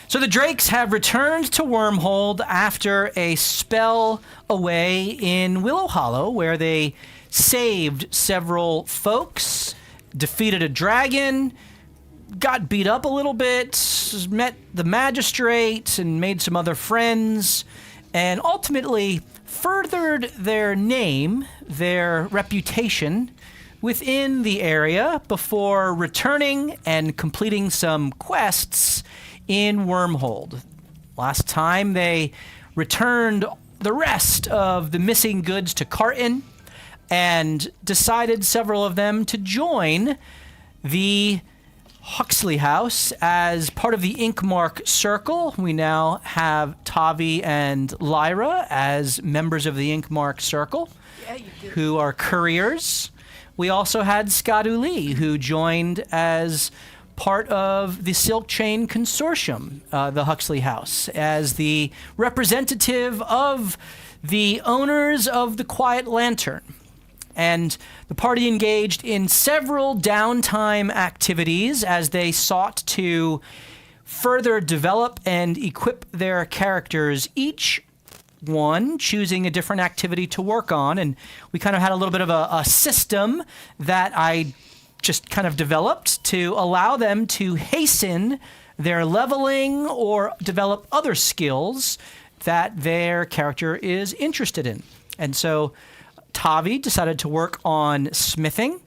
So the Drakes have returned to Wormhold after a spell away in Willow Hollow, where they saved several folks, defeated a dragon, got beat up a little bit, met the magistrate, and made some other friends, and ultimately furthered their name, their reputation within the area before returning and completing some quests in Wormhold. Last time they returned the rest of the missing goods to Carton and decided, several of them, to join the Huxley House as part of the Inkmark Circle. We now have Tavi and Lyra as members of the Inkmark Circle, who are couriers. We also had Skadu Lee, who joined as part of the Silk Chain Consortium, the Huxley House, as the representative of the owners of the Quiet Lantern. And the party engaged in several downtime activities as they sought to further develop and equip their characters, each one choosing a different activity to work on. And we kind of had a little bit of a system that I just kind of developed to allow them to hasten their leveling or develop other skills that their character is interested in. And so Tavi decided to work on smithing.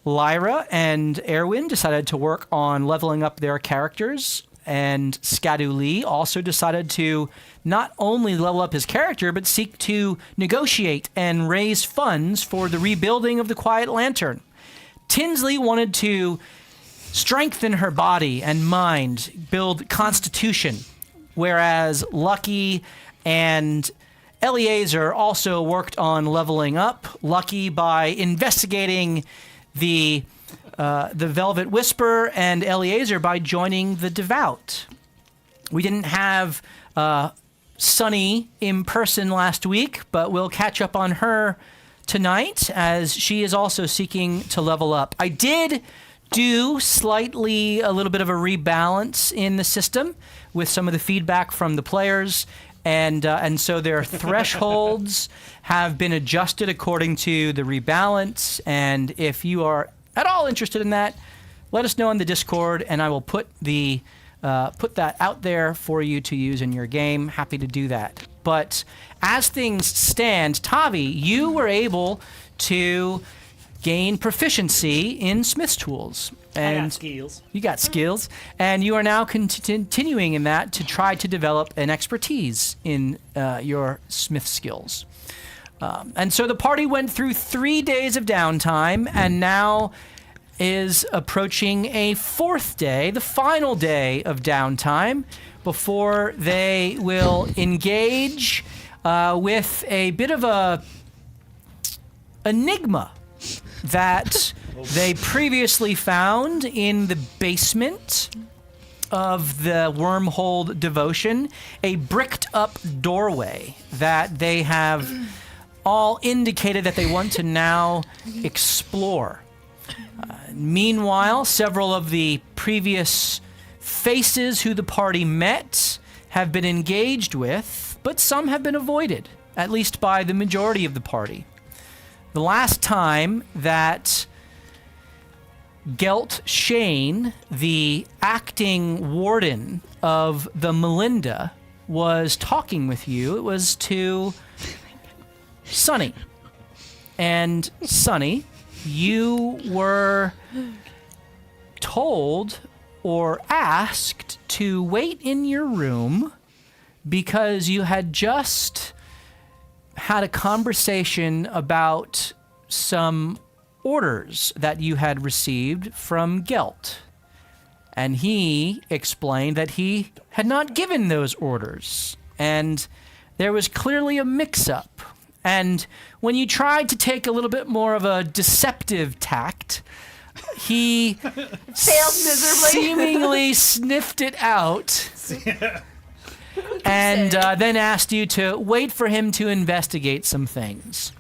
Lyra and Erwin decided to work on leveling up their characters. And Skadu Lee also decided to not only level up his character, but seek to negotiate and raise funds for the rebuilding of the Quiet Lantern. Tinsley wanted to strengthen her body and mind, build constitution, whereas Lucky and Eleazar also worked on leveling up. Lucky by investigating the Velvet Whisper, and Eleazar by joining the Devout. We didn't have Sunny in person last week, but we'll catch up on her tonight as she is also seeking to level up. I did do slightly a little bit of a rebalance in the system with some of the feedback from the players, and so their thresholds have been adjusted according to the rebalance. And if you are at all interested in that, let us know in the Discord, and I will put that out there for you to use in your game. Happy to do that. But as things stand, Tavi, you were able to gain proficiency in Smith's tools. And I got skills. You got skills, and you are now continuing in that to try to develop an expertise in your Smith skills. And so the party went through 3 days of downtime, and now is approaching a fourth day, the final day of downtime, before they will engage with a bit of a enigma that they previously found in the basement of the Wormhold Devotion, a bricked up doorway that they have all indicated that they want to now explore. Meanwhile, several of the previous faces who the party met have been engaged with, but some have been avoided, at least by the majority of the party. The last time that Gelt Shane, the acting warden of the Melinda, was talking with you, it was to Sunny. And Sunny, you were told or asked to wait in your room because you had just had a conversation about some orders that you had received from Gelt. And he explained that he had not given those orders. And there was clearly a mix-up. And when you tried to take a little bit more of a deceptive tact, he failed miserably. Seemingly sniffed it out and then asked you to wait for him to investigate some things.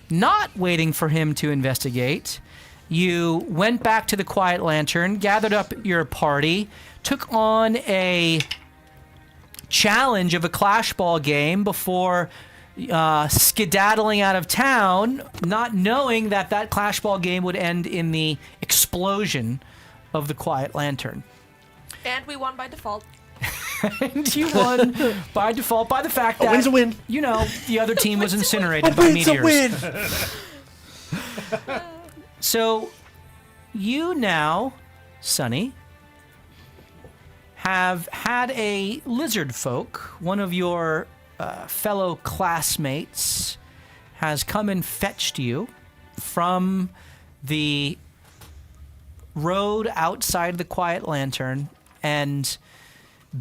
Not waiting for him to investigate, you went back to the Quiet Lantern, gathered up your party, took on a challenge of a Clash Ball game before skedaddling out of town, not knowing that that Clash Ball game would end in the explosion of the Quiet Lantern. And we won by default. And you won by default by the fact that win's a win. You know, the other team was incinerated by meteors. A win. So you now, Sonny, have had a lizard folk, one of your fellow classmates, has come and fetched you from the road outside the Quiet Lantern and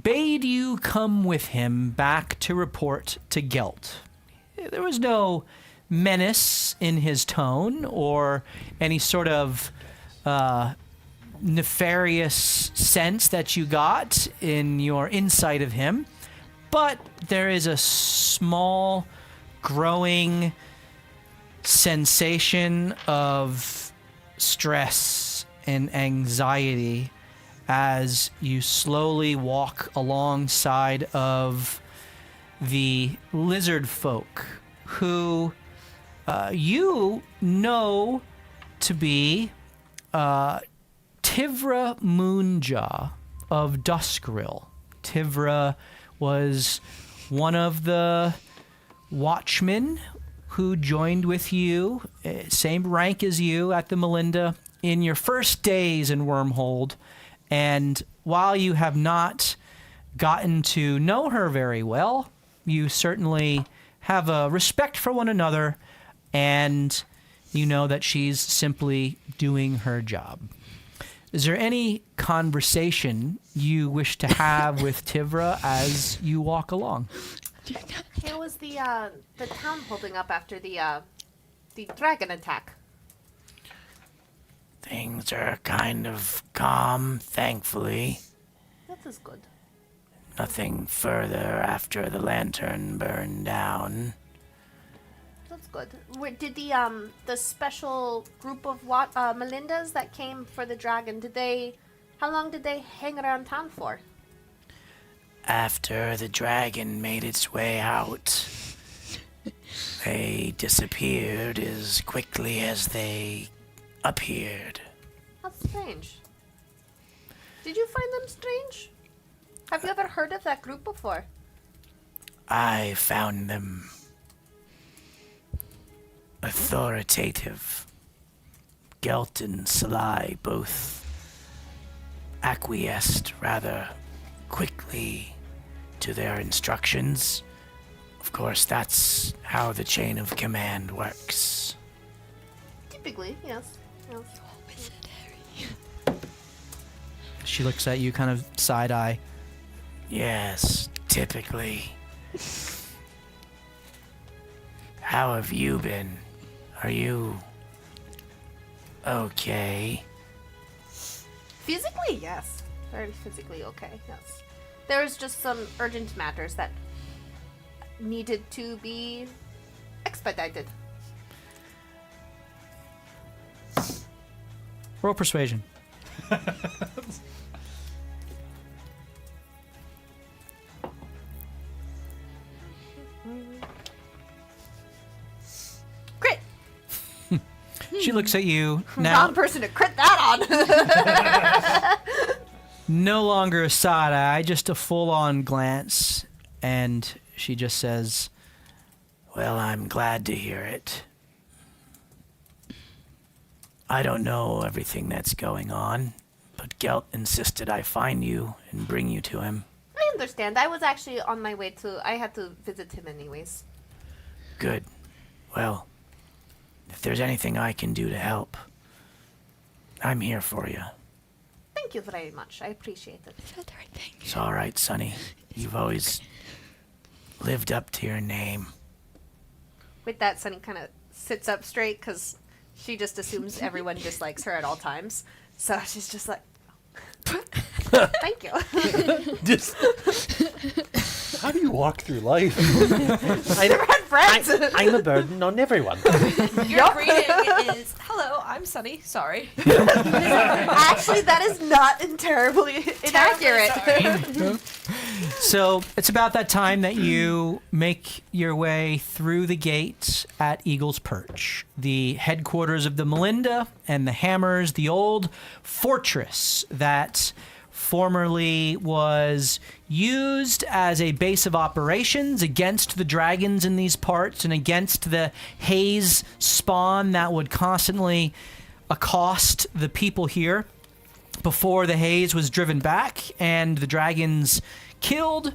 bade you come with him back to report to Gelt. There was no menace in his tone or any sort of nefarious sense that you got in your insight of him, but there is a small, growing sensation of stress and anxiety as you slowly walk alongside of the lizard folk who you know to be Tivra Moonjaw of Duskrill. Tivra was one of the watchmen who joined with you, same rank as you at the Melinda, in your first days in Wormhold. And while you have not gotten to know her very well, you certainly have a respect for one another, and you know that she's simply doing her job. Is there any conversation you wish to have with Tivra as you walk along? How was the town holding up after the dragon attack? Things are kind of calm, thankfully. That is good. Nothing further after the lantern burned down. That's good. Did the special group of Melindas that came for the dragon, how long did they hang around town for? After the dragon made its way out, they disappeared as quickly as they appeared. That's strange. Did you find them strange? Have you ever heard of that group before? I found them authoritative. Gelt and Salai both acquiesced rather quickly to their instructions. Of course, that's how the chain of command works. Typically, yes. She looks at you kind of side-eye. Yes, typically. How have you been? Are you okay? Physically, yes. Very physically okay, yes. There was just some urgent matters that needed to be expedited. Roll persuasion. Crit! She looks at you now. Wrong person to crit that on! No longer a side eye, just a full-on glance, and she just says, Well, I'm glad to hear it. I don't know everything that's going on, but Gelt insisted I find you and bring you to him. I understand. I was actually on my way I had to visit him anyways. Good. Well, if there's anything I can do to help, I'm here for you. Thank you very much. I appreciate it. It's all right, Sonny. You've always lived up to your name. With that, Sunny kind of sits up straight because she just assumes everyone dislikes her at all times. So she's just like, thank you. Just, how do you walk through life? Never had friends. I'm a burden on everyone. Your greeting is, hello, I'm Sunny. Sorry. Actually, that is not terribly inaccurate. Sorry. So it's about that time that you make your way through the gate at Eagle's Perch, the headquarters of the Melinda and the Hammers, the old fortress that formerly was used as a base of operations against the dragons in these parts and against the haze spawn that would constantly accost the people here before the haze was driven back and the dragons killed.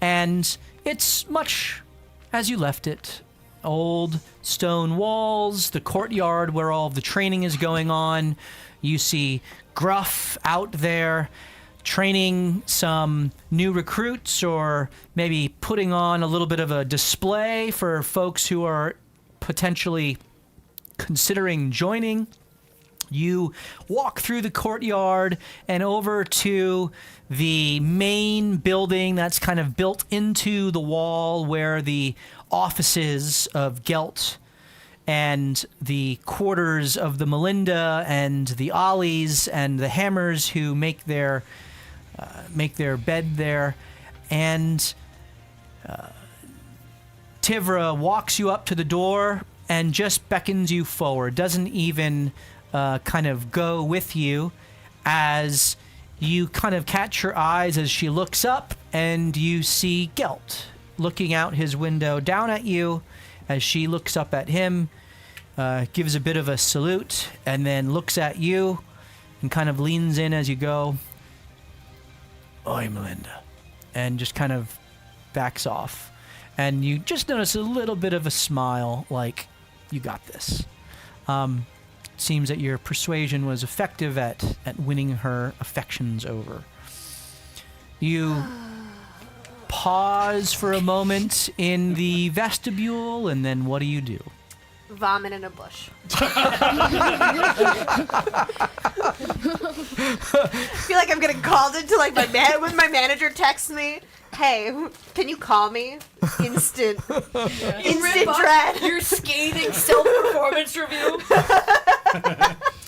And it's much as you left it. Old stone walls, the courtyard where all of the training is going on. You see Gruff out there training some new recruits, or maybe putting on a little bit of a display for folks who are potentially considering joining. You walk through the courtyard and over to the main building that's kind of built into the wall, where the offices of Gelt and the quarters of the Melinda and the Ollies and the Hammers who make their bed there. And Tivra walks you up to the door and just beckons you forward, doesn't even kind of go with you, as you kind of catch her eyes as she looks up and you see Gelt looking out his window down at you. As she looks up at him, gives a bit of a salute, and then looks at you and kind of leans in as you go, "Oi, Melinda," and just kind of backs off. And you just notice a little bit of a smile, like, you got this. Seems that your persuasion was effective at winning her affections over. You pause for a moment in the vestibule, and then what do you do? Vomit in a bush. I feel like I'm getting called into like when my manager texts me, "Hey, can you call me?" Instant dread. Your scathing self-performance review.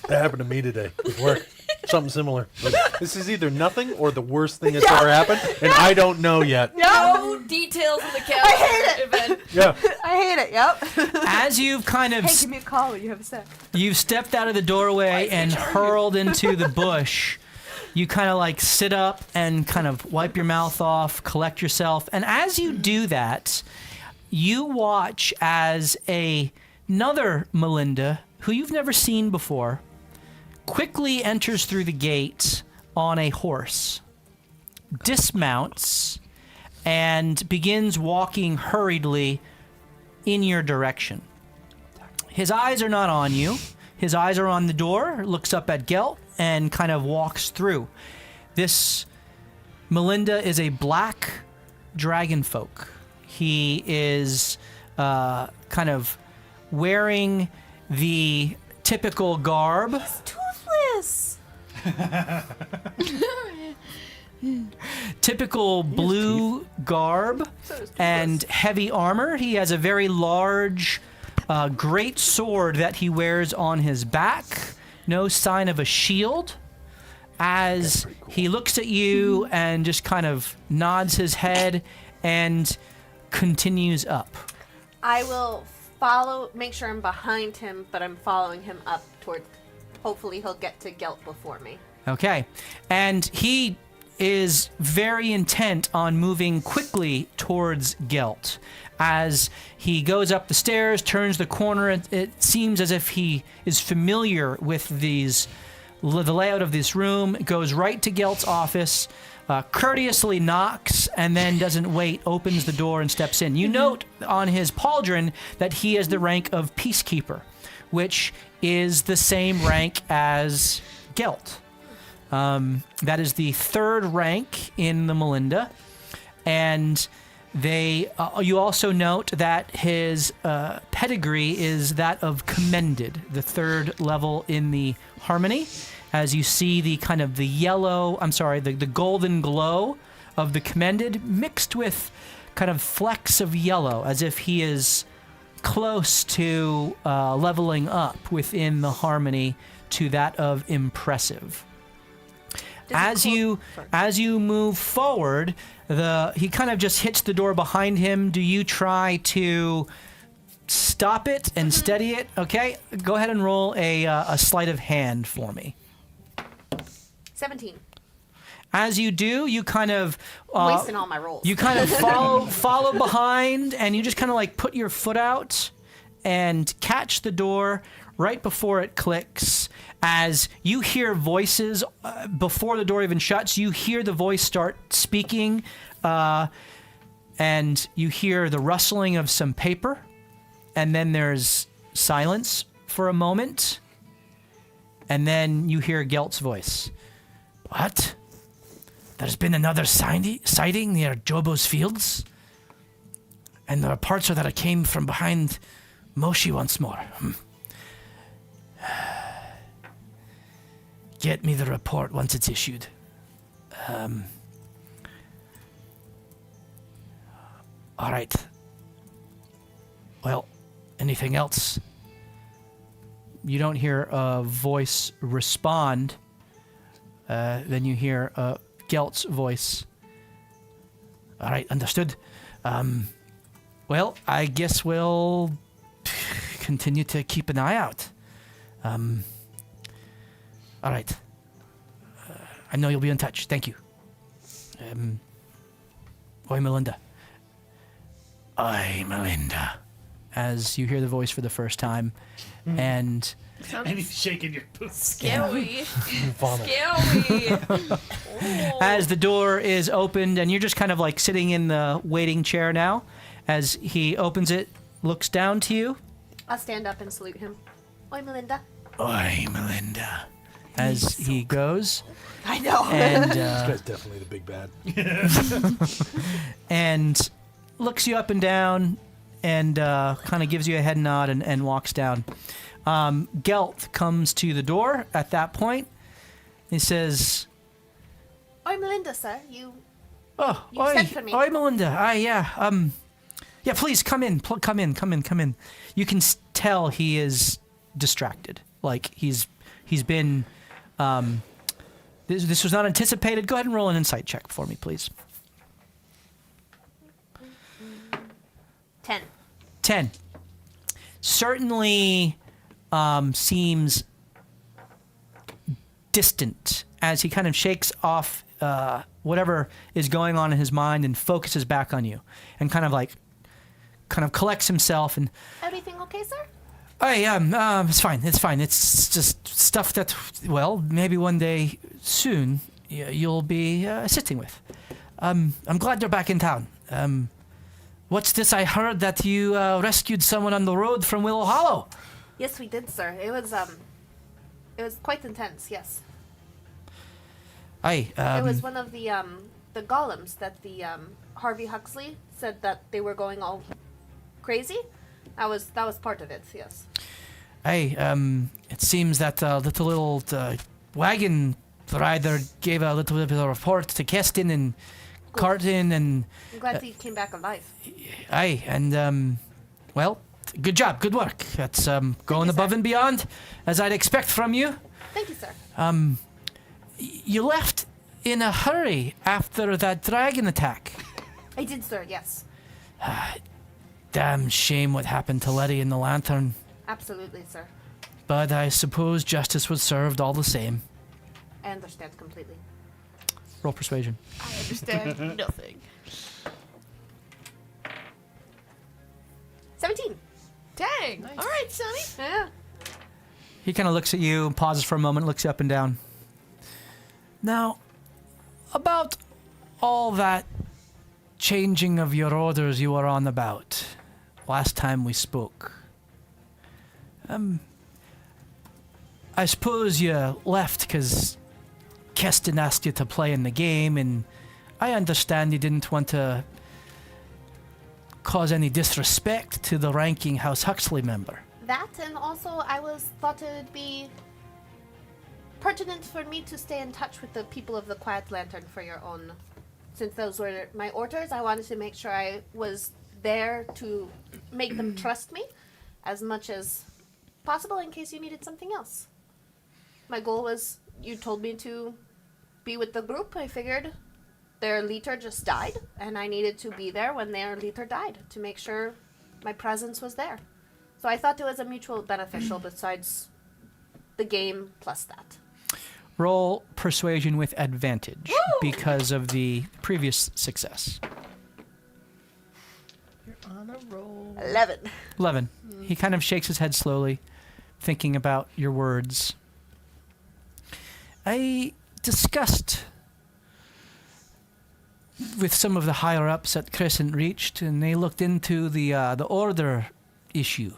That happened to me today at work. Something similar. Like, this is either nothing or the worst thing that's ever happened, and I don't know yet. No details in the calendar event. Yeah. I hate it. Yep. As you've kind of Hey, give me a call when you have a sec. you've stepped out of the doorway and hurled into the bush, you kind of like sit up and kind of wipe your mouth off, collect yourself, and as you do that, you watch as another Melinda, who you've never seen before, quickly enters through the gate on a horse, dismounts, and begins walking hurriedly in your direction. His eyes are not on you. His eyes are on the door, looks up at Gelt, and kind of walks through. This Melinda is a black dragon folk. He is kind of wearing the typical garb. He's toothless. Typical blue garb and heavy armor. He has a very large, great sword that he wears on his back. No sign of a shield. As he looks at you and just kind of nods his head and continues up. I will follow, make sure I'm behind him, but I'm following him up toward, hopefully he'll get to Gelt before me. Okay. And he is very intent on moving quickly towards Gelt. As he goes up the stairs, turns the corner, it seems as if he is familiar with the layout of this room, goes right to Gelt's office, courteously knocks, and then doesn't wait, opens the door and steps in. You note on his pauldron that he has the rank of Peacekeeper, which is the same rank as Gelt. That is the third rank in the Melinda. And you also note that his pedigree is that of Commended, the third level in the Harmony. As you see the kind of the golden glow of the Commended mixed with kind of flecks of yellow, as if he is close to leveling up within the Harmony to that of Impressive. As you move forward, he kind of just hits the door behind him. Do you try to stop it and steady it? Okay, go ahead and roll a sleight of hand for me. 17. As you do, you kind of Wasting all my rolls. you kind of follow behind, and you just kind of like put your foot out and catch the door right before it clicks. As you hear voices before the door even shuts, you hear the voice start speaking, and you hear the rustling of some paper, and then there's silence for a moment, and then you hear Gelt's voice. What? There's been another sighting near Jobo's fields? And the reports are that it came from behind Moshi once more. Get me the report once it's issued. All right. Well, anything else? You don't hear a voice respond. Then you hear Gelt's voice. All right, understood. Well, I guess we'll continue to keep an eye out. All right. I know you'll be in touch. Thank you. Oi, Melinda. Oi, Melinda. As you hear the voice for the first time, and he's shaking your boots. Scary. Vomit. Scary. as the door is opened, and you're just kind of like sitting in the waiting chair now, as he opens it, looks down to you. I'll stand up and salute him. Oi, Melinda. Oi, Melinda. As he goes, I know. and This guy's definitely the big bad. and looks you up and down, and kind of gives you a head nod and walks down. Gelt comes to the door at that point. He says, Oi, Melinda, sir. You oi, sent for me. oi, Melinda. Yeah, please come in. Come in. You can tell he is distracted. Like he's been. This was not anticipated. Go ahead and roll an insight check for me, please. 10. Certainly seems distant as he kind of shakes off whatever is going on in his mind and focuses back on you, and kind of collects himself and. Everything okay, sir? It's fine. It's just stuff that, well, maybe one day soon you'll be sitting with. I'm glad you're back in town. What's this? I heard that you rescued someone on the road from Willow Hollow. Yes, we did, sir. It was quite intense. Yes. It It was one of the golems that the Harvey Huxley said that they were going all crazy. That was part of it. Yes. It seems that little wagon rider gave a little bit of a report to Keston and Carton, and I'm glad he came back alive. well, good job, good work. That's going above and beyond, as I'd expect from you. Thank you, sir. You left in a hurry after that dragon attack. I did, sir. Yes. Damn shame what happened to Letty in the Lantern. Absolutely, sir. But I suppose justice was served all the same. I understand completely. Roll persuasion. I understand nothing. 17. Dang. All right, Sonny. Yeah. He kind of looks at you and pauses for a moment, looks you up and down. Now, about all that changing of your orders you were on about last time we spoke. I suppose you left because Keston asked you to play in the game, and I understand you didn't want to cause any disrespect to the ranking House Huxley member. That, and also I thought it would be pertinent for me to stay in touch with the people of the Quiet Lantern for your own. Since those were my orders, I wanted to make sure I was there to make them trust me as much as possible in case you needed something else. My goal was, you told me to be with the group. I figured their leader just died, and I needed to be there when their leader died to make sure my presence was there. So I thought it was a mutual beneficial besides the game plus that. Roll persuasion with advantage because of the previous success. You're on a roll. 11. 11. He kind of shakes his head slowly, thinking about your words. I discussed with some of the higher ups at Crescent Reached, and they looked into the order issue.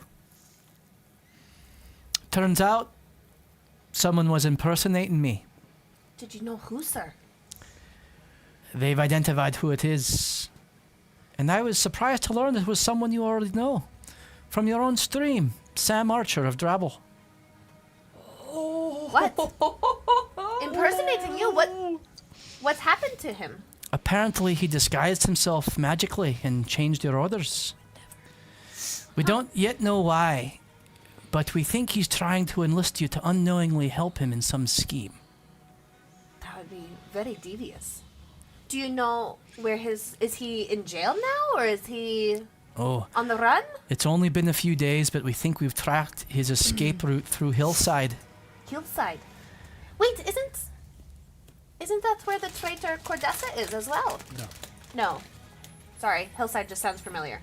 Turns out, someone was impersonating me. Did you know who, sir? They've identified who it is. And I was surprised to learn it was someone you already know. From your own stream, Sam Archer of Drabble. What? Impersonating you? What's happened to him? Apparently he disguised himself magically and changed your orders. We don't yet know why, but we think he's trying to enlist you to unknowingly help him in some scheme. That would be very devious. Do you know where is he in jail now, or is he Oh, on the run? it's only been a few days, but we think we've tracked his escape route through Hillside. Hillside. Wait, isn't that where the traitor Cordessa is as well? No. No. Sorry, Hillside just sounds familiar.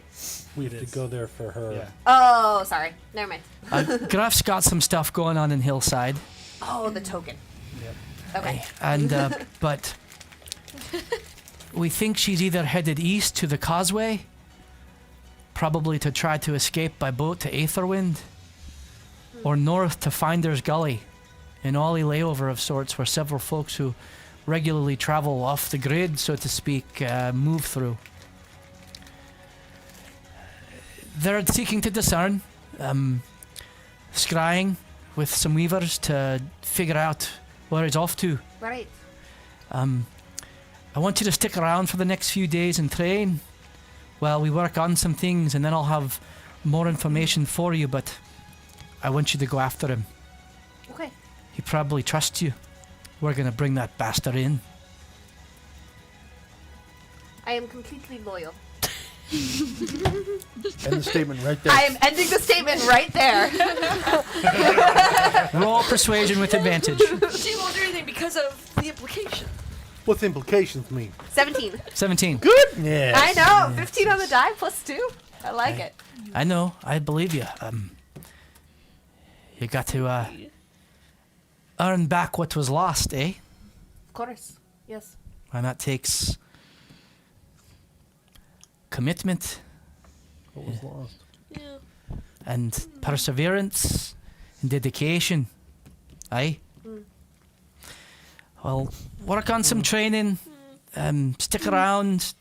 We have to go there for her. Yeah. Oh, sorry. Never mind. Gruff's got some stuff going on in Hillside. Oh, the token. Okay. And, but we think she's either headed east to the causeway, probably to try to escape by boat to Aetherwind, or north to Finder's Gully, an ollie layover of sorts where several folks who regularly travel off the grid, so to speak, move through. They're seeking to discern, scrying with some weavers to figure out where he's off to. Right. I want you to stick around for the next few days and train while we work on some things, and then I'll have more information for you, but I want you to go after him. Okay. He probably trusts you. We're gonna bring that bastard in. I am completely loyal. End the statement right there. I am ending the statement right there. Roll persuasion with advantage. She won't do anything because of the implication. What's the implications mean? 17. 17. Goodness. I know. 15 on the die plus 2. I like it. I know. I believe you. You got to earn back what was lost, eh? Of course. Yes. And that takes commitment What was lost? Yeah. and perseverance and dedication. Aye? Well, work on some training, stick around,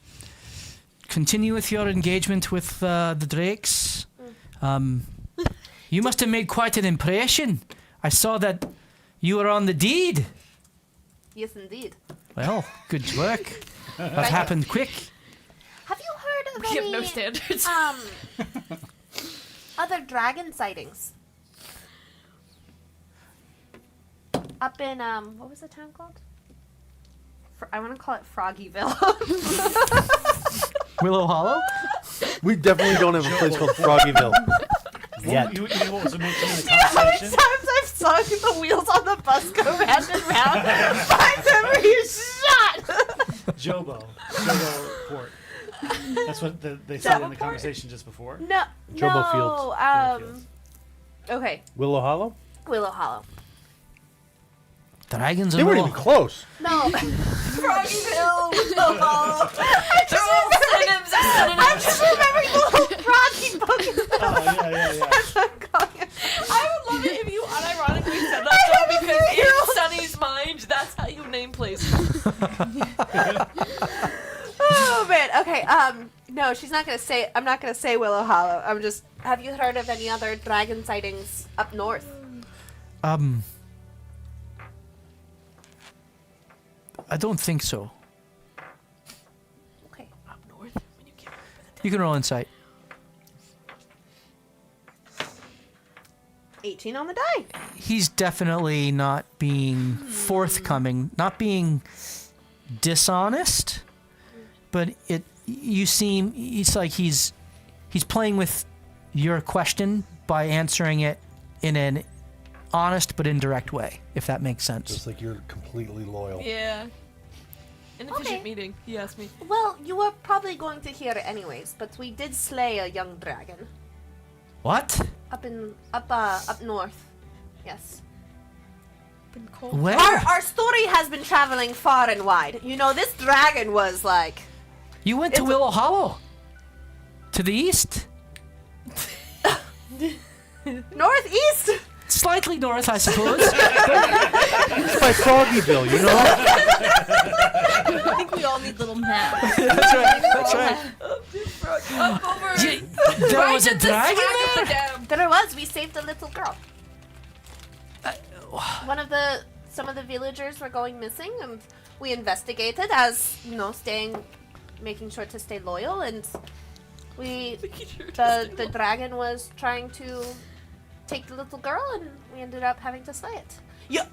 continue with your engagement with the Drakes. You must have made quite an impression. I saw that you were on the deed. Yes, indeed. Well, good work. That happened quick. Have you heard of We have any no standards. other dragon sightings? Up in what was the town called? I want to call it Froggyville. Willow Hollow? We definitely don't have a place called Froggyville. Yet. You know what was mentioned in the How many conversation? times I've sung the wheels on the bus go round and round? My memory is shot. Jobo Port. That's what they said in the Port? conversation just before. No, Jobo no. Fields. Okay, Willow Hollow? Willow Hollow. Dragons They and weren't Willow. even close. No. Froggyville, Willow Hollow. They're all synonyms. I'm just remembering the little froggy book. Oh, yeah. That's what I'm calling it. I would love it if you unironically said that though, because in Sunny's mind, that's how you name places. Oh man. Okay. No, she's not gonna say. I'm not gonna say Willow Hollow. I'm just. Have you heard of any other dragon sightings up north? I don't think so. Okay. Up north, when you can't remember the You can roll insight. 18 on the die. he's definitely not being forthcoming, not being dishonest, but it's like he's playing with your question by answering it in an honest but indirect way, if that makes sense. Just like you're completely loyal. Yeah. Inefficient Okay. meeting. He asked me. Well, you were probably going to hear it anyways, but we did slay a young dragon What? up north. Yes. Been cold. Where? Our story has been traveling far and wide. You know, this dragon was like You went to It's- Willow Hollow? To the east? northeast. Slightly north, I suppose. It's by Froggyville, you know? I think we all need little maps. That's right. Up over. There was a at the dragon smack there? of the dam. There was. We saved a little girl. Some of the villagers were going missing, and we investigated as making sure to stay loyal, and the dragon was trying to take the little girl, and we ended up having to slay it. Yeah,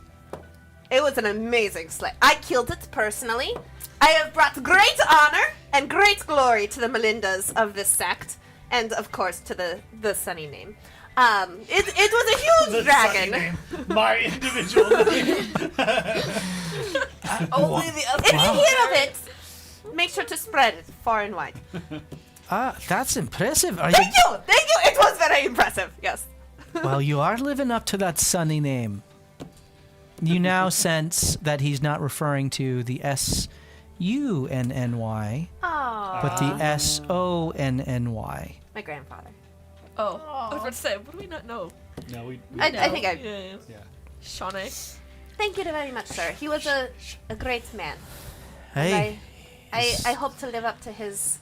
it was an amazing slay. I killed it personally. I have brought great honor and great glory to the Melindas of this sect, and of course to the Sunny name. It was a huge dragon. My individual name. Only the other. If you hear of it, make sure to spread it far and wide. That's impressive. Are Thank you! It was very impressive, yes. Well, you are living up to that sunny name. You now sense that he's not referring to the S-U-N-N-Y, Aww. but the S-O-N-N-Y. My grandfather. Oh, I was about to say, what do we not know? No, we I No. think I... Yeah. yeah. Shawnee. Thank you very much, sir. He was a great man. Hey, I hope to live up to his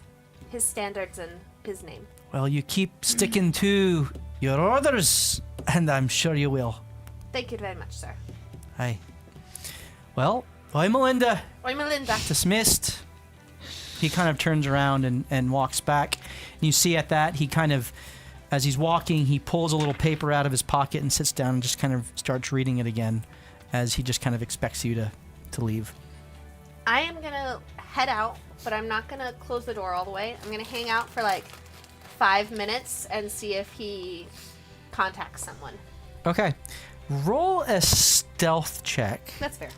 standards and his name. well, you keep sticking to your orders, and I'm sure you will. Thank you very much, sir. Hey. Well, bye, Melinda. Oi, Melinda. Dismissed. He kind of turns around and walks back. And you see at that, he kind of, as he's walking, he pulls a little paper out of his pocket and sits down and just kind of starts reading it again as he just kind of expects you to leave. I am going to head out, but I'm not going to close the door all the way. I'm going to hang out for like 5 minutes and see if he contacts someone. Okay. Roll a stealth check. That's fair.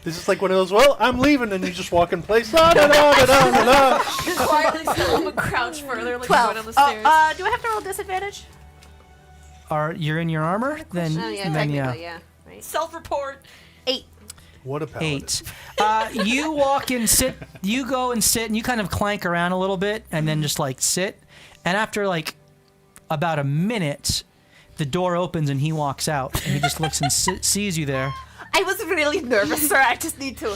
This is like one of those, well, I'm leaving, and you just walk in place. Da, da, da, da, da, da, da. Quietly still, I'm gonna crouch further, like 12. going down the stairs. Do I have to roll disadvantage? You're in your armor? Then, Oh, yeah, then technically, yeah. Right. Self-report. 8. What a paladin. 8. You walk and sit. You go and sit, and you kind of clank around a little bit, and then just like sit. And after like about a minute, the door opens and he walks out, and he just looks and sees you there. I was really nervous, sir. I just need to...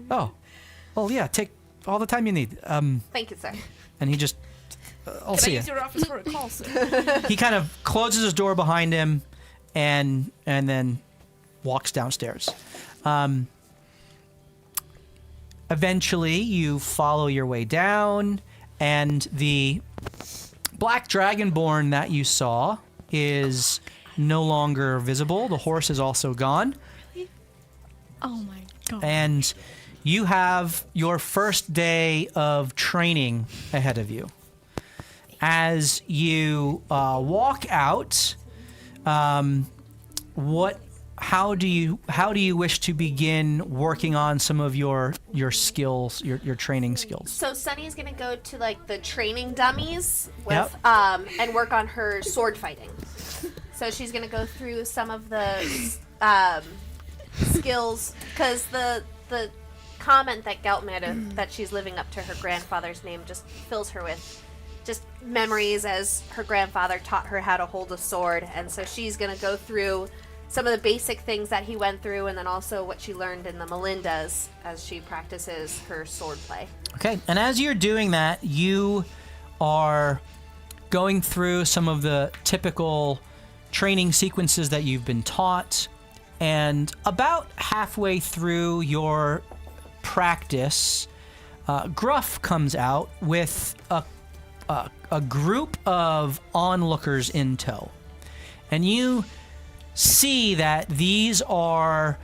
Oh, well, yeah. Take all the time you need. Thank you, sir. And he just. I'll Can I see you. use your office for a call, sir? He kind of closes his door behind him, and then walks downstairs. Eventually, you follow your way down, and the black dragonborn that you saw is no longer visible. The horse is also gone, Oh my god. and you have your first day of training ahead of you. As you walk out, how do you wish to begin working on some of your skills, your training skills? So Sunny's gonna go to like the training dummies with Yep. and work on her sword fighting. So she's gonna go through some of the skills because the comment that Gelt made that she's living up to her grandfather's name just fills her with just memories as her grandfather taught her how to hold a sword, and so she's gonna go through some of the basic things that he went through, and then also what she learned in the Melindas as she practices her sword play. Okay, and as you're doing that, you are going through some of the typical training sequences that you've been taught, and about halfway through your practice, Gruff comes out with a group of onlookers in tow. And you see that these are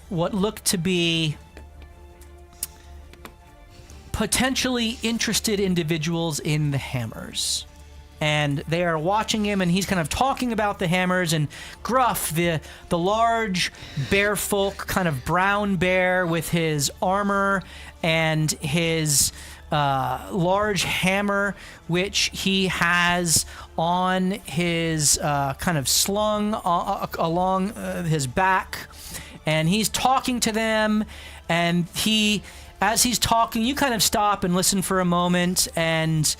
what look to be potentially interested individuals in the hammers. And they are watching him, and he's kind of talking about the hammers. And Gruff, the large bear folk, kind of brown bear with his armor and his large hammer, which he has on his kind of slung along his back. And he's talking to them, and as he's talking, you kind of stop and listen for a moment, and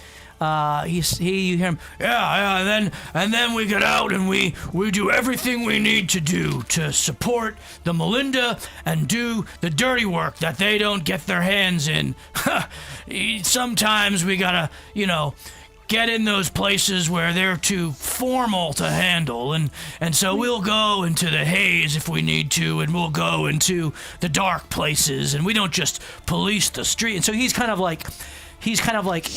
you hear him, and then we get out and we do everything we need to do to support the Melinda and do the dirty work that they don't get their hands in. Sometimes we gotta, get in those places where they're too formal to handle, and so we'll go into the haze if we need to, and we'll go into the dark places, and we don't just police the street. And so he's kind of like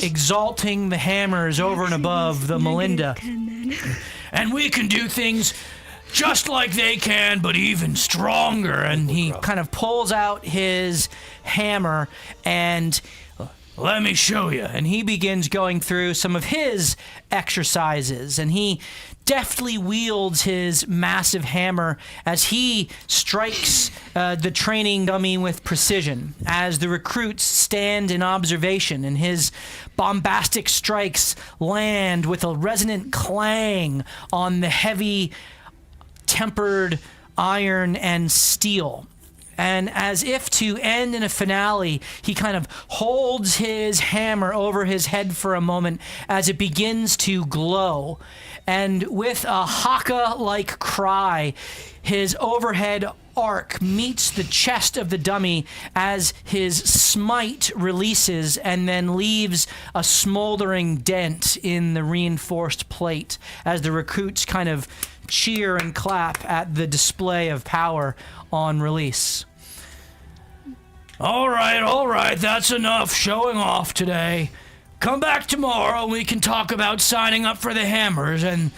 exalting the hammers over and above the Melinda. And we can do things just like they can, but even stronger. And he kind of pulls out his hammer and, let me show you. And he begins going through some of his exercises, and he deftly wields his massive hammer as he strikes the training dummy with precision, as the recruits stand in observation, and his bombastic strikes land with a resonant clang on the heavy tempered iron and steel. And as if to end in a finale, he kind of holds his hammer over his head for a moment as it begins to glow. And with a haka-like cry, his overhead arc meets the chest of the dummy as his smite releases and then leaves a smoldering dent in the reinforced plate as the recruits kind of cheer and clap at the display of power on release. All right, that's enough showing off today. Come back tomorrow and we can talk about signing up for the hammers and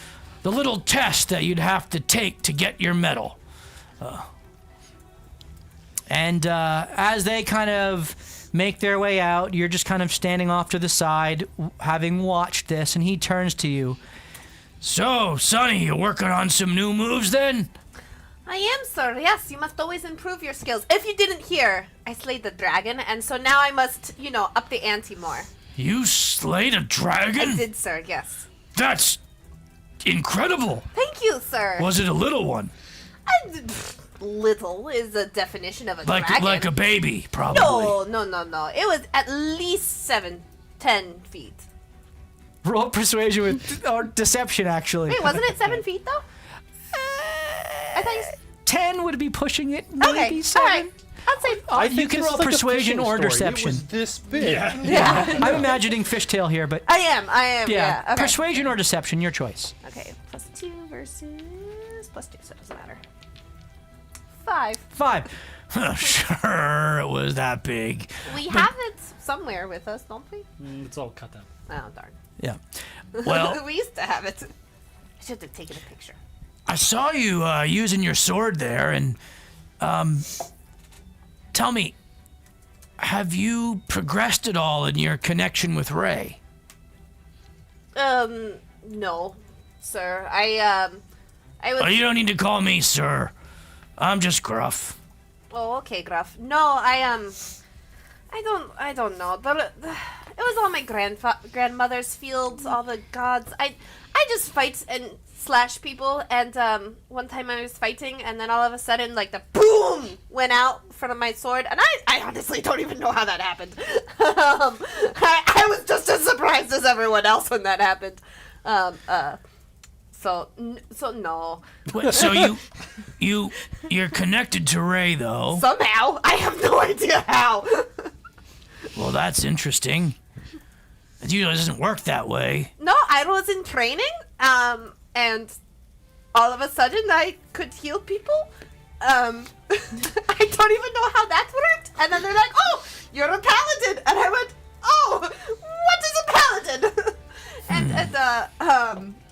the little test that you'd have to take to get your medal. And as they kind of make their way out, you're just kind of standing off to the side, having watched this, and he turns to you. So, Sonny, you working on some new moves then? I am, sir. Yes, you must always improve your skills. If you didn't hear, I slayed the dragon, and so now I must, up the ante more. You slayed a dragon? I did, sir, yes. That's incredible. Thank you, sir. Was it a little one? Little is a definition of a dragon. Like a baby, probably. No. It was at least 10 feet. Roll persuasion or deception, actually. Wait, wasn't it 7 feet, though? I think 10 would be pushing it, maybe okay, 7. all right. I'd say I you think can this roll is like a persuasion fishing or story. deception. It was this big. yeah. I'm imagining fishtail here, but I am. Yeah. Okay. Persuasion or deception, your choice. Okay, +2 versus +2, so it doesn't matter. 5. Sure, it was that big. We have it somewhere with us, don't we? It's all cut out. Oh, darn. Yeah. Well, we used to have it. I should have taken a picture. I saw you using your sword there, and tell me, have you progressed at all in your connection with Ray? No, sir. I was. Oh, you don't need to call me sir. I'm just Gruff. Oh, okay, Gruff. No, I don't know. It was all my grandmother's fields, all the gods. I just fight and slash people, and one time I was fighting, and then all of a sudden, like, the boom went out in front of my sword, and I honestly don't even know how that happened. I was just as surprised as everyone else when that happened. So no. Wait, so you're connected to Ray, though. Somehow. I have no idea how. Well, that's interesting. It usually doesn't work that way. No, I was in training, and all of a sudden I could heal people. I don't even know how that worked. And then they're like, "Oh, you're a paladin," and I went, "Oh, what is a paladin?"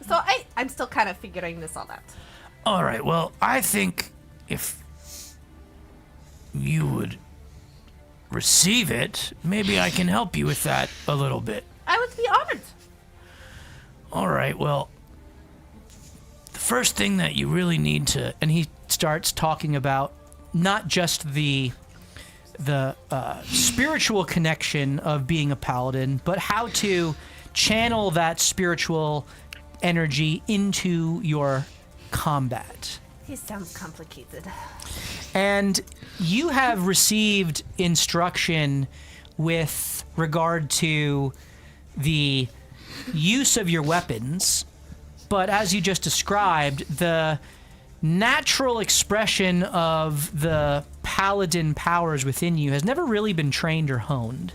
So I'm still kind of figuring this all out. All right, well, I think if you would receive it, maybe I can help you with that a little bit. I would be honored. All right, well, the first thing that you really need to, and he starts talking about not just the spiritual connection of being a paladin, but how to channel that spiritual energy into your combat. He sounds complicated. And you have received instruction with regard to the use of your weapons, but as you just described, the natural expression of the paladin powers within you has never really been trained or honed.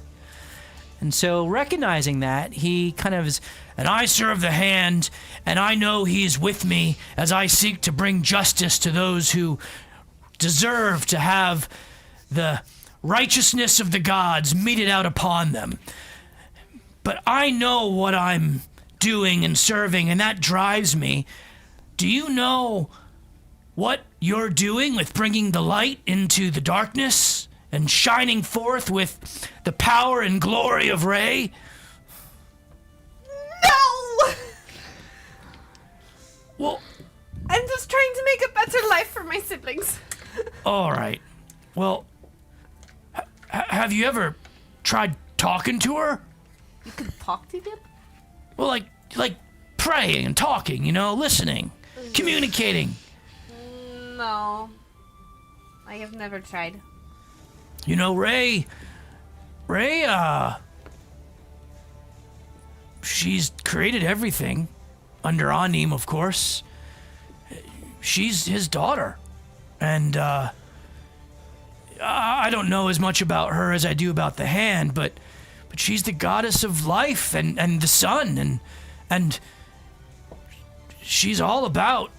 And so recognizing that, he kind of is, and I serve the hand, and I know he's with me as I seek to bring justice to those who deserve to have the righteousness of the gods meted out upon them. But I know what I'm doing and serving, and that drives me. Do you know what you're doing with bringing the light into the darkness and shining forth with the power and glory of Ray? No! Well, I'm just trying to make a better life for my siblings. all right. Well, have you ever tried talking to her? You can talk to them? Well, like praying and talking, listening, communicating. No. I have never tried. Ray, she's created everything, under Anim, of course. She's his daughter, and I don't know as much about her as I do about the hand, but she's the goddess of life and the sun, and she's all about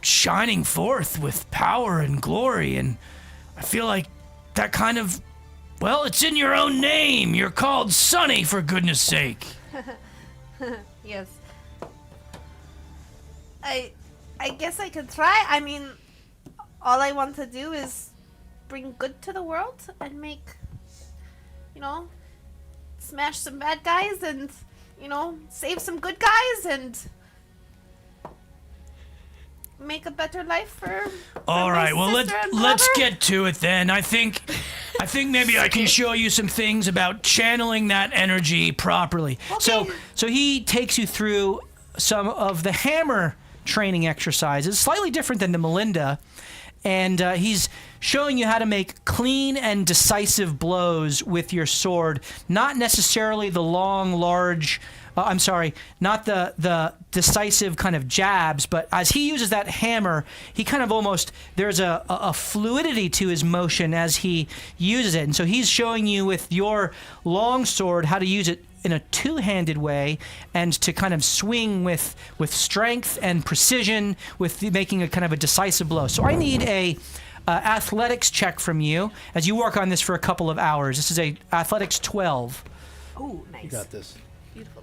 shining forth with power and glory, and I feel like that kind of, well, it's in your own name. You're called Sunny, for goodness sake. Yes. I guess I could try. I mean, all I want to do is bring good to the world and make, smash some bad guys and, save some good guys and make a better life for All my right, well, sister and let's brother. get to it then. I think maybe I can show you some things about channeling that energy properly. Okay. So he takes you through some of the hammer training exercises, slightly different than the Melinda, and he's showing you how to make clean and decisive blows with your sword, not necessarily the long, large, not the decisive kind of jabs, but as he uses that hammer, he kind of almost, there's a fluidity to his motion as he uses it. And so he's showing you with your long sword how to use it in a two-handed way and to kind of swing with strength and precision with making a kind of a decisive blow. So I need a athletics check from you as you work on this for a couple of hours. This is a athletics 12. Oh, nice. You got this. Beautiful.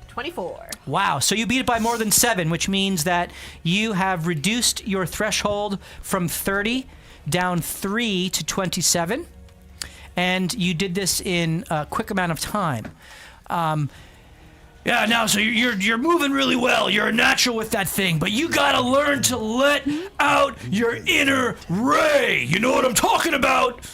24. Wow. So you beat it by more than 7, which means that you have reduced your threshold from 30 down 3 to 27. And you did this in a quick amount of time. Yeah, now, so you're moving really well. You're a natural with that thing, but you gotta learn to let out your inner Ray. You know what I'm talking about?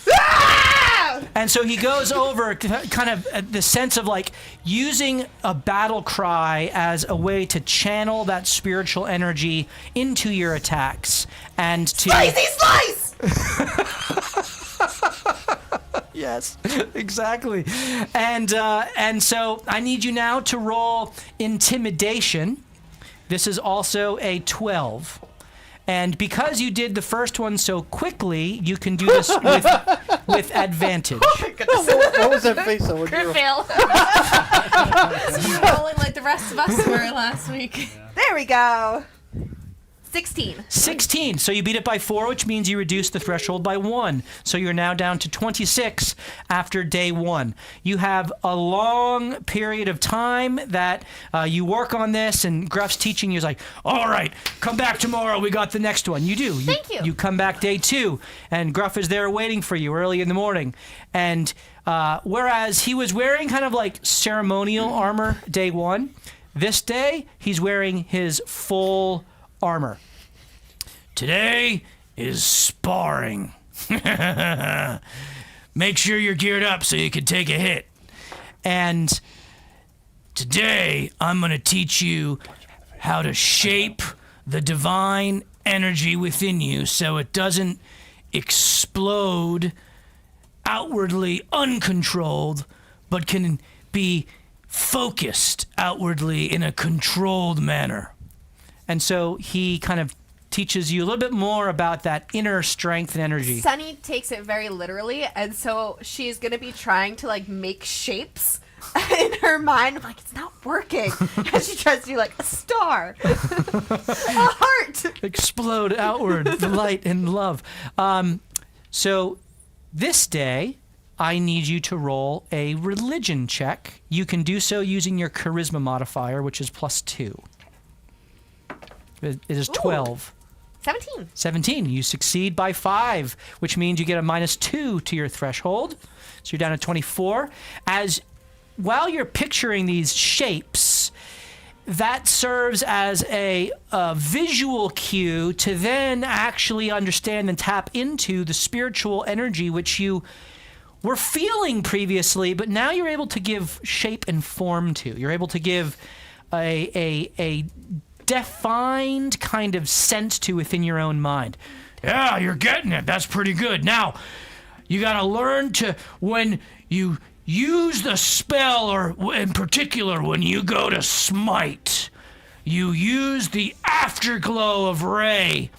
And so he goes over kind of the sense of like using a battle cry as a way to channel that spiritual energy into your attacks and to... Slice! Yes, exactly. And so I need you now to roll intimidation. This is also a 12. And because you did the first one so quickly, you can do this with advantage. What was that face? I Crit fail. Rolling like the rest of us were last week. There we go. 16. 16. So you beat it by 4, which means you reduce the threshold by 1. So you're now down to 26 after day 1. You have a long period of time that you work on this, and Gruff's teaching you is like, all right, come back tomorrow. We got the next one. You do. Thank you. You come back day 2, and Gruff is there waiting for you early in the morning. And whereas he was wearing kind of like ceremonial armor day 1, this day he's wearing his full armor. Today is sparring. Make sure you're geared up so you can take a hit. And Today, I'm going to teach you how to shape the divine energy within you so it doesn't explode outwardly uncontrolled, but can be focused outwardly in a controlled manner. And so he kind of teaches you a little bit more about that inner strength and energy. Sunny takes it very literally, and so she's gonna be trying to like make shapes in her mind. I'm like, it's not working. And she tries to do like a star, a heart. Explode outward, the light and love. So this day, I need you to roll a religion check. You can do so using your charisma modifier, which is +2. It is 12. 17. 17. You succeed by 5, which means you get a -2 to your threshold. So you're down to 24. While you're picturing these shapes, that serves as a visual cue to then actually understand and tap into the spiritual energy which you were feeling previously, but now you're able to give shape and form to. You're able to give a defined kind of sense to within your own mind. Yeah, you're getting it. That's pretty good. Now, you got to learn to, when you use the spell, or in particular, when you go to smite, you use the afterglow of Ray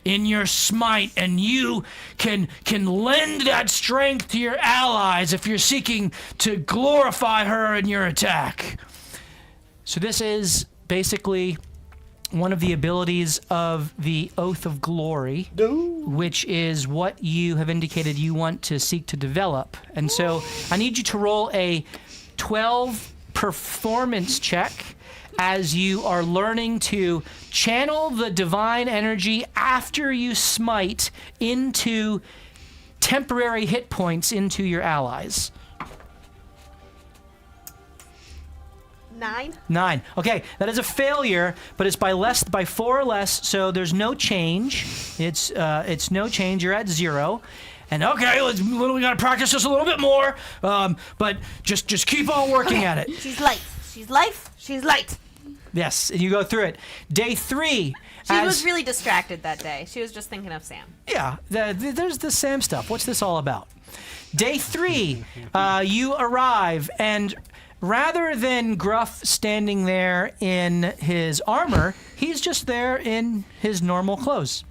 in your smite, and you can lend that strength to your allies if you're seeking to glorify her in your attack. So this is basically one of the abilities of the Oath of Glory, which is what you have indicated you want to seek to develop. And so I need you to roll a 12 performance check as you are learning to channel the divine energy after you smite into temporary hit points into your allies. 9. 9. Okay, that is a failure, but it's by 4 or less, so there's no change. It's no change. You're at 0. And okay, we got to practice this a little bit more, but just keep on working at it. She's light. She's life. She's light. Yes, and you go through it. Day 3. She was really distracted that day. She was just thinking of Sam. Yeah, there's the Sam stuff. What's this all about? Day 3, you arrive, and rather than Gruff standing there in his armor, he's just there in his normal clothes.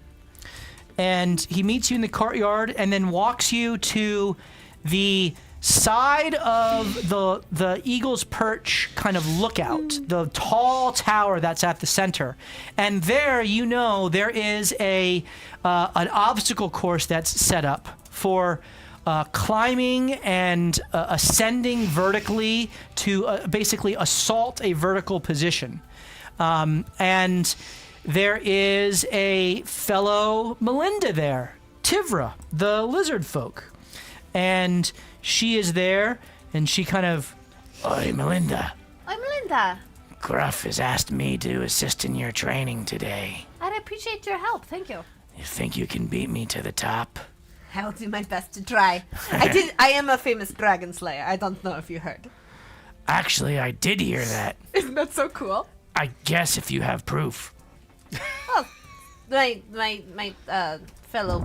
And he meets you in the courtyard and then walks you to the side of the Eagle's Perch kind of lookout, the tall tower that's at the center. And there, there is an obstacle course that's set up for climbing and ascending vertically to basically assault a vertical position. And there is a fellow Melinda there, Tivra, the lizard folk. And she is there, and she kind of, Oi, Melinda. I'm Melinda. Gruff has asked me to assist in your training today. I'd appreciate your help. Thank you. You think you can beat me to the top? I'll do my best to try. I am a famous dragon slayer. I don't know if you heard. Actually, I did hear that. Isn't that so cool? I guess if you have proof. Well, my fellow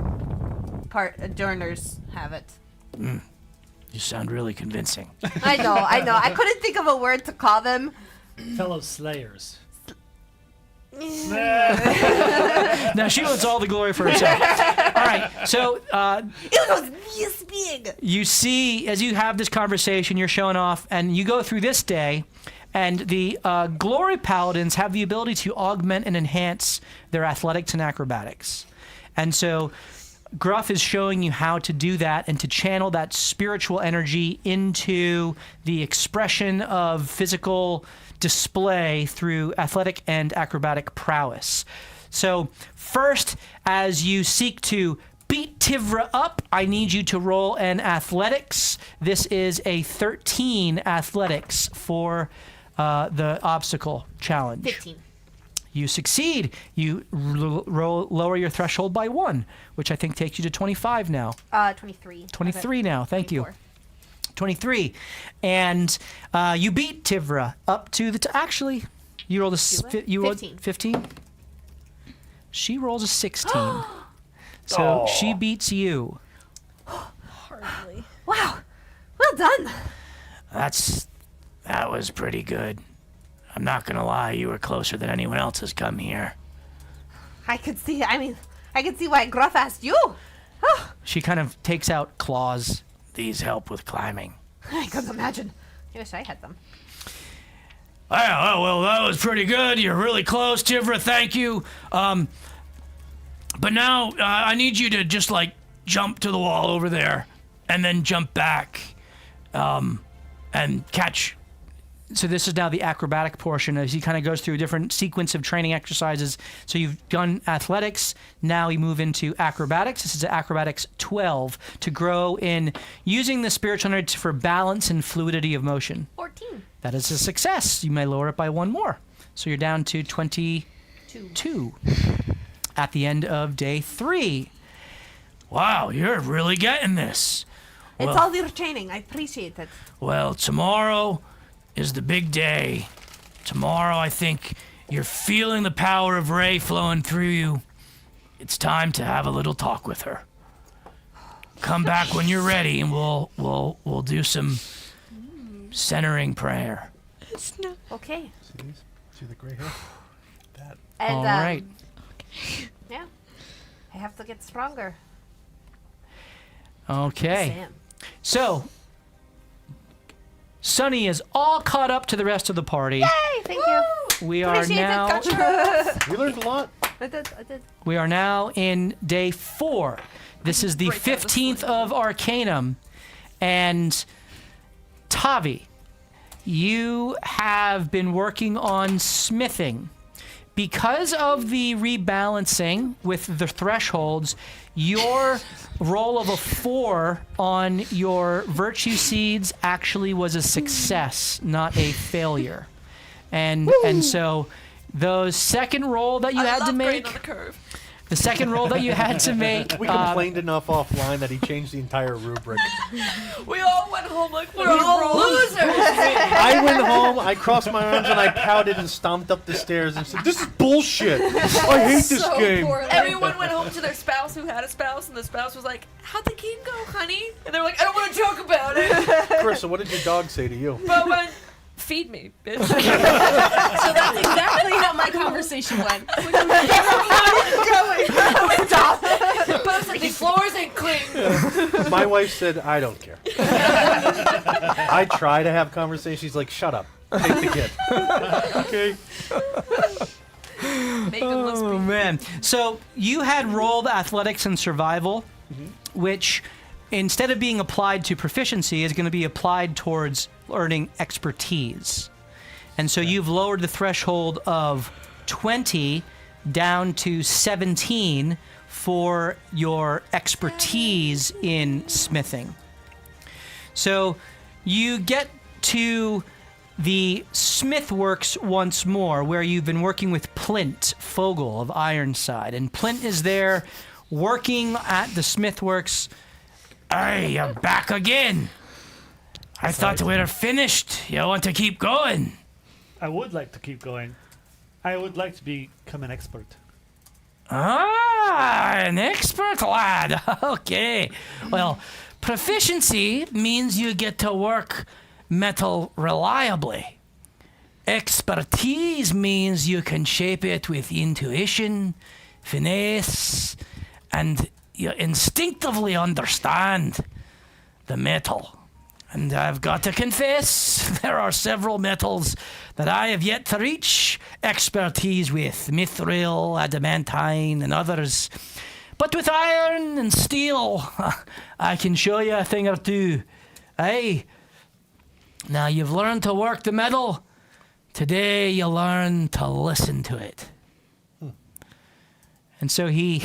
adjourners have it. You sound really convincing. I know. I couldn't think of a word to call them. Fellow slayers. now she wants all the glory for herself. All right, so It was this big. you see, as you have this conversation, you're showing off, and you go through this day, And the Glory Paladins have the ability to augment and enhance their athletics and acrobatics. And so Gruff is showing you how to do that and to channel that spiritual energy into the expression of physical display through athletic and acrobatic prowess. So first, as you seek to beat Tivra up, I need you to roll an athletics. This is a 13 athletics for the obstacle challenge. 15. You succeed. You lower your threshold by 1, which I think takes you to 25 now. 23. 23 now. Thank you. 24. 23. And you beat Tivra up to the... actually, you rolled you rolled 15. 15? She rolls a 16. So she beats you. Hardly. Wow. Well done. That was pretty good. I'm not gonna lie, you were closer than anyone else has come here. I could see why Gruff asked you. She kind of takes out claws. These help with climbing. I couldn't imagine. I wish I had them. Well, that was pretty good. You're really close, Tivra. Thank you. But now I need you to just like jump to the wall over there, and then jump back, and catch. So this is now the acrobatic portion as he kind of goes through a different sequence of training exercises. So you've done athletics. Now you move into acrobatics. This is acrobatics 12 to grow in using the spiritual energy for balance and fluidity of motion. 14. That is a success. You may lower it by 1 more. So you're down to 22 at the end of day 3. Wow, you're really getting this. It's Well- all your training. I appreciate it. Well, tomorrow is the big day. Tomorrow, I think you're feeling the power of Ray flowing through you. It's time to have a little talk with her. Come back when you're ready, and we'll do some centering prayer. Okay. See the gray hair? That. And, All right. Yeah. I have to get stronger. Okay. Sam. So Sunny is all caught up to the rest of the party. Yay! Thank you. We are Appreciate now it. Gotcha. We learned a lot. I did. we are now in day 4. This is the Break out the 15th of Arcanum, and Tavi, you have been working on smithing. Because of the rebalancing with the thresholds, your roll of a 4 on your virtue seeds actually was a success, not a failure. And so those second roll that you I had to love grade make, on the curve. the second roll that you had to make, We complained enough offline that he changed the entire rubric. We all went home like we're all losers. I went home, I crossed my arms, and I pouted and stomped up the stairs and said, "This is bullshit. I hate this game." Everyone went home to their spouse who had a spouse, and the spouse was like, "How'd the game go, honey?" And they're like, "I don't want to joke about it." Carissa, what did your dog say to you? But when feed me, bitch. So that's exactly how my conversation went. Post that these floors ain't clean. My wife said, "I don't care." I try to have conversations. She's like, "Shut up. Take the kid." Okay. Make them less Oh man! So you had rolled athletics and survival, which, instead of being applied to proficiency, is going to be applied towards earning expertise. And so you've lowered the threshold of 20 down to 17 for your expertise in smithing. So you get to the Smithworks once more, where you've been working with Plint Fogel of Ironside. And Plint is there working at the Smithworks. Hey, you're back again. I thought we were finished. You want to keep going? I would like to keep going. I would like to become an expert. Ah, an expert lad. Okay. Well, proficiency means you get to work metal reliably. Expertise means you can shape it with intuition, finesse, and you instinctively understand the metal. And I've got to confess, there are several metals that I have yet to reach expertise with. Mithril, adamantine, and others. But with iron and steel, I can show you a thing or two. Aye. Now you've learned to work the metal. Today you learn to listen to it. And so he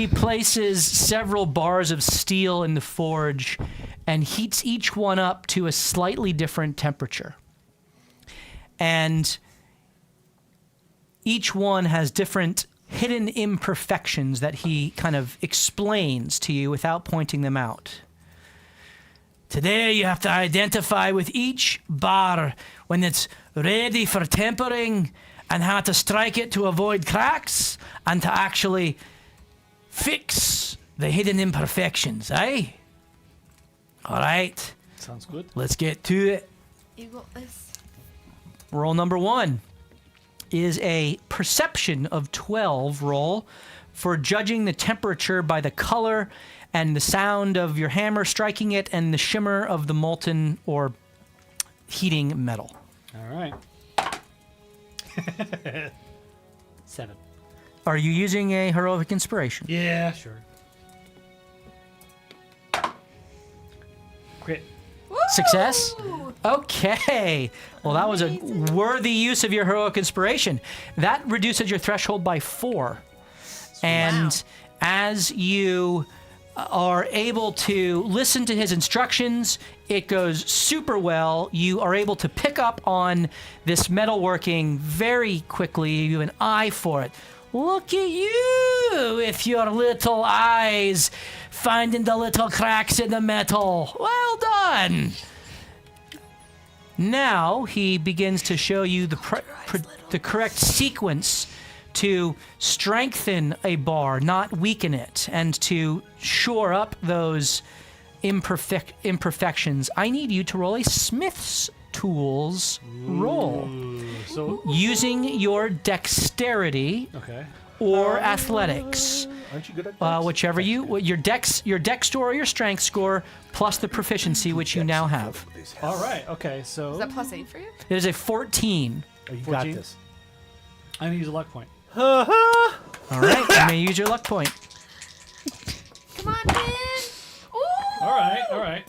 places several bars of steel in the forge and heats each one up to a slightly different temperature. And each one has different hidden imperfections that he kind of explains to you without pointing them out. Today you have to identify with each bar when it's ready for tempering and how to strike it to avoid cracks and to actually fix the hidden imperfections, eh? All right, Sounds good. let's get to it. You got this. Roll number 1 is a perception of 12 roll for judging the temperature by the color and the sound of your hammer striking it and the shimmer of the molten or heating metal. All right. 7. Are you using a heroic inspiration? Yeah, sure. Crit. Success? Okay. Well, that was a worthy use of your heroic inspiration. That reduces your threshold by 4. And as you are able to listen to his instructions, it goes super well. You are able to pick up on this metalworking very quickly. You have an eye for it. Look at you with your little eyes finding the little cracks in the metal. Well done. Now he begins to show you the correct sequence to strengthen a bar, not weaken it, and to shore up those imperfections. I need you to roll a Smith's Tools roll. So, Using your dexterity okay. or athletics. Aren't you good at dex? Whichever your dex score or your strength score plus the proficiency which you now have. All right. Okay. So Is that plus 8 for you? It is a 14. Oh, you got 14? this. I'm gonna use a luck point. All right, you may use your luck point. Come on, man. Ooh. All right. All right.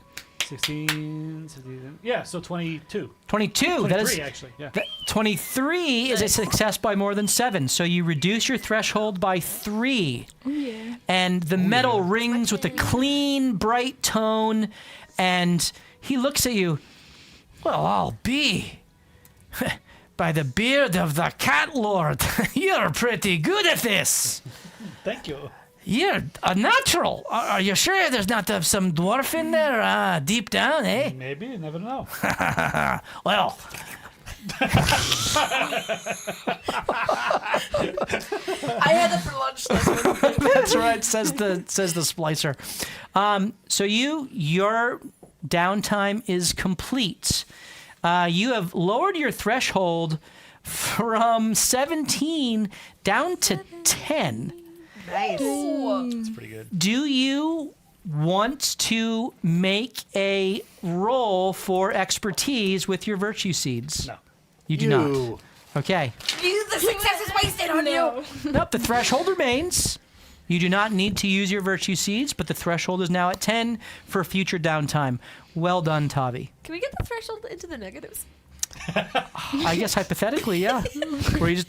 16, 17. Yeah. So 22. 22. 23 That is actually. Yeah. 23 is a success by more than 7. So you reduce your threshold by 3. Oh, yeah. And the metal rings with a clean, bright tone. And he looks at you. Well, I'll be. By the beard of the cat lord, you're pretty good at this. Thank you. You're a natural. Are you sure there's not some dwarf in there deep down, eh? Maybe. You never know. Well, I had that for lunch last week. that's right, says the splicer. So your downtime is complete. You have lowered your threshold from 17 down to 10. Nice. It's pretty good. Do you want to make a roll for expertise with your virtue seeds? No. You do not. Okay. The success is wasted on you. Nope, the threshold remains. You do not need to use your virtue seeds, but the threshold is now at 10 for future downtime. Well done, Tavi. Can we get the threshold into the negatives? I guess hypothetically, yeah. Where you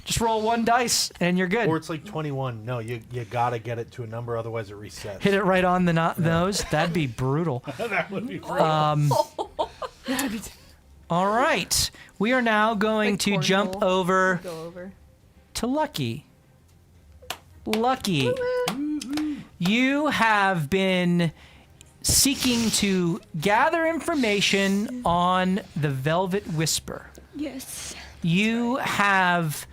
just roll 1 dice and you're good. Or it's like 21. No, you gotta get it to a number, otherwise it resets. Hit it right on the nose. That'd be brutal. That would be great. All right. We are now going Like to jump cornhole. over Go over. to Lucky. Lucky, you have been seeking to gather information on the Velvet Whisper. Yes. You have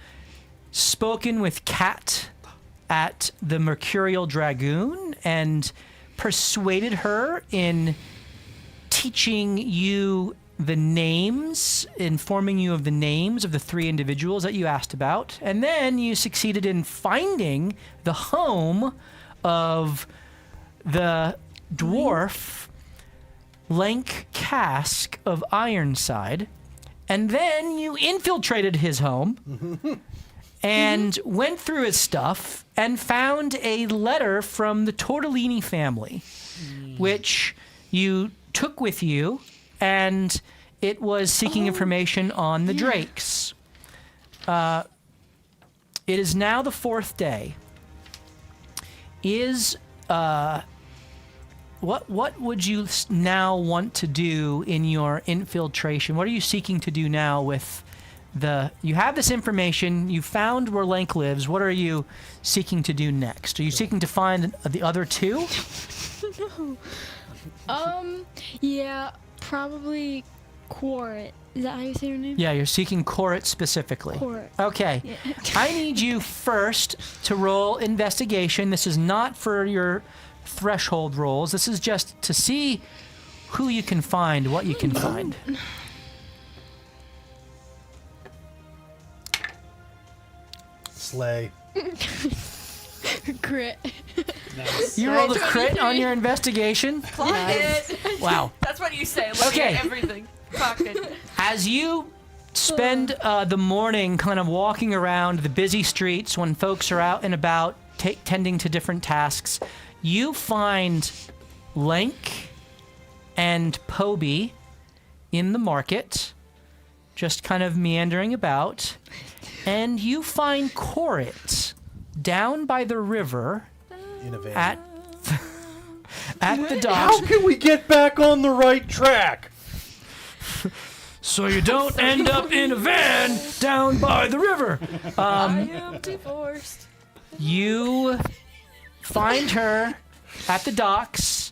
spoken with Kat at the Mercurial Dragoon and persuaded her in teaching you the names, informing you of the names of the 3 individuals that you asked about. And then you succeeded in finding the home of the dwarf lank cask of Ironside, and then you infiltrated his home and went through his stuff and found a letter from the Tortellini family, which you took with you, and it was seeking information on the Drakes. It is now the 4th day. What would you now want to do in your infiltration? What are you seeking to do now with you have this information, you found where Lank lives, what are you seeking to do next? Are you seeking to find the other two? Yeah, probably Quarit. Is that how you say your name? Yeah, you're seeking Korit specifically. Quarit. Okay. Yeah. I need you first to roll investigation. This is not for your threshold rolls. This is just to see who you can find, what you can find. Slay. Crit. Nice. You rolled a crit on your investigation? Clock it. Wow. That's what you say. Looking Okay. at everything. Clock it. As you spend the morning kind of walking around the busy streets when folks are out and about tending to different tasks, you find Lank and Poby in the market, just kind of meandering about, and you find Korit down by the river In a van. at the docks. How can we get back on the right track? So you don't end up in a van down by the river. I am divorced. You find her at the docks,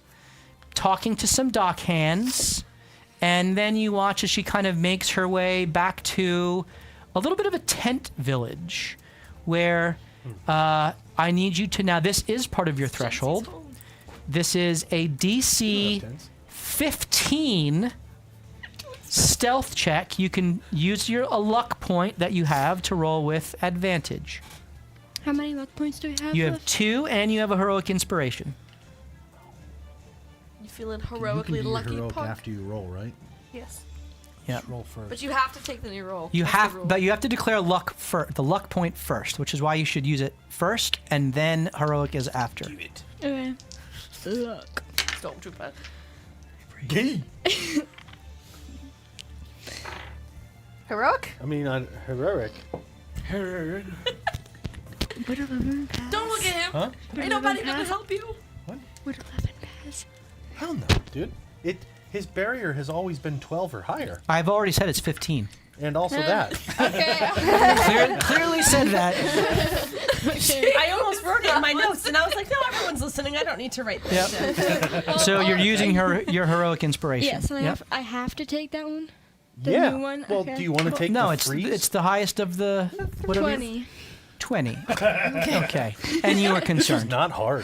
talking to some dock hands, and then you watch as she kind of makes her way back to a little bit of a tent village where I need you to now. This is part of your threshold. This is a DC 15 stealth check. You can use a luck point that you have to roll with advantage. How many luck points do we have? You have left? 2, and you have a heroic inspiration. You feeling You can heroically do your lucky, heroic punk? after you roll, right? Yes. Yeah. Just roll first. But you have to take the new roll. You That's the have, rule. but you have to declare the luck point first, which is why you should use it first, and then heroic is after. Okay. Luck. Stormtrooper. Gee. Heroic? I mean, heroic. Would 11 pass? Don't look at him. Huh? Ain't nobody gonna help you. Would 11 pass? Hell no, dude. His barrier has always been 12 or higher. I've already said it's 15. And also that. Clearly said that. I almost wrote it in my notes, and I was like, no, everyone's listening. I don't need to write this down. So you're using your heroic inspiration. Yes, and Yep. I have to take that one? The Yeah. new one? Well, Okay. do you want to take No, the it's freeze? the highest of the whatever. 20. 20. Okay. And you are This is concerned. not hard.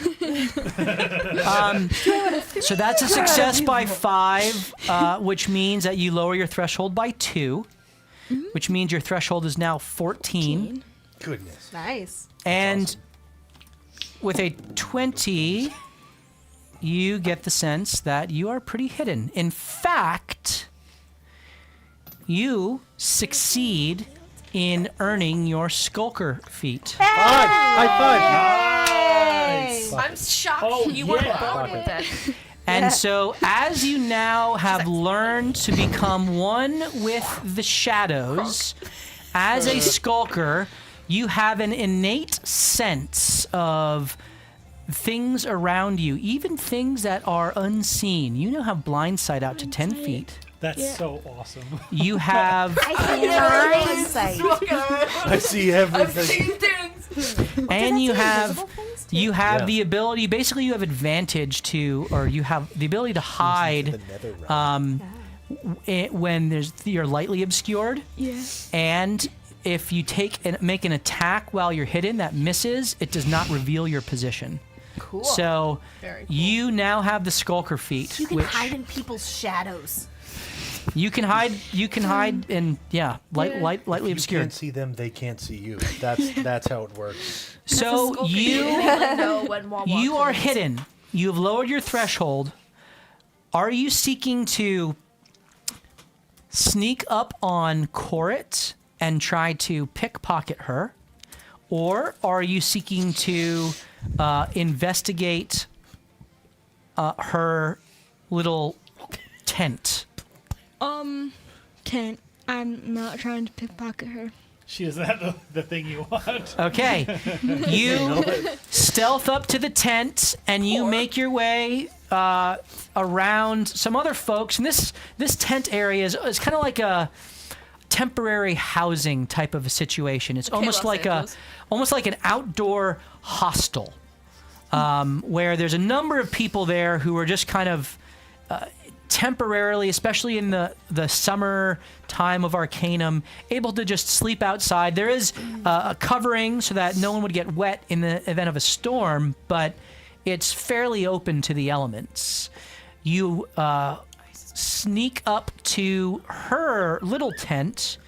So that's a success by 5, which means that you lower your threshold by 2, which means your threshold is now 14. Goodness. Nice. And with a 20, you get the sense that you are pretty hidden. In fact, you succeed in earning your skulker feat. High five. I'm shocked Oh, you weren't yeah. born with that. And so, as you now have learned to become one with the shadows, as a skulker, you have an innate sense of things around you, even things that are unseen. You now have blind sight out to 10 feet. That's so awesome. You have, I see I've everything. seen things. and you have Yeah. the ability. Basically, you have advantage to, or you have the ability to hide when you're lightly obscured. Yeah. And if you make an attack while you're hidden that misses, it does not reveal your position. Cool. So Very cool. you now have the skulker feat, You can which hide in people's shadows. you can hide. You can hide and lightly You obscured. can't see them, they can't see you. That's how it works. So You you know when Wawa are comes. hidden. you've lowered your threshold. Are you seeking to sneak up on Corit and try to pickpocket her? Or are you seeking to investigate her little tent? Tent. I'm not trying to pickpocket her. She is that the thing you want? Okay. You stealth up to the tent and you make your way around some other folks. And this tent area is kind of like a temporary housing type of a situation. It's almost Los like Angeles. almost like an outdoor hostel where there's a number of people there who are just kind of temporarily, especially in the summer time of Arcanum, able to just sleep outside. There is a covering so that no one would get wet in the event of a storm, but it's fairly open to the elements. You sneak up to her little tent,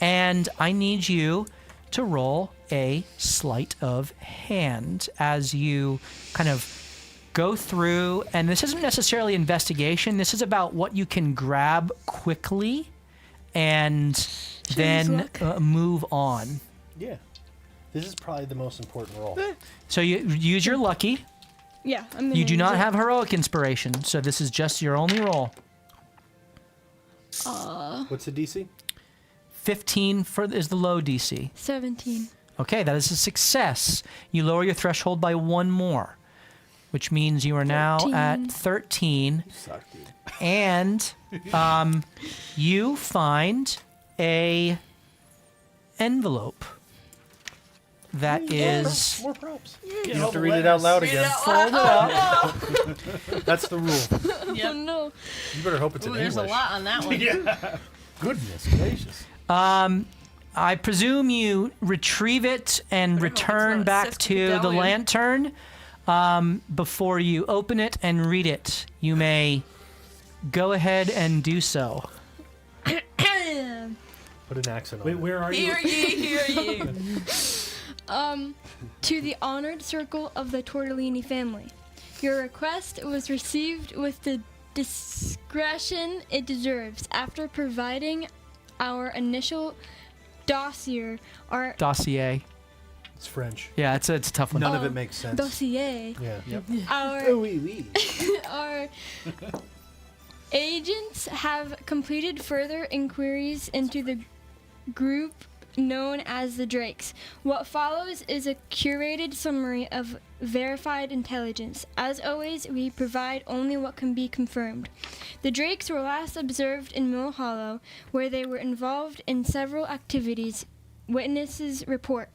and I need you to roll a sleight of hand as you kind of go through, and this isn't necessarily investigation. This is about what you can grab quickly and then move on. Yeah. This is probably the most important role. So you use your lucky. Yeah, I'm gonna You do use not it. have heroic inspiration, so this is just your only roll. What's the DC? 15 is the low DC. 17. Okay, that is a success. You lower your threshold by one more, which means you are now 13. at 13. Suck, dude. And you find a envelope that is More props. Get You all have to the read it out letters. loud again. folded up. That's the rule. Yep. Oh no. You better hope it's Ooh, in there's English. a lot on that one. Goodness gracious. I presume you retrieve it and it's return not a back Sith to the medallion. lantern. Before you open it and read it, you may go ahead and do so. Put an accent on Wait, it. where are you? Hear ye, hear ye. To the honored circle of the Tortellini family. Your request was received with the discretion it deserves. After providing our initial dossier, our Dossier. It's French. Yeah, it's a tough one. None of it makes sense. dossier, Yeah. Yep. our oui, oui. our agents have completed further inquiries into the group known as the Drakes. What follows is a curated summary of verified intelligence. As always, we provide only what can be confirmed. The Drakes were last observed in Mill Hollow, where they were involved in several activities. Witnesses report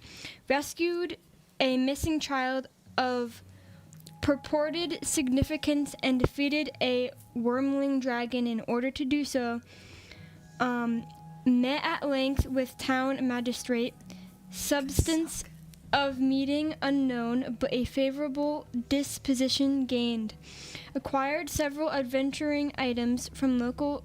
rescued a missing child of purported significance and defeated a wormling dragon. In order to do so, met at length with town magistrate. Substance of meeting unknown, but a favorable disposition gained. Acquired several adventuring items from local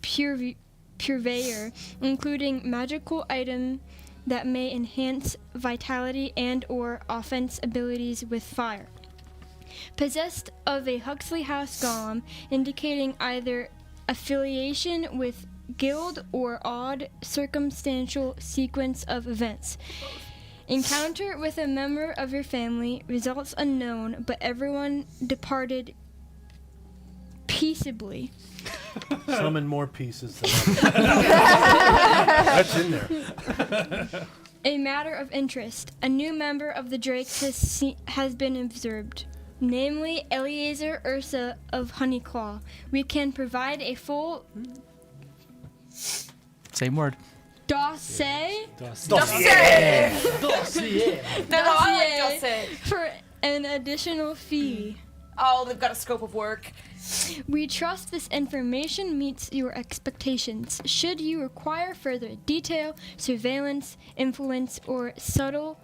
purveyor, including magical item that may enhance vitality and or offense abilities with fire. Possessed of a Huxley House golem, indicating either affiliation with guild or odd circumstantial sequence of events. Encounter with a member of your family, results unknown, but everyone departed peaceably. Summon more pieces. That's in there. A matter of interest. A new member of the Drakes has been observed, namely Eleazar Ursa of Honeyclaw. We can provide a full Same word. dossier Dossier. No, I like Dossier. for an additional fee. Oh, they've got a scope of work. We trust this information meets your expectations. Should you require further detail, surveillance, influence, or subtle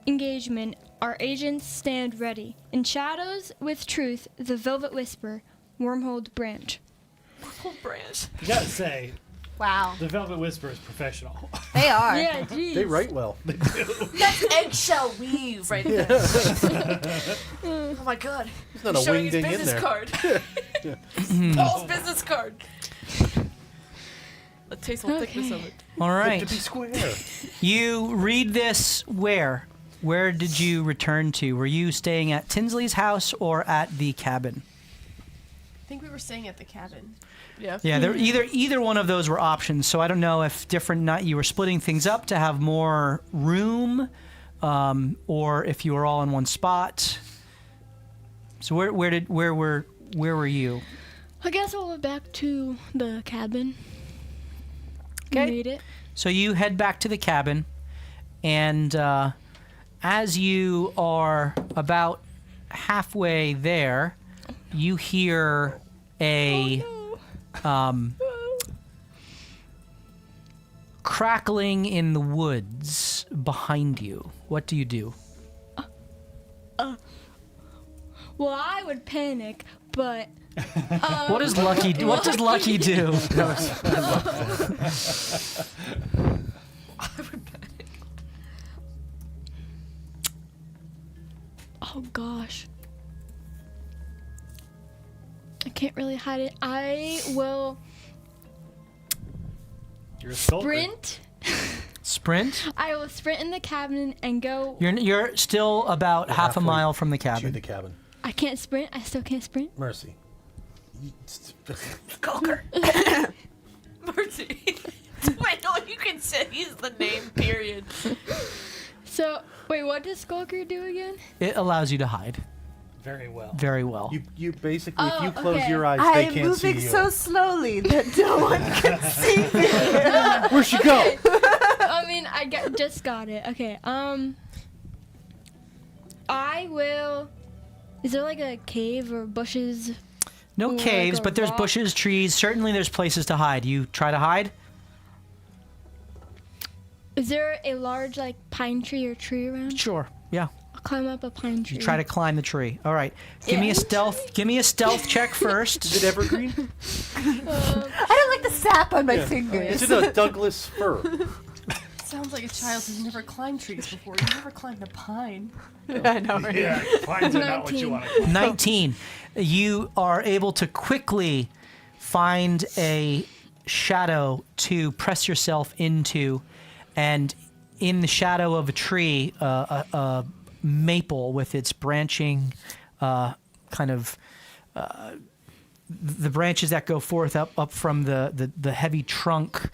engagement, our agents stand ready. In shadows with truth, the Velvet Whisper, Wormhold Branch. Whole branch. You gotta say, Wow. The Velvet Whisperer is professional. They are. Yeah, geez. They write well. That's eggshell weave right there. Oh my god. There's not a Showing his wingding in business there. card. Paul's business card. The tasteful thickness of it. All To right. be square. You read this where? Where did you return to? Were you staying at Tinsley's house or at the cabin? I think we were staying at the cabin. Yeah. Yeah, there either one of those were options. So I don't know if you were splitting things up to have more room, or if you were all in one spot. So where were you? I guess I'll go back to the cabin. Okay. Read it. So you head back to the cabin, and as you are about halfway there, you hear a crackling in the woods behind you. What do you do? Well, I would panic, but What does Lucky do? What does Lucky do? oh gosh. I can't really hide it. I will You're a stalker. sprint. Sprint? I will sprint in the cabin and go. You're still about half a halfway mile from the To cabin. the cabin. I can't sprint. I still can't sprint. Mercy. Skulker. Mercy. Wait, no, you can say he's the name, period. So, wait, what does Skulker do again? It allows you to hide Very well. very well. You basically, if you Oh, close okay. your eyes, I they am can't see moving you. so slowly that no one can see me. Where'd she go? I mean, just got it. Okay. I will. Is there like a cave or bushes? No Or like caves, a but there's rock? bushes, trees. Certainly there's places to hide. You try to hide? Is there a large like pine tree or tree around? Sure. Yeah. I'll climb up a pine tree. You try to climb the tree. All right. Give me a stealth check first. Is it evergreen? I don't like the sap on my Is fingers. it a Douglas fir? Sounds like a child who's never climbed trees before. You never climbed a pine. I know, right? Yeah, pines are not what you 19. want to climb. 19. You are able to quickly find a shadow to press yourself into, and in the shadow of a tree, a maple with its branching kind of the branches that go forth up from the heavy trunk.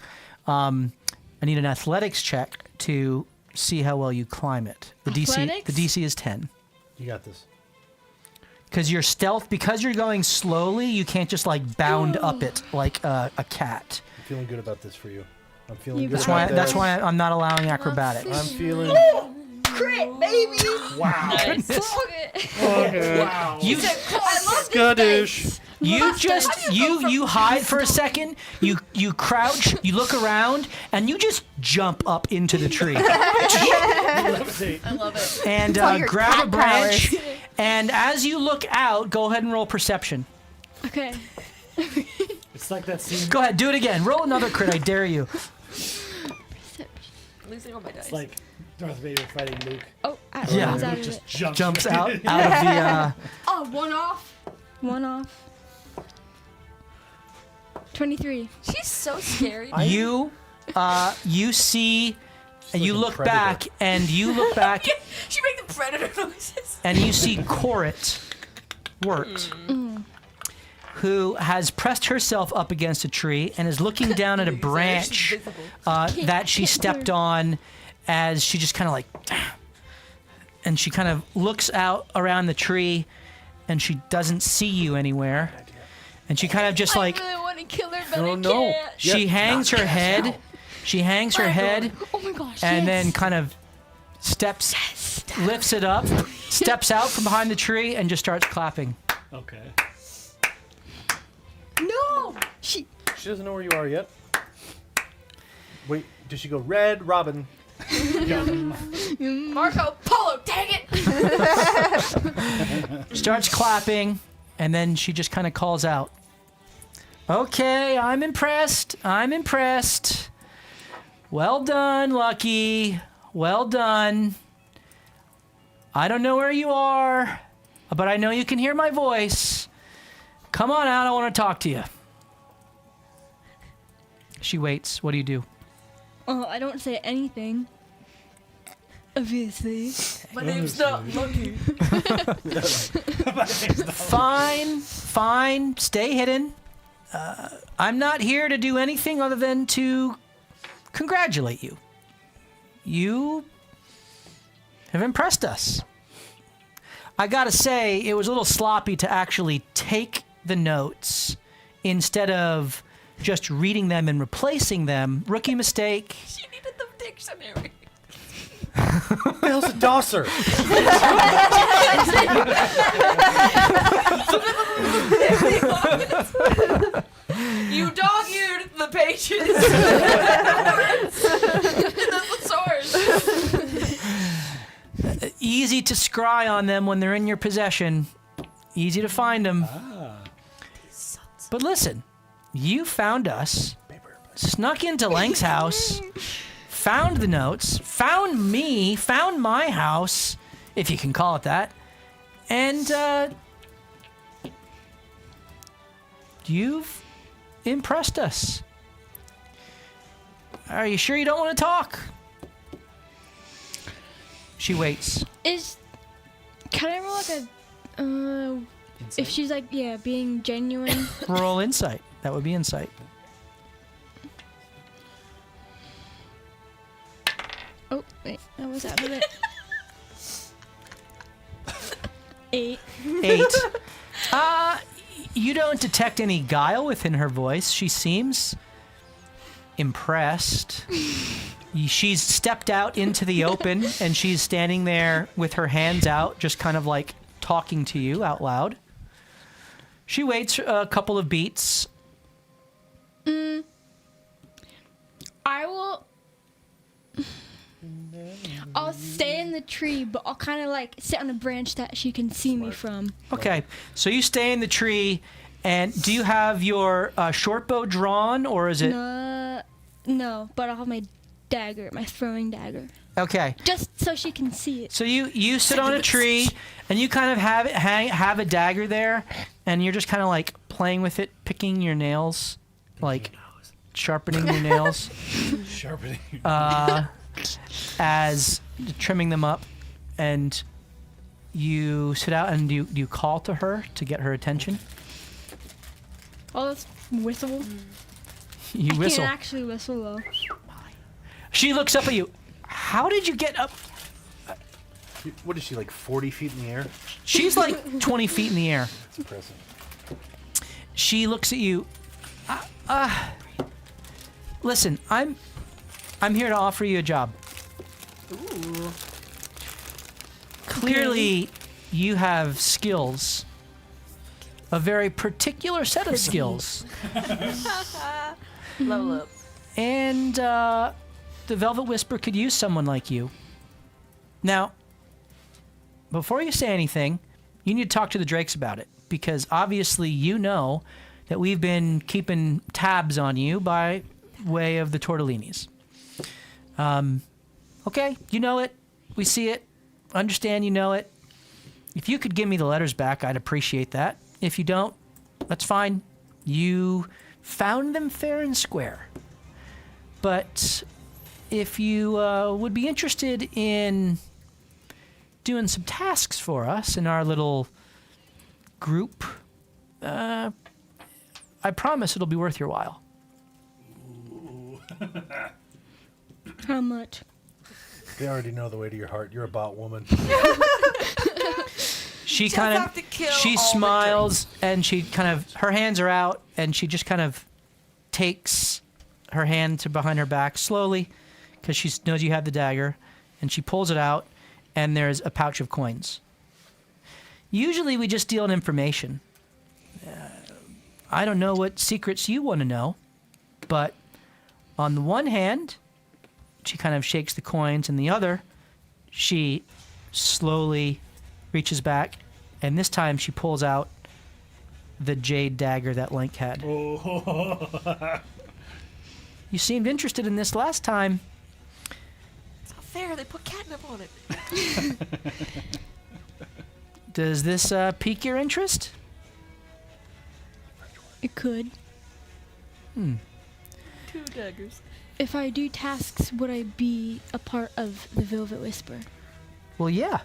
I need an athletics check to see how well you climb it. The Athletics? DC is 10. You got this. Because you're going slowly, you can't just like bound up it like a cat. I'm feeling good about this for you. I'm feeling You good got about That's this. why I'm not allowing acrobatics. I'm feeling. Crit, baby! Wow. Wow. You I love Scottish. you hide for a second. You crouch. You look around, and you just jump up into the tree I love it. and all your grab a cat branch. powers. And as you look out, go ahead and roll perception. Okay. It's like that scene. Go ahead, do it again. Roll another crit. I dare you. losing all my dice. It's like Darth Vader fighting Luke. Oh, Yeah. one's out of Luke just it. jumps Out of the. Oh, one off. One off. 23. She's so scary. You see, and you like a look predator. back, and you look back, She make the predator noises. and you see Corit Wirt, who has pressed herself up against a tree and is looking down at a branch that she stepped on as she just kind of like, and she kind of looks out around the tree, and she doesn't see you anywhere, and she kind of just like, I really want to kill her, but Oh, I no. can't. she hangs her head, she hangs her head, Oh my gosh. and yes. then kind of lifts it up, steps out from behind the tree, and just starts clapping. Okay. No! She. She doesn't know where you are yet. Wait, does she go red, Robin? Marco Polo, dang it! Starts clapping, and then she just kind of calls out, Okay, I'm impressed. Well done, Lucky. Well done. I don't know where you are, but I know you can hear my voice. Come on out, I want to talk to you. She waits. What do you do? Oh, I don't say anything. Obviously. My name's not Lucky. Fine. Stay hidden. I'm not here to do anything other than to congratulate you. You have impressed us. I gotta say, it was a little sloppy to actually take the notes instead of just reading them and replacing them. Rookie mistake. She needed the dictionary. What the hell's a dosser? You dog-eared the pages. And the source. Easy to scry on them when they're in your possession. Easy to find them. But listen, you found us, snuck into Lank's house, found the notes, found me, found my house, if you can call it that, and you've impressed us. Are you sure you don't want to talk? She waits. Can I roll like a if she's like being genuine? Roll insight. That would be insight. Oh wait, that was out of it. 8. 8. You don't detect any guile within her voice. She seems impressed. She's stepped out into the open and she's standing there with her hands out, just kind of like talking to you out loud. She waits a couple of beats. I'll stay in the tree, but I'll kind of like sit on a branch that she can see me from. Okay, so you stay in the tree, and do you have your short bow drawn, or is it? No, but I'll have my dagger, my throwing dagger. Okay. Just so she can see it. So you sit on a tree, and you kind of have a dagger there, and you're just kind of like playing with it, picking your nails, like sharpening your nails. Sharpening. As trimming them up, and you sit out and you call to her to get her attention. Oh, that's whistle. You I whistle. can't actually whistle though. She looks up at you. How did you get up? What is she, like 40 feet in the air? She's like 20 feet in the air. That's impressive. She looks at you. Listen, I'm here to offer you a job. Ooh. Clearly, you have skills. A very particular set of skills. Level up. And the Velvet Whisper could use someone like you. Now, before you say anything, you need to talk to the Drakes about it, because obviously you know that we've been keeping tabs on you by way of the Tortellinis. Okay, you know it. We see it. Understand you know it. If you could give me the letters back, I'd appreciate that. If you don't, that's fine. You found them fair and square. But if you would be interested in doing some tasks for us in our little group, I promise it'll be worth your while. How much? They already know the way to your heart. You're a bot woman. She Just kind have to kill of, she all the smiles, and she kind of, her hands are out, and she just kind of takes her hand to behind her back slowly, because she knows you have the dagger, and she pulls it out, and there's a pouch of coins. Usually we just deal in information. I don't know what secrets you want to know, but on the one hand, she kind of shakes the coins, and the other, she slowly reaches back, and this time she pulls out the jade dagger that Link had. Oh. You seemed interested in this last time. It's not fair. They put catnip on it. Does this pique your interest? It could. 2 daggers. If I do tasks, would I be a part of the Velvet Whisper? Well, yeah.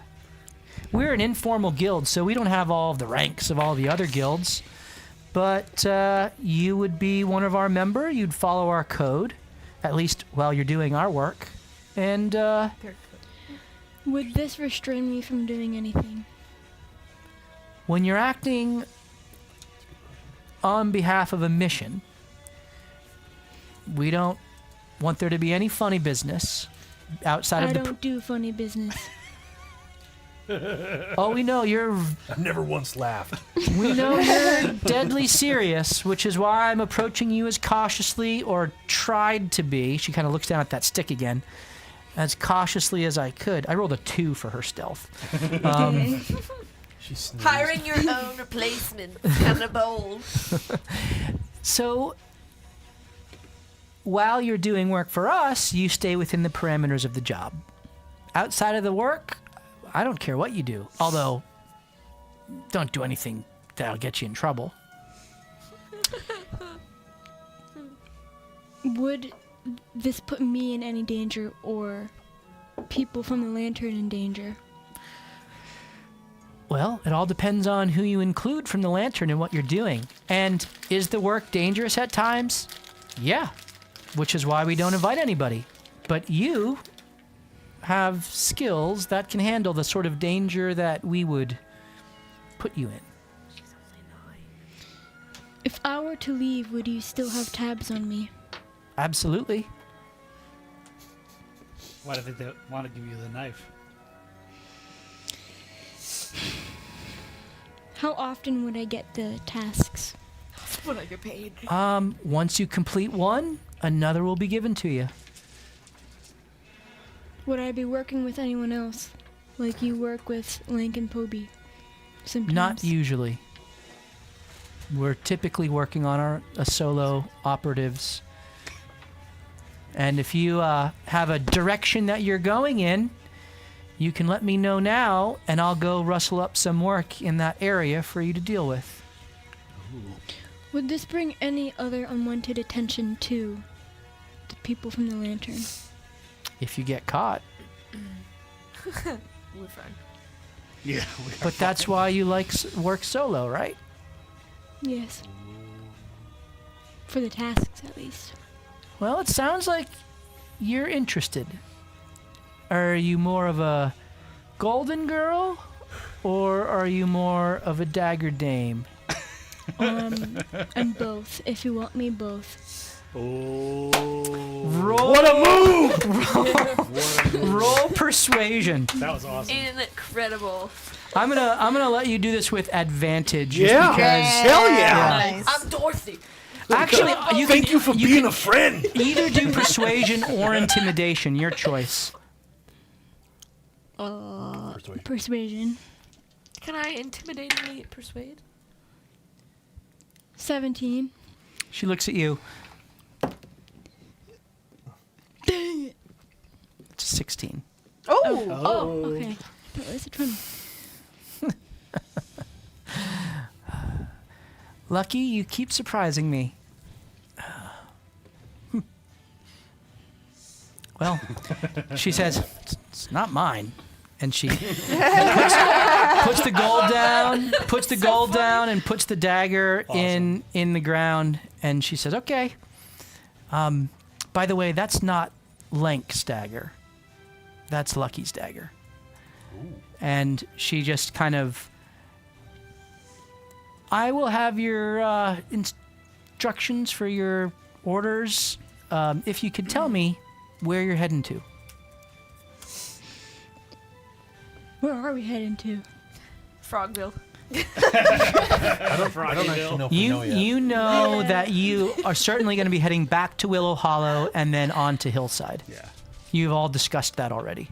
We're an informal guild, so we don't have all of the ranks of all the other guilds. But you would be one of our member. You'd follow our code, at least while you're doing our work. And Would this restrain me from doing anything? when you're acting on behalf of a mission, we don't want there to be any funny business outside I of the... don't do funny business. Oh, we know you're... I've never once laughed. We know you're deadly serious, which is why I'm approaching you as cautiously, or tried to be. She kind of looks down at that stick again. As cautiously as I could. I rolled a 2 for her stealth. She sneezed. Hiring your own replacement. Kind of bold. So, while you're doing work for us, you stay within the parameters of the job. Outside of the work, I don't care what you do. Although, don't do anything that'll get you in trouble. Would this put me in any danger or people from the lantern in danger? Well, it all depends on who you include from the lantern and what you're doing. And is the work dangerous at times? Yeah, which is why we don't invite anybody. But you have skills that can handle the sort of danger that we would put you in. If I were to leave, would you still have tabs on me? Absolutely. Why do they want to give you the knife? How often would I get the tasks? When I get paid. Once you complete one, another will be given to you. Would I be working with anyone else? Like you work with Link and Poby? Sometimes. Not usually. We're typically working on a solo operatives. And if you have a direction that you're going in, you can let me know now, and I'll go rustle up some work in that area for you to deal with. Would this bring any other unwanted attention to the people from the lantern? If you get caught. We're fine. Yeah. But that's why you like work solo, right? Yes. For the tasks, at least. Well, it sounds like you're interested. Are you more of a golden girl, or are you more of a dagger dame? I'm both, if you want me both. Oh. What a move! Roll persuasion. That was awesome. Incredible. I'm gonna let you do this with advantage. Just Yeah. because Hell yeah. Nice. I'm Dorothy. actually you Thank can you for being a friend. either do persuasion or intimidation. Your choice. Persuasion. Can I intimidatingly persuade? 17. She looks at you. Dang it. It's 16. Oh, okay. That was a 20. Lucky, you keep surprising me. Well, she says, it's not mine. And she puts the gold down and puts the dagger in the ground. And she says, okay. By the way, that's not Lank's dagger. That's Lucky's dagger. Ooh. And she just kind of... I will have your instructions for your orders. If you could tell me where you're heading to. Where are we heading to? Frogville. I don't actually know if we know yet. You know that you are certainly going to be heading back to Willow Hollow and then on to Hillside. Yeah. You've all discussed that already.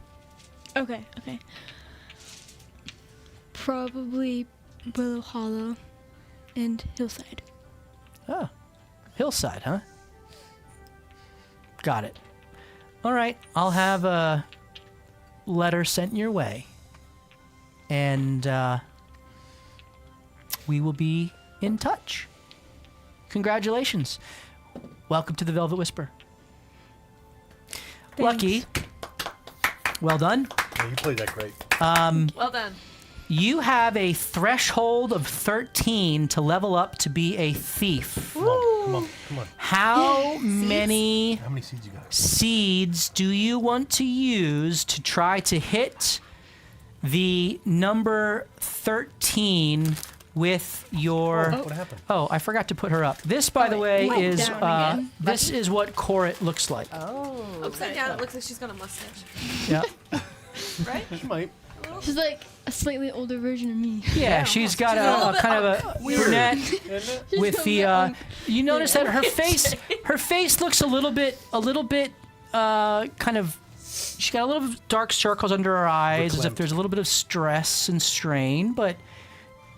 Okay. Probably Willow Hollow. and Hillside. Oh, Hillside, huh? Got it. All right, I'll have a letter sent your way, and we will be in touch. Congratulations. Welcome to the Velvet Whisper. Thanks. Lucky. Well done. Yeah, you played that great. Well done. You have a threshold of 13 to level up to be a thief. Come on. How many How many seeds you got? seeds do you want to use to try to hit the number 13 with your... What happened? Oh, I forgot to put her up. This, by the way, wait, is down again. this is what Corit looks like. Upside down, it looks like she's got a mustache. Yeah. Right? She might. She's like a slightly older version of me. Yeah, she's got a kind of a brunette with the. You notice that her face looks a little bit kind of. She's got a little dark circles under her eyes, as if there's a little bit of stress and strain, but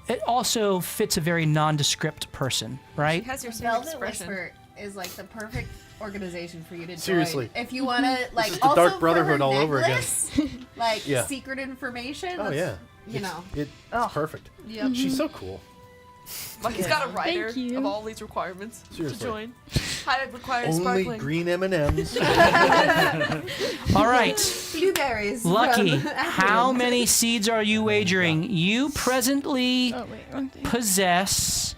it also fits a very nondescript person, right? She has your same Velvet expression. Whisper is like the perfect organization for you to join. Seriously. If you want to, like, is the also Dark for Brotherhood her all over again. necklace, like, Yeah. secret information. Oh, yeah. You know. It's perfect. Yep. She's so cool. Lucky's got a writer Thank you. of all these requirements Seriously. to join. High required Only sparkling. green M&Ms. All right. Blueberries. Lucky, from how Akron. many seeds are you wagering? You presently Oh wait, wrong thing. possess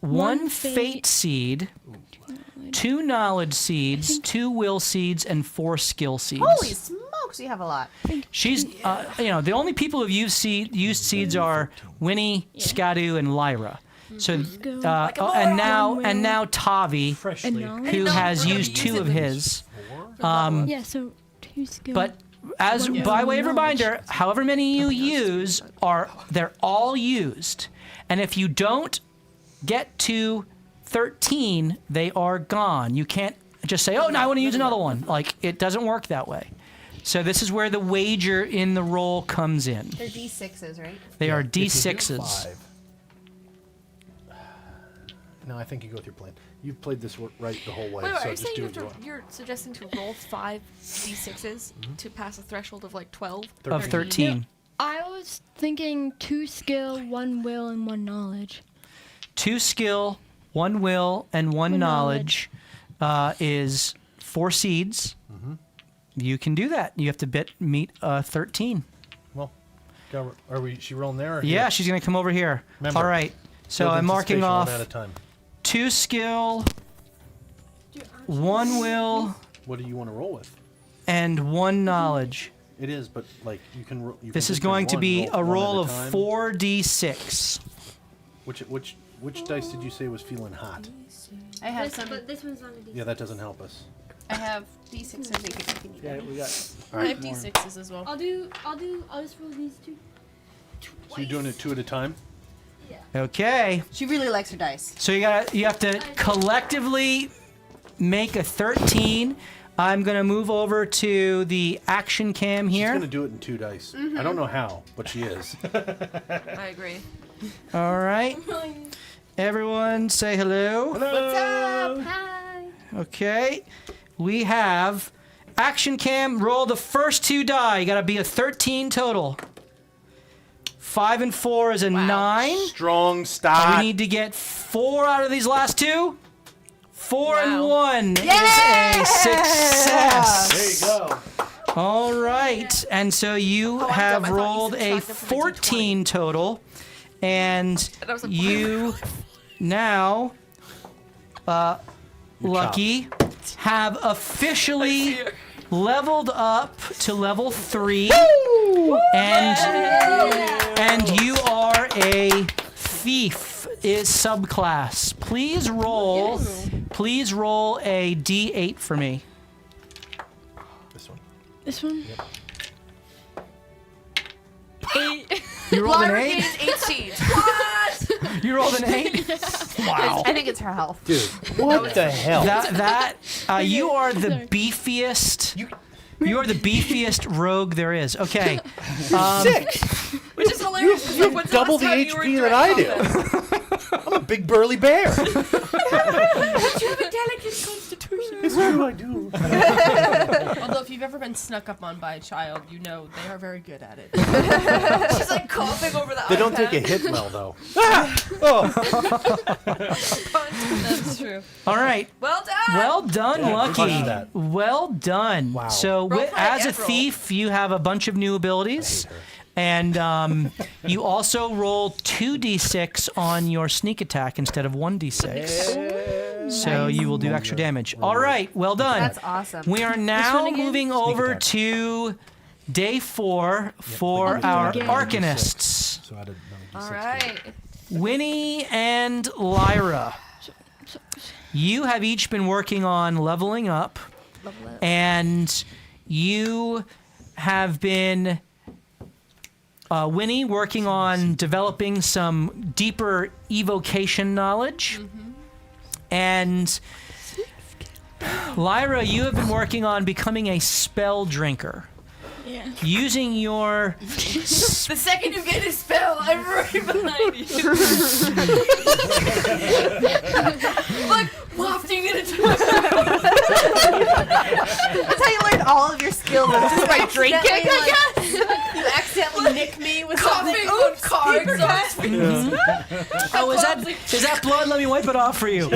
one fate seed, 2 knowledge seeds, 2 will seeds, and 4 skill seeds. Holy smokes, you have a lot. She's, the only people who've used seeds are Winnie, Skadu, and Lyra. So, and now Tavi, Freshly. And who No, has we're gonna used be 2 using of them. his. Yeah, so 2 skill. But as One by will, way of one reminder, however many you use they're all used, and if you don't get to 13, they are gone. You can't just say, "Oh, no, I want to use another one." Like it doesn't work that way. So this is where the wager in the roll comes in. They're D6s, right? They are If you do D6s. 5. No, I think you go with your plan. You've played this right the whole way, Wait, so are you just saying do you what you want. you're suggesting to roll 5 d6s to pass a threshold of like 12? Of 13. I was thinking 2 skill, 1 will, and 1 knowledge. 2 skill, 1 will, and 1 One knowledge is 4 seeds. You can do that. You have to meet 13. Well, are we? She rolling there? Or Yeah, here? she's going to come over here. Remember, All right. So Build I'm marking anticipation off one at a time. 2 skill, 1 will, What do you want to roll with? and 1 knowledge. It is, but like you can. You This can is pick going to one, be a one roll at of time. 4d6. Which dice did you say was feeling hot? I have some. But this one's not a D6. Yeah, that doesn't help us. I have D6s if you need Yeah, them. we got. All I right. have D6s as well. I'll just roll these 2. So you're doing it 2 at a time. Okay. She really likes her dice. So you have to collectively make a 13. I'm going to move over to the action cam She's here. gonna do it in 2 dice. I don't know how, but she is. I agree. All right. Everyone say hello. Hi. Okay. We have action cam. Roll the first 2 die. You got to be a 13 total. 5 and 4 is a 9. Strong start. We need to get 4 out of these last 2. 4 and Wow. 1 is a success. There you go. All right. And so you I'm have dumb. I thought you rolled a subtracted from my 14 total. And And I was like, you now, Lucky, have officially leveled up to level 3. And you are a thief is subclass. Please roll a d8 for me. This one. This one? 8. You rolled an Lyra 8? gains 8 seeds. What? You rolled an 8? Wow. I think it's her health. Dude, what the hell? You are the beefiest. You are the beefiest rogue there is. Okay. 6. Which is hilarious. 'cause, like, when's Double last the time you were HP in that I direct do. combat? I'm a big burly bear. You have a delicate constitution. It's true, I do. Although if you've ever been snuck up on by a child, you know they are very good at it. She's like coughing over the They don't iPad. take a hit well, though. That's true. All right. Well done. Well done, Yeah, Lucky. crushed that. Well done. Wow. So, Roll for as a and roll. thief, you have a bunch of new abilities. I hate her. And you also roll 2d6 on your sneak attack instead of 1d6. So you will do extra damage. All right, well done. That's awesome. We are now one again? moving over to day 4 for I'll do our it again. Arcanists. So I didn't know. All right. Winnie and Lyra. You have each been working on leveling up, and you have been, Winnie, working on developing some deeper evocation knowledge, and Lyra, you have been working on becoming a spell drinker. Yeah. Using your The second you get a spell, I'm right behind you. Like, wafting it into That's how you learn all of your skills, just by drinking, I guess. You accidentally nick me with something. coughing on cards off. oh, is that blood? Let me wipe it off for you.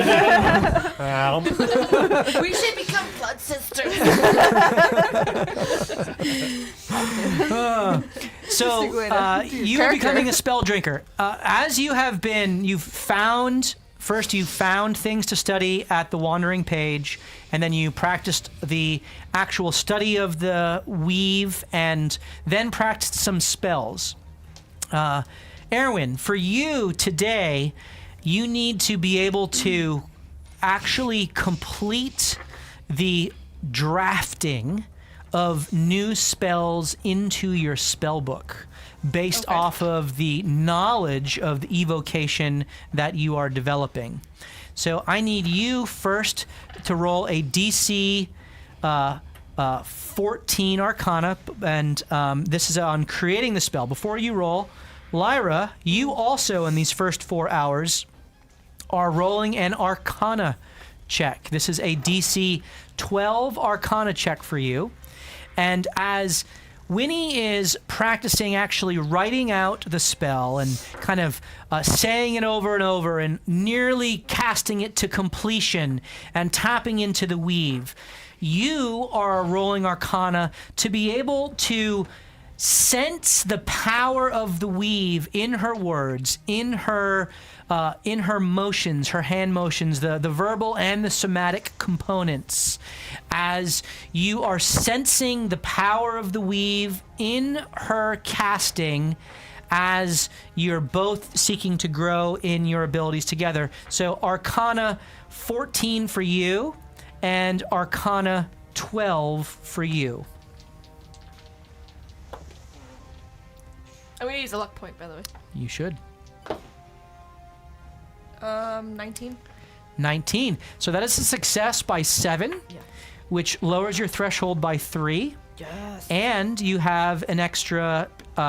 We should become blood sisters. So you are becoming a spell drinker. As you have been, you found things to study at the Wandering Page, and then you practiced the actual study of the weave, and then practiced some spells. Erwin, for you today, you need to be able to actually complete the drafting of new spells into your spell book based off of the knowledge of the evocation that you are developing. So I need you first to roll a DC 14 Arcana, and this is on creating the spell. Before you roll, Lyra, you also in these first 4 hours are rolling an Arcana check. This is a DC 12 Arcana check for you. And as Winnie is practicing actually writing out the spell and kind of saying it over and over and nearly casting it to completion and tapping into the weave, you are rolling Arcana to be able to sense the power of the weave in her words, in her motions, her hand motions, the verbal and the somatic components. As you are sensing the power of the weave in her casting, as you're both seeking to grow in your abilities together. So Arcana 14 for you, and Arcana 12 for you. I'm gonna use a luck point, by the way. You should. 19. 19. So that is a success by 7, which lowers your threshold by 3. Yes. And you have an extra 2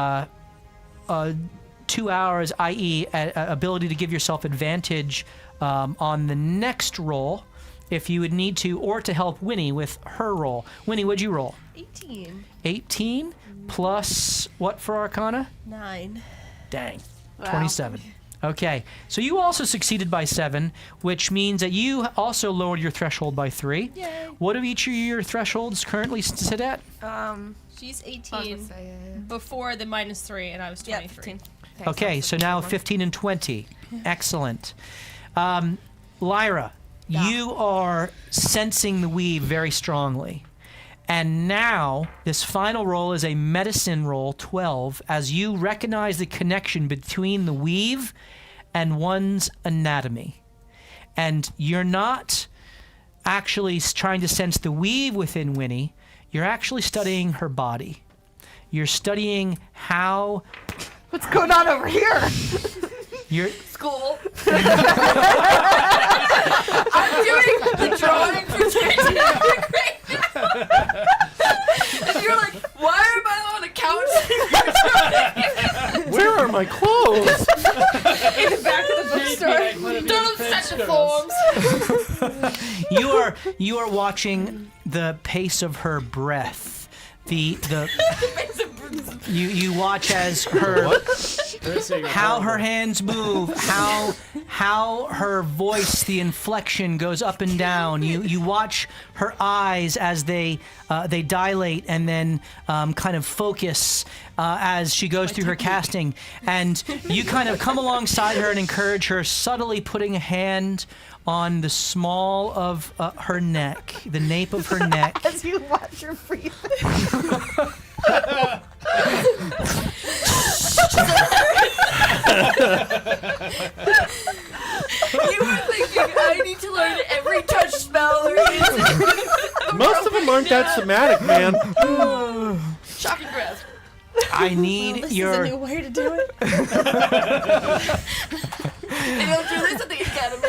hours, i.e., ability to give yourself advantage on the next roll if you would need to, or to help Winnie with her roll. Winnie, what'd you roll? 18. 18 plus what for Arcana? 9. Dang. 27. Okay, so you also succeeded by 7, which means that you also lowered your threshold by 3. Yay. What do each of your thresholds currently sit at? She's I was 18 gonna say, before the -3, and I was 23. Yeah, 15. Okay, so now 15 and 20. Excellent. Lyra, you are sensing the weave very strongly. And now, this final roll is a medicine roll, 12, as you recognize the connection between the weave and one's anatomy. And you're not actually trying to sense the weave within Winnie, you're actually studying her body. You're studying how... What's going on over here? You're... School. I'm doing the drawing for scientific right now. And you're like, why am I on a couch? forms. You are watching the pace of her breath. You watch as how her hands move, how her voice, the inflection goes up and down. You watch her eyes as they dilate and then kind of focus as she goes through her casting, and you kind of come alongside her and encourage her, subtly putting a hand on the small of her neck, the nape of her neck. As you watch her breathe. You were thinking, I need to learn every touch spell there is. Most of them aren't that somatic, man. Shocking grasp. I need This your. is a new way to do it. They don't do this at the academy.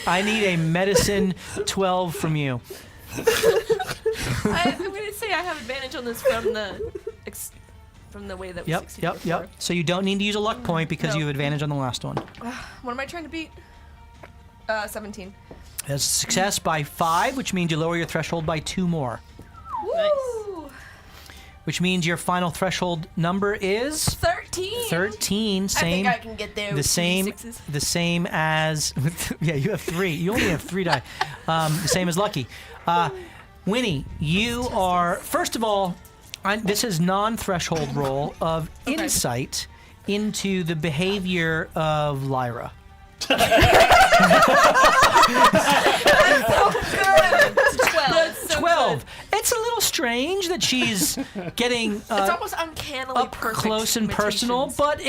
I need a medicine 12 from you. I'm going to say I have advantage on this from the way that we succeeded before. Yep. So you don't need to use a luck point because you have advantage on the last one. What am I trying to beat? 17. That's a success by 5, which means you lower your threshold by 2 more. Woo! Which means your final threshold number is 13. 13. I Same. think I can get there. The with same. 6s. The same as. Yeah, you have 3. You only have 3 die. The same as Lucky. Winnie, you are first of all. This is non-threshold roll of insight into the behavior of Lyra. 12. That's so 12. good. It's a little strange that she's getting It's almost uncannily up perfect close and personal, imitations. but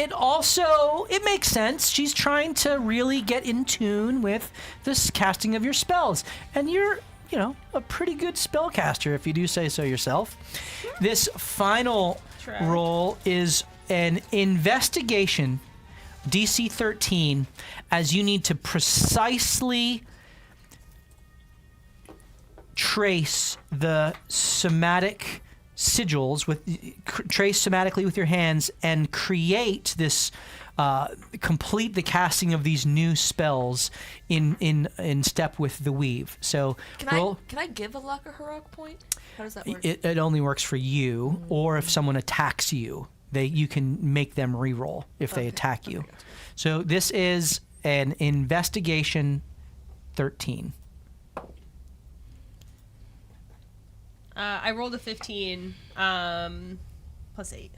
it makes sense. She's trying to really get in tune with this casting of your spells, and you're a pretty good spellcaster if you do say so yourself. This final roll is an investigation, DC 13, as you need to precisely trace the somatic sigils trace somatically with your hands and create this complete the casting of these new spells in step with the weave. So Can I give a luck or heroic point? How does that work? it only works for you, or if someone attacks you, you can make them re-roll if they attack you. So this is an investigation 13. I rolled a 15 plus 8.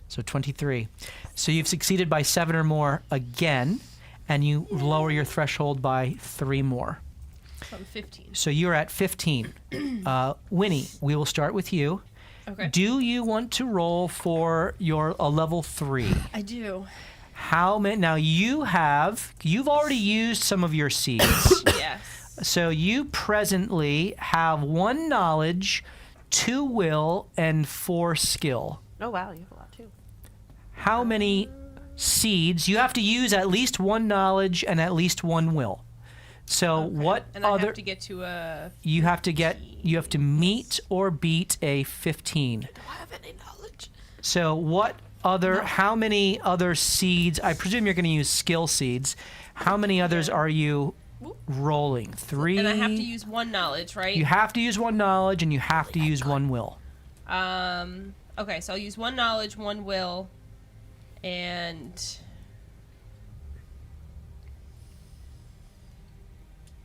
So 23. So you've succeeded by 7 or more again, and you lower your threshold by 3 more. So I'm 15. So you're at 15. Winnie, we will start with you. Okay. Do you want to roll for a level 3? I do. How many? Now you've already used some of your seeds. Yes. So you presently have 1 knowledge, 2 will, and 4 skill. Oh wow, you have a lot too. How many seeds? You have to use at least 1 knowledge and at least 1 will. So what And other? I have to get to a. You have to meet or beat a 15. Do I have any knowledge? So what other? How many other seeds? I presume you're going to use skill seeds. How many others are you rolling? 3. And I have to use 1 knowledge, right? You have to use 1 knowledge and you have to use 1 will. Okay, so I'll use 1 knowledge, 1 will, and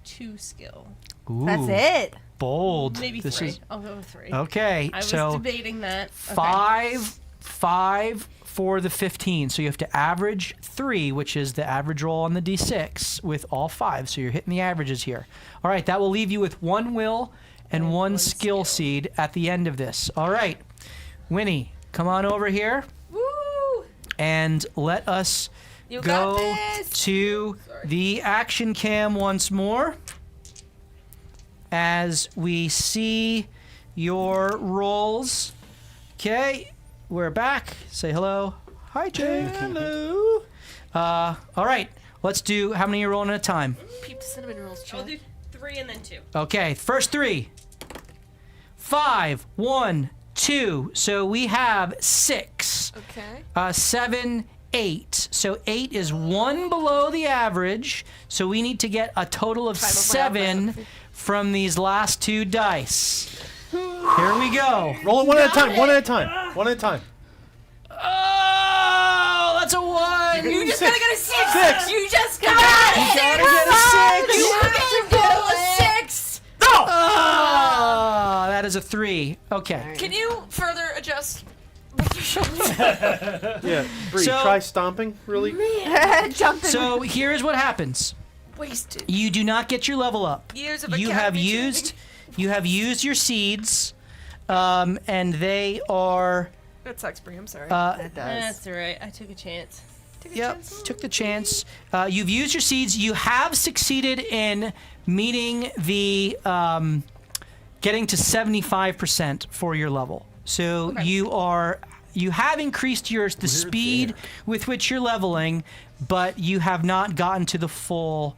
2 skill. Ooh, That's it. bold. Maybe This 3. is I'll go with 3. okay. I was so debating that. Okay. 5 for the 15. So you have to average 3, which is the average roll on the d6 with all 5. So you're hitting the averages here. All right, that will leave you with 1 will and 1 skill seed at the end of this. All right, Winnie, come on over here. Woo! And let us You go got this. to the action cam once more as we see your rolls. Okay, we're back. Say hello. Hi, Jay. Hello. All right, let's do how many are you rolling at a time? Peep the cinnamon rolls, I'll Chad. do 3 and then 2. Okay, first 3. 5, 1, 2. So we have 6. Okay. 7, 8. So 8 is one below the average. So we need to get a total of 7 from these last 2 dice. Here we go. Roll it one at a time. One at a time. One at a time. Oh, that's a 1. You just gotta get a 6. 6. You just gotta gotta get a 6. You have to roll a 6. Oh, that is a 3. Okay. Can you further adjust? Yeah. Bree, So- try stomping, really. Jumping. So here's what happens. Wasted. You do not get your level up. Years of You have academy used your seeds, and they are. That sucks, Brie. I'm sorry. It does. That's all right. I took a chance. Yep, took the chance. You've used your seeds. You have succeeded in meeting the getting to 75% for your level. So you have increased the speed with which you're leveling, but you have not gotten to the full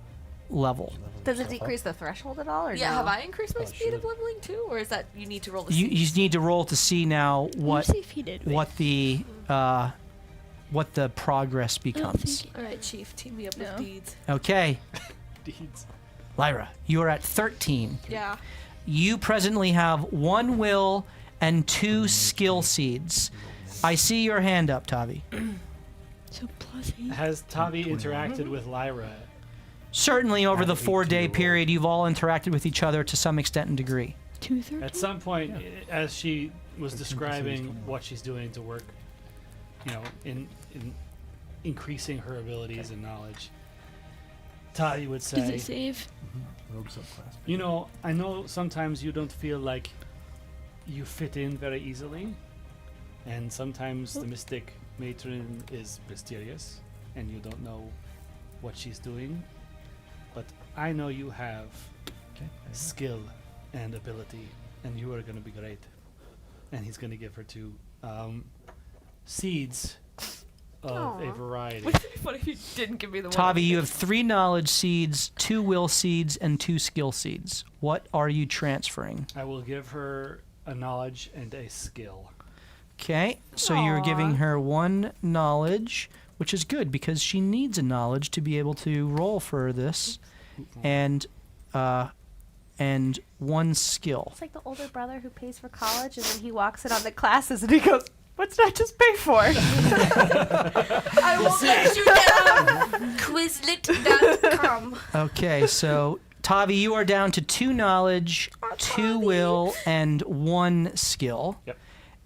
level. Does it decrease the threshold at all, or Yeah, no? have I increased my speed of leveling too, or is that you need to roll the You C? just need to roll to see now what See if he did. what the progress becomes. All right, Chief, team me up No. with deeds. Okay, Deeds. Lyra, you are at 13. Yeah. You presently have 1 will and 2 skill seeds. I see your hand up, Tavi. So plus 8. Has Tavi interacted with Lyra? Certainly over the Have 4-day 18 period, you've all interacted with each other to some extent and degree. 213. At some point, as she was describing what she's doing to work, in increasing her abilities and knowledge, Tavi would Does it say, save? I know sometimes you don't feel like you fit in very easily, and sometimes the mystic matron is mysterious, and you don't know what she's doing, but I know you have skill and ability, and you are going to be great. And he's going to give her 2 seeds of a variety. Wouldn't it be funny if you didn't give me the one? Tavi, you have 3 knowledge seeds, 2 will seeds, and 2 skill seeds. What are you transferring? I will give her a knowledge and a skill. Okay, so you're giving her 1 knowledge, which is good because she needs a knowledge to be able to roll for this, and 1 skill. It's like the older brother who pays for college, and then he walks in on the classes, and he goes, "What's that just pay for?" I will let you down. Quizlet.com. Okay, so Tavi, you are down to 2 knowledge, 2 will, and 1 skill. Yep.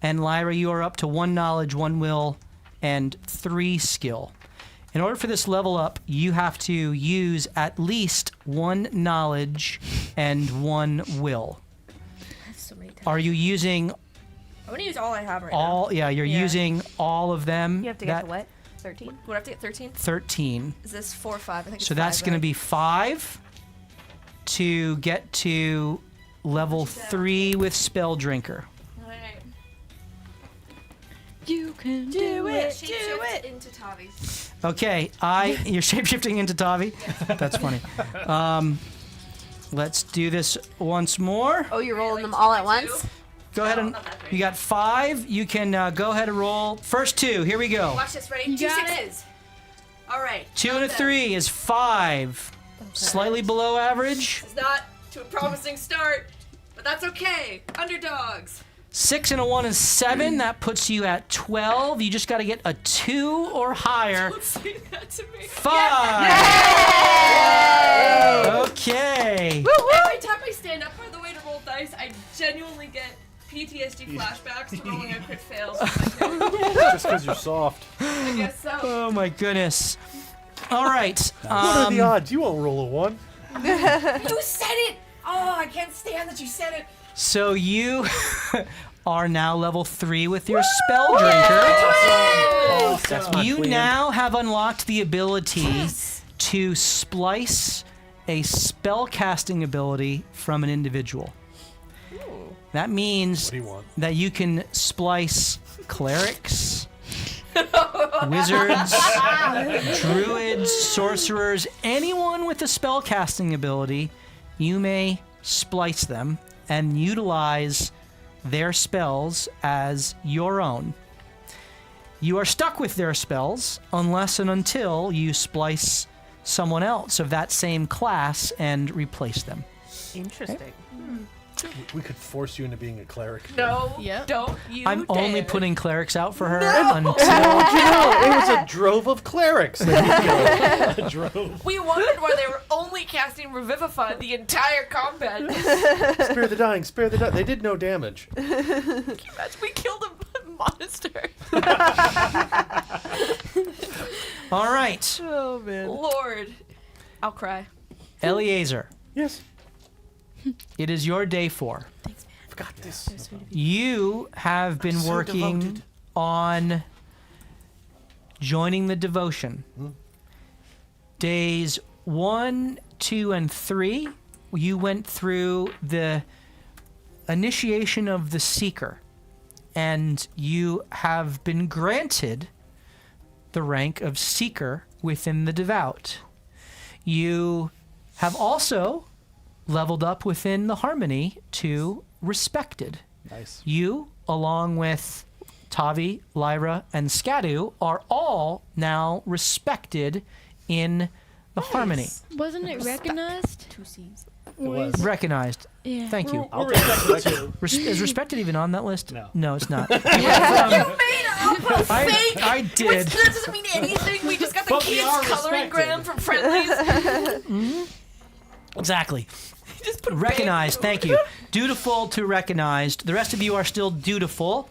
And Lyra, you are up to 1 knowledge, 1 will, and 3 skill. In order for this level up, you have to use at least 1 knowledge and 1 will. That's so many times. Are you using I'm gonna use all I have right all? Yeah, you're Yeah. using all of them. You have to get to what? 13? now. Would I have to get 13? 13. Is this 4 or 5? I think it's So that's 5, going to right? be 5 to get to level 3 with Spell Drinker. Alright. You can do it. Shape-shift into Tavi. Okay, you're shapeshifting into Tavi. That's funny. Let's do this once more. Oh, you're rolling them all at once? Go ahead and not that great. you got 5. You can go ahead and roll. First 2. Here we go. Watch this, ready? You 2 got it. sixes. Alright. 2 and a 3 is 5. Slightly below average. It's not to a promising start, but that's okay. Underdogs. 6 and a 1 is 7. That puts you at 12. You just got to get a 2 or higher. Don't say that to me. 5. Okay. Every time I stand up, by the way, to roll dice, I genuinely get PTSD flashbacks to rolling a crit fails. Just because you're soft. I guess so. Oh my goodness. All right. What are the odds? You won't roll a 1. You said it! Oh, I can't stand that you said it. So you are now level 3 with your spell drinker. That's not You clear. now have unlocked the ability to splice a spell casting ability from an individual. That means What do you want? that you can splice clerics, wizards, druids, sorcerers, anyone with a spell casting ability. You may splice them and utilize their spells as your own. You are stuck with their spells unless and until you splice someone else of that same class and replace them. Interesting. We could force you into being a cleric. No, Yep. don't you I'm only dare. putting clerics out for her How'd until you know? It was a drove of clerics. That you killed. We wondered why they were only casting Revivify the entire combat. Spare the dying, spare the dying. They did no damage. Imagine we killed a monster. All right, Oh man. Lord. I'll cry. Eleazar, Yes. it is your day 4. Forgot this. You have been so working devoted. on joining the devotion. Days 1, 2, and 3, you went through the initiation of the Seeker, and you have been granted the rank of Seeker within the Devout. You have also leveled up within the Harmony to Respected. Nice. You, along with Tavi, Lyra, and Skadu, are all now respected in the Harmony. Wasn't it recognized? 2 C's. It was. Recognized. Yeah. Thank you. I'll take that too. Is Respected even on that list? No. No, it's not. You made up a fake. I did. That doesn't mean anything. We just got the But we kids are coloring respected. gram from Friendlies. Exactly. Just put a Recognized. band- Thank you. Dutiful to recognized. The rest of you are still dutiful,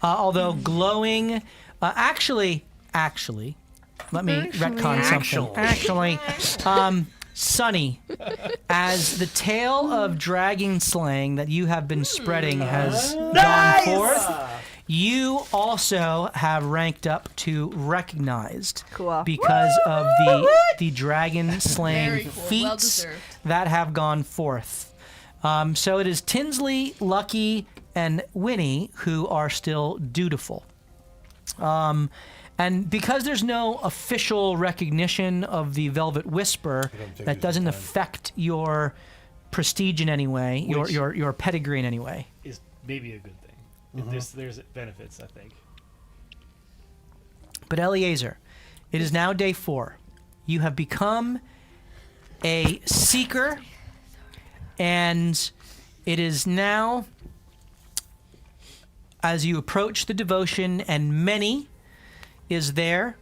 although glowing. Actually, let me retcon something. Actually, Sunny, as the tale of dragon slaying that you have been spreading has gone forth, you also have ranked up to recognized Cool. because of the dragon slaying Very cool. Well feats deserved. that have gone forth. So it is Tinsley, Lucky, and Winnie who are still dutiful. And because there's no official recognition of the Velvet Whisper, that doesn't affect your prestige in any way, Which- your pedigree in any way. Is maybe a good thing. There's benefits, I think. But Eleazar, it is now day 4. You have become a seeker, and it is now, as you approach the devotion, and Many is there,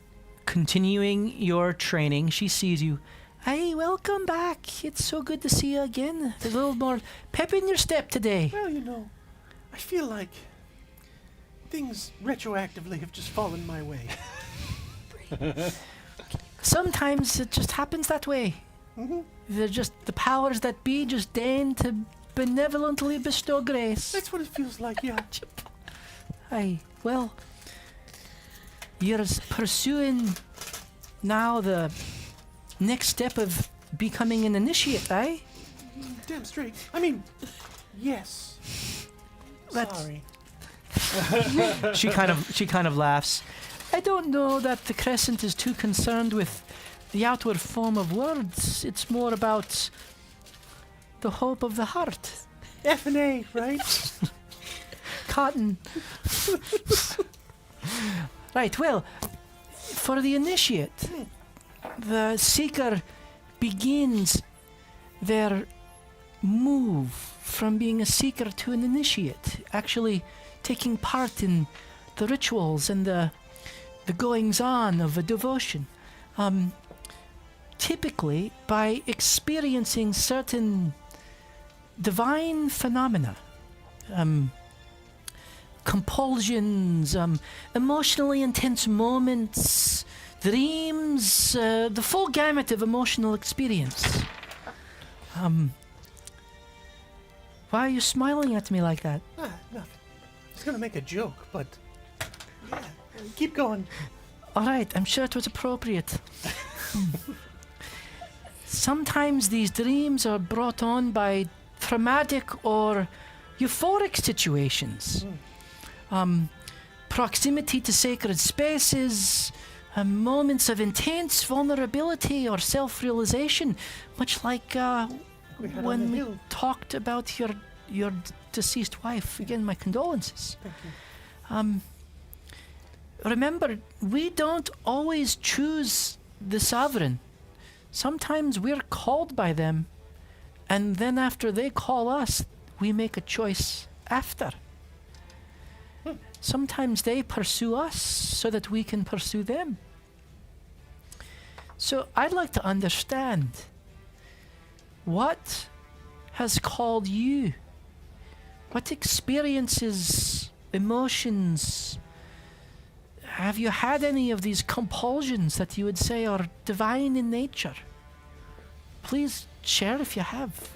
continuing your training. She sees you. Hey, welcome back. It's so good to see you again. There's a little more pep in your step today. Well, you know, I feel like things retroactively have just fallen my way. Sometimes it just happens that way. They're just the powers that be just deign to benevolently bestow grace. That's what it feels like, yeah. Aye, well, you're pursuing now the next step of becoming an initiate, eh? Damn straight. I mean, yes. That's- Sorry. She kind of laughs. I don't know that the Crescent is too concerned with the outward form of words. It's more about the hope of the heart. F&A, right? Cotton. Right, well, for the initiate, the seeker begins their move from being a seeker to an initiate, actually taking part in the rituals and the goings-on of a devotion. Typically by experiencing certain divine phenomena. Compulsions, emotionally intense moments, dreams, the full gamut of emotional experience. Why are you smiling at me like that? Nothing. I was gonna make a joke, but yeah, keep going. All right, I'm sure it was appropriate. Sometimes these dreams are brought on by traumatic or euphoric situations. Proximity to sacred spaces, moments of intense vulnerability or self-realization, much like We had on when the we hill. talked about your deceased wife. Again, my condolences. Thank you. remember, we don't always choose the sovereign. Sometimes we're called by them, and then after they call us, we make a choice after. Sometimes they pursue us so that we can pursue them. So I'd like to understand, what has called you? What experiences, emotions, have you had any of these compulsions that you would say are divine in nature? Please share if you have.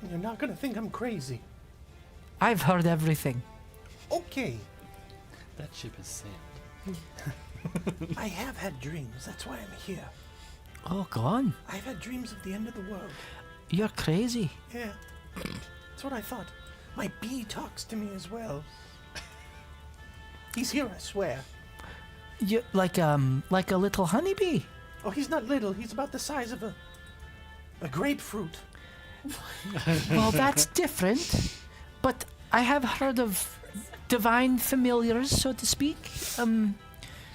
You're not gonna think I'm crazy. I've heard everything. Okay. That ship has sailed. I have had dreams. That's why I'm here. Oh, go on. I've had dreams of the end of the world. You're crazy. Yeah. That's what I thought. My bee talks to me as well. He's here, I swear. You like a little honeybee. Oh, he's not little. He's about the size of a grapefruit. Well, that's different. But I have heard of divine familiars, so to speak.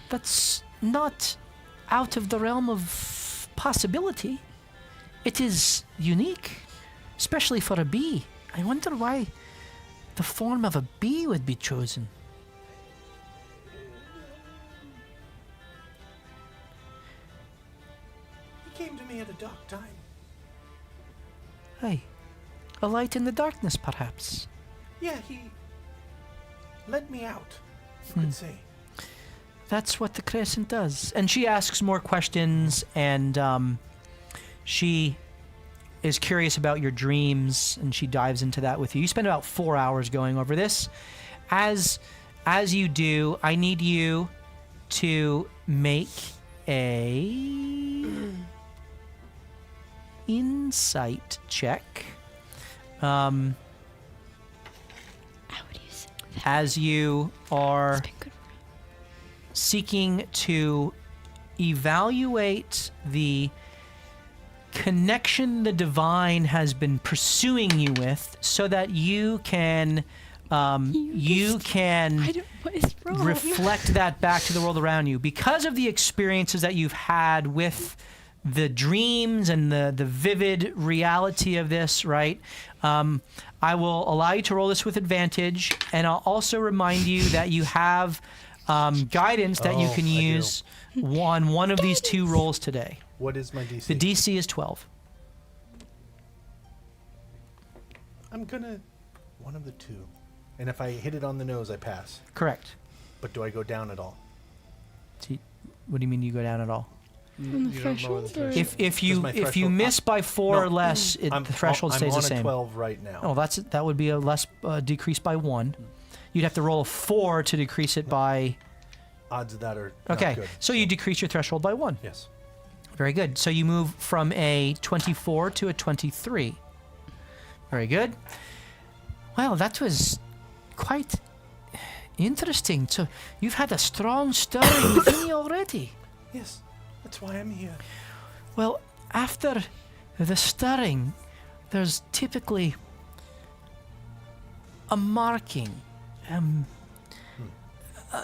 That's not out of the realm of possibility. It is unique, especially for a bee. I wonder why the form of a bee would be chosen. He came to me at a dark time. Hey, a light in the darkness, perhaps. Yeah, he let me out, you could say. That's what the Crescent does. And she asks more questions, and she is curious about your dreams, and she dives into that with you. You spend about 4 hours going over this. As you do, I need you to make a insight check. How would you say that? As you are It's been good for me. seeking to evaluate the connection the divine has been pursuing you with, so that you can I don't. What is wrong? reflect that back to the world around you. Because of the experiences that you've had with the dreams and the vivid reality of this, right? I will allow you to roll this with advantage, and I'll also remind you that you have guidance that you Oh, can I do. use on one of these two rolls today. What is my DC? The DC is 12. I'm gonna one of the two. And if I hit it on the nose, I pass. Correct. But do I go down at all? See, what do you mean you go down at all? On the You don't lower the threshold, or- threshold. If you my if you threshold- miss by 4 or No. less, the threshold stays I'm the on same. a 12 right now. Oh, that would be a less decrease by 1. You'd have to roll a 4 to decrease it by. Odds of that are Okay, not good. so you decrease your threshold by 1. Yes. Very good. So you move from a 24 to a 23. Very good. Well, that was quite interesting. So you've had a strong stirring within you already. Yes. That's why I'm here. Well, after the stirring, there's typically a marking.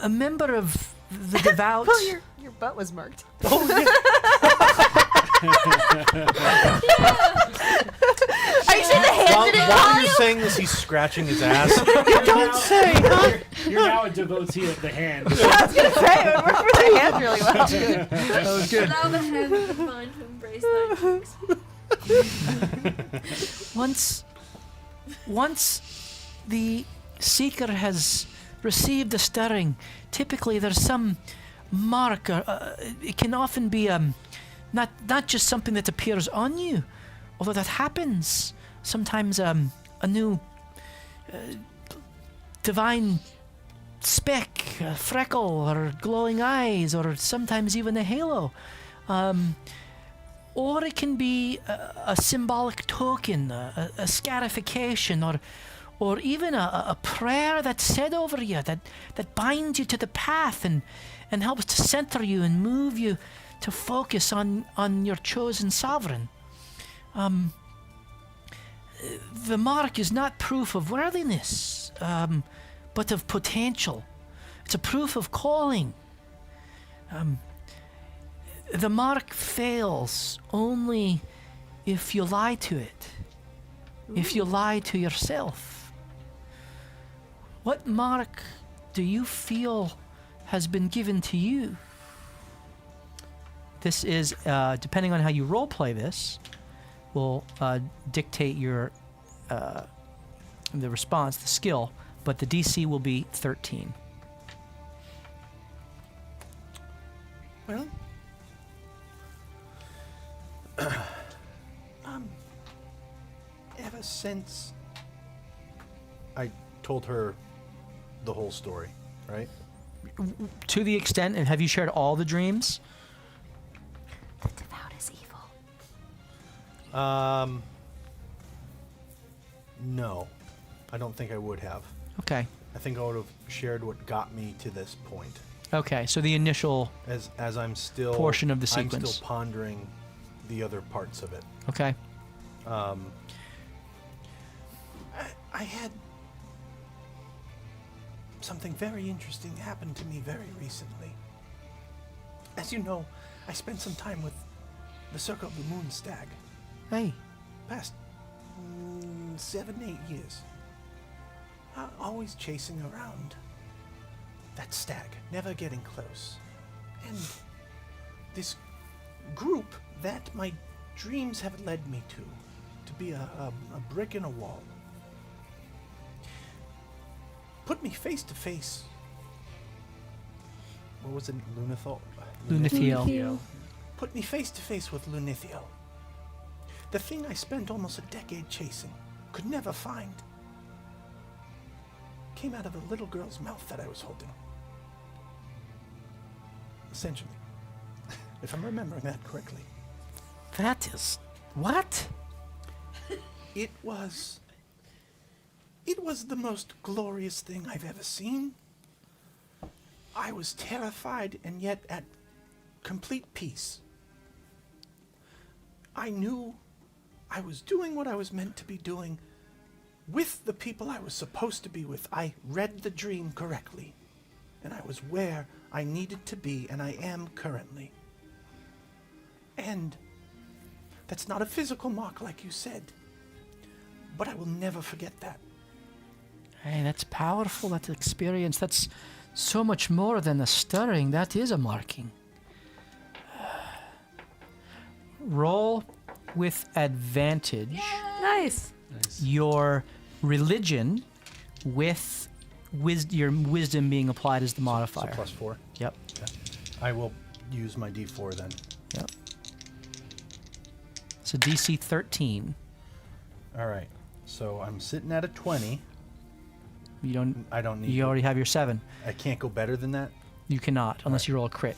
A member of the devout. Oh, your butt was marked. I should have handed it While you're saying this, he's scratching his ass. Don't say. You're now a devotee of the hand. I was gonna say it would work with the hand really well. That was good. Allow the hand of the mind to embrace thy cheeks. Once the seeker has received a stirring, typically there's some mark, or it can often be not just something that appears on you, although that happens. Sometimes a new divine speck, a freckle, or glowing eyes, or sometimes even a halo. Or it can be a symbolic token, a scarification, or even a prayer that's said over you that binds you to the path and helps to center you and move you to focus on your chosen sovereign. The mark is not proof of worthiness, but of potential. It's a proof of calling. The mark fails only if you lie to it. If you lie to yourself. What mark do you feel has been given to you? This is, depending on how you roleplay this, will dictate your the response, the skill, but the DC will be 13. Well, ever since I told her the whole story, right? To the extent, and have you shared all the dreams? The devout is evil. No, I don't think I would have. Okay. I think I would have shared what got me to this point. Okay, so the initial As I'm still portion of the I'm sequence. still pondering the other parts of it. Okay. I had something very interesting happen to me very recently. As you know, I spent some time with the Circle of the Moon Stag. Hey. Past 7-8 years. Always chasing around that stag, never getting close. And this group that my dreams have led me to be a brick in a wall, put me face to face. What was it? Lunithiel. Put me face to face with Lunithiel. The thing I spent almost a decade chasing, could never find, came out of a little girl's mouth that I was holding. Essentially. If I'm remembering that correctly. That is... What? It was the most glorious thing I've ever seen. I was terrified and yet at complete peace. I knew I was doing what I was meant to be doing with the people I was supposed to be with. I read the dream correctly, and I was where I needed to be, and I am currently. And that's not a physical mark like you said, but I will never forget that. Hey, that's powerful, that experience. That's so much more than a stirring. That is a marking. Roll with advantage. Nice. Your religion with your wisdom being applied as the modifier. So +4. Yep. Okay. I will use my D4 then. Yep. So DC 13. All right. So I'm sitting at a 20. I don't need. You already have your 7. I can't go better than that You cannot, unless you roll a crit.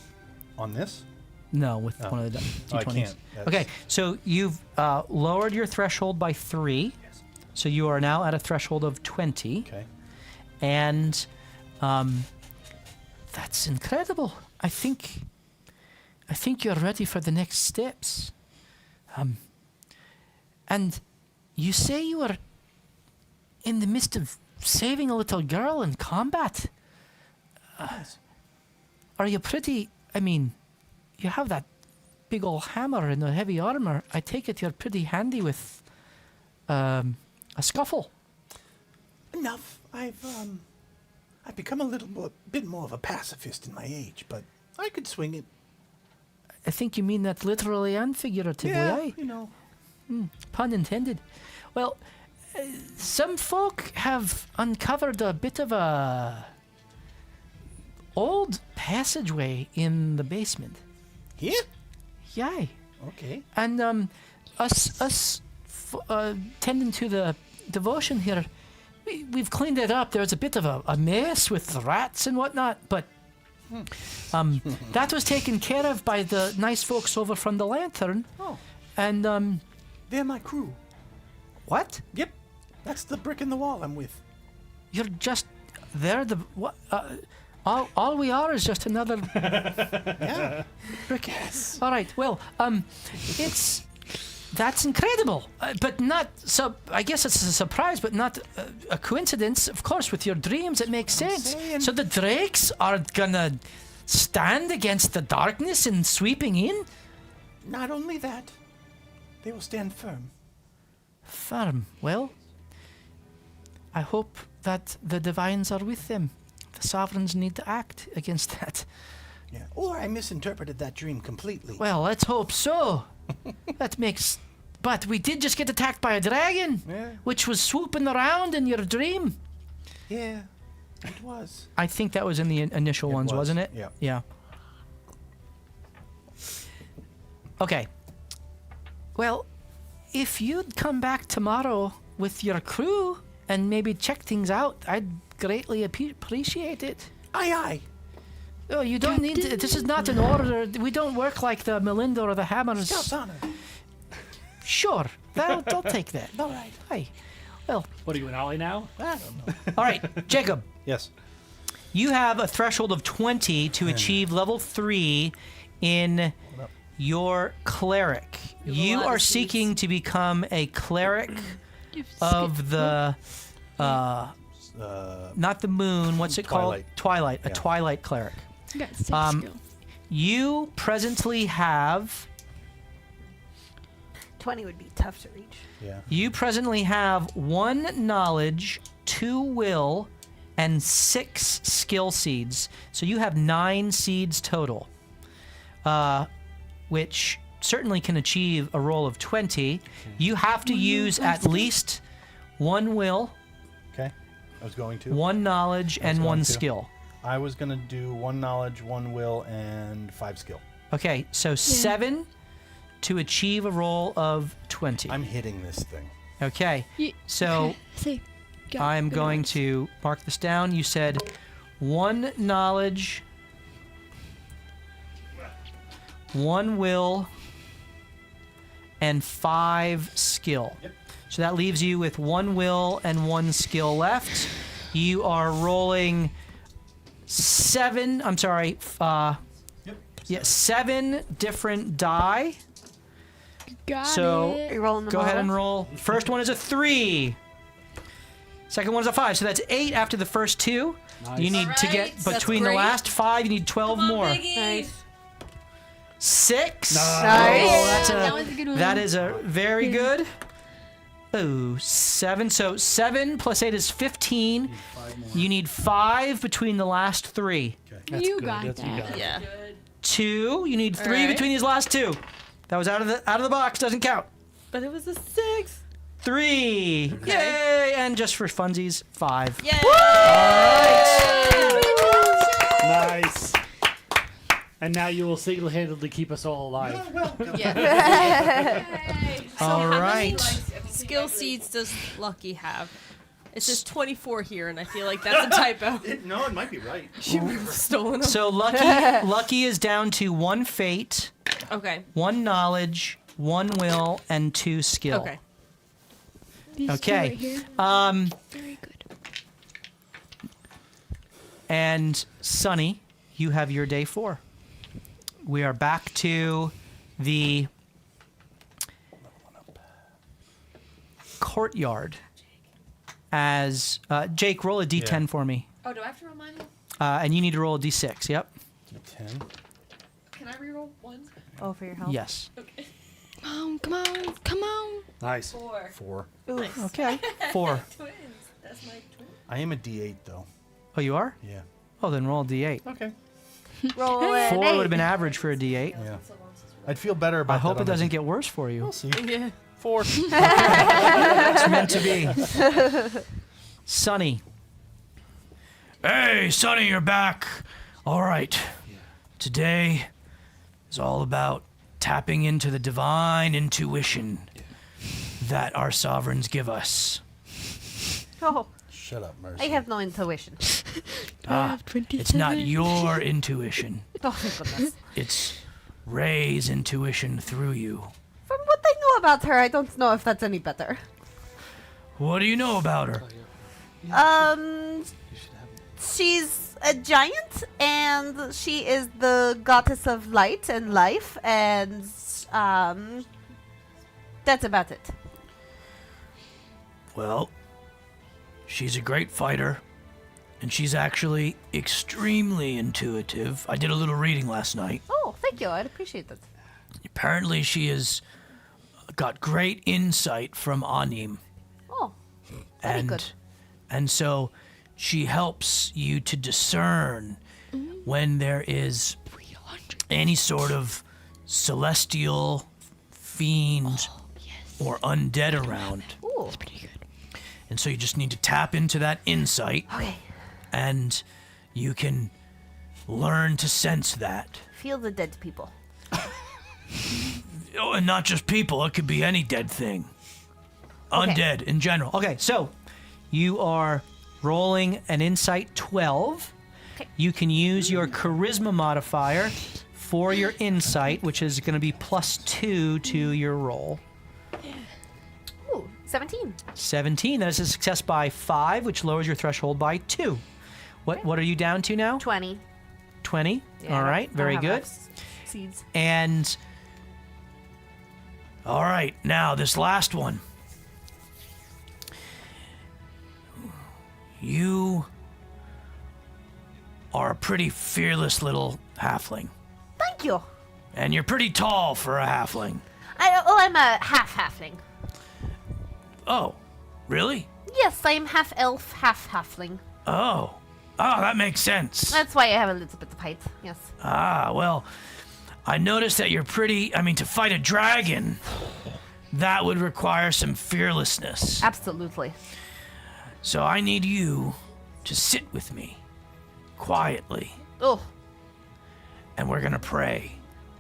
on this. No, with one of the Oh, I D20s. can't. Okay, so you've lowered your threshold by 3. Yes. So you are now at a threshold of 20. Okay. And that's incredible. I think you're ready for the next steps. And you say you were in the midst of saving a little girl in combat. Yes. Are you pretty... I mean, you have that big old hammer and the heavy armor. I take it you're pretty handy with a scuffle. Enough. I've become a bit more of a pacifist in my age, but I could swing it. I think you mean that literally and figuratively, Yeah, eh? you know. Pun intended. Well, some folk have uncovered a bit of a old passageway in the basement. Here? Yay. Okay. And us tending to the devotion here, we've cleaned it up. There's a bit of a mess with the rats and whatnot, but that was taken care of by the nice folks over from the Lantern. Oh. And They're my crew. what? Yep. That's the brick in the wall I'm with. You're just they're the what? All we are is just another Yeah. brick. All right. Well, it's That's incredible, but not so. I guess it's a surprise, but not a coincidence. Of course, with your dreams, it makes sense. saying. So the drakes are gonna stand against the darkness and sweeping in. Not only that, they will stand firm. Firm. Well, I hope that the divines are with them. The sovereigns need to act against that. Yeah. Or I misinterpreted that dream completely. Well, let's hope so. That makes. But we did just get attacked by a dragon, Yeah. which was swooping around in your dream. Yeah, it was. I think that was in the initial ones, was, wasn't it? yeah. Yeah. Okay. Well, if you'd come back tomorrow with your crew and maybe check things out, I'd greatly appreciate it. Aye, aye. Oh, you don't need to, this is not an order. We don't work like the Melinda or the Hammers. Scout's honor. Sure. I'll take that. All right. Hey. Well, What are you, an ally now? I don't know. all right, Jacob. Yes. You have a threshold of 20 to achieve level 3 in your cleric. You lot are of seeds. seeking to become a cleric of the not the moon, what's it Twilight. called? Twilight, a Yeah. twilight cleric. You got 6 Um, skill. You presently have 20 would be tough to reach. Yeah. 1 knowledge, 2 will, and 6 skill seeds. So you have 9 seeds total, which certainly can achieve a roll of 20. You have to use at least 1 will, Okay. I was going to. 1 knowledge, and going 1 to. skill. I was going to do 1 knowledge, 1 will, and 5 skill. Okay, so 7 to achieve a roll of 20. I'm hitting this thing. Okay, so Say, got I'm good going ones. to mark this down. You said 1 knowledge, 1 will, and 5 skill. Yep. So that leaves you with 1 will and 1 skill left. You are rolling 7. I'm sorry. Yep. Yeah, 7 different die. Got So- it. Are you rolling them Go all ahead and up? roll. First one is a 3. Second one is a 5. So that's 8 after the first 2. Nice. You need to get Alright, that's between the great. last 5. You need 12 Come on, more. Biggie. Nice. 6. Nice. Oh, that's That a was a good one. that is a very good. Oh, 7. So 7 plus 8 is 15. You need 5 between the last 3. You good. got That's you that. got. Yeah. 2. You need 3 Alright. between these last 2. That was out of the box. Doesn't count. But it was a 6. 3. Yay! And just for funsies, 5. Yay! Nice. And now you will single-handedly keep us all alive. All right. Skill seeds does Lucky have? It says 24 here, and I feel like that's a typo. No, it might be right. Stolen them. So Lucky is down to 1 fate, Okay. 1 knowledge, 1 will, and 2 skill. Okay. These two Okay. right here. Very good. And Sunny, you have your day 4. We are back to the courtyard. As Jake, roll a d10 Yeah. for me, Oh, do I have to remind you? and you need to roll a d6. Yep. 10. Can I reroll 1? Oh, for your health. Yes. Okay. Come on, come on. Nice. 4. 4. Okay. 4. Twins. That's my twin. I am a D8 though. Oh, you are? Yeah. Oh, then roll a d8. Okay. Roll an 4 would 8. have been average for a d8. Yeah. I'd feel better about I hope that it on doesn't get worse for you. We'll see. Yeah. 4. It's meant to be. Sunny. Hey, Sonny, you're back. All right. Today is all about tapping into the divine intuition that our sovereigns give us. Oh, Shut up, Mercy. I have no intuition. Ah, it's not your intuition. Oh, my goodness. It's Ray's intuition through you. From what I know about her, I don't know if that's any better. What do you know about her? She's a giant, and she is the goddess of light and life, and That's about it. Well, she's a great fighter, and she's actually extremely intuitive. I did a little reading last night. Oh, thank you. I'd appreciate that. Apparently, she has got great insight from Anim. Oh, very good. And so she helps you to discern when there is any sort of celestial fiend or undead around. Ooh. And so you just need to tap into that insight. Okay. And you can learn to sense that. Feel the dead people. Oh, and not just people, it could be any dead thing. Okay. Undead in general. Okay, so you are rolling an insight 12. Okay. You can use your charisma modifier for your insight, which is going to be +2 to your roll. Ooh, 17. 17. That is a success by 5, which lowers your threshold by 2. What are you down to now? 20. 20. Yeah, All I right, don't very have good. enough seeds. And All right, now this last one. You are a pretty fearless little halfling. Thank you. And you're pretty tall for a halfling. I'm a half-halfling. Oh, really? Yes, I'm half-elf, half-halfling. Oh, that makes sense. That's why I have a little bit of height, yes. Well, I noticed that you're to fight a dragon, that would require some fearlessness. Absolutely. So I need you to sit with me, quietly, Oh, and we're gonna pray.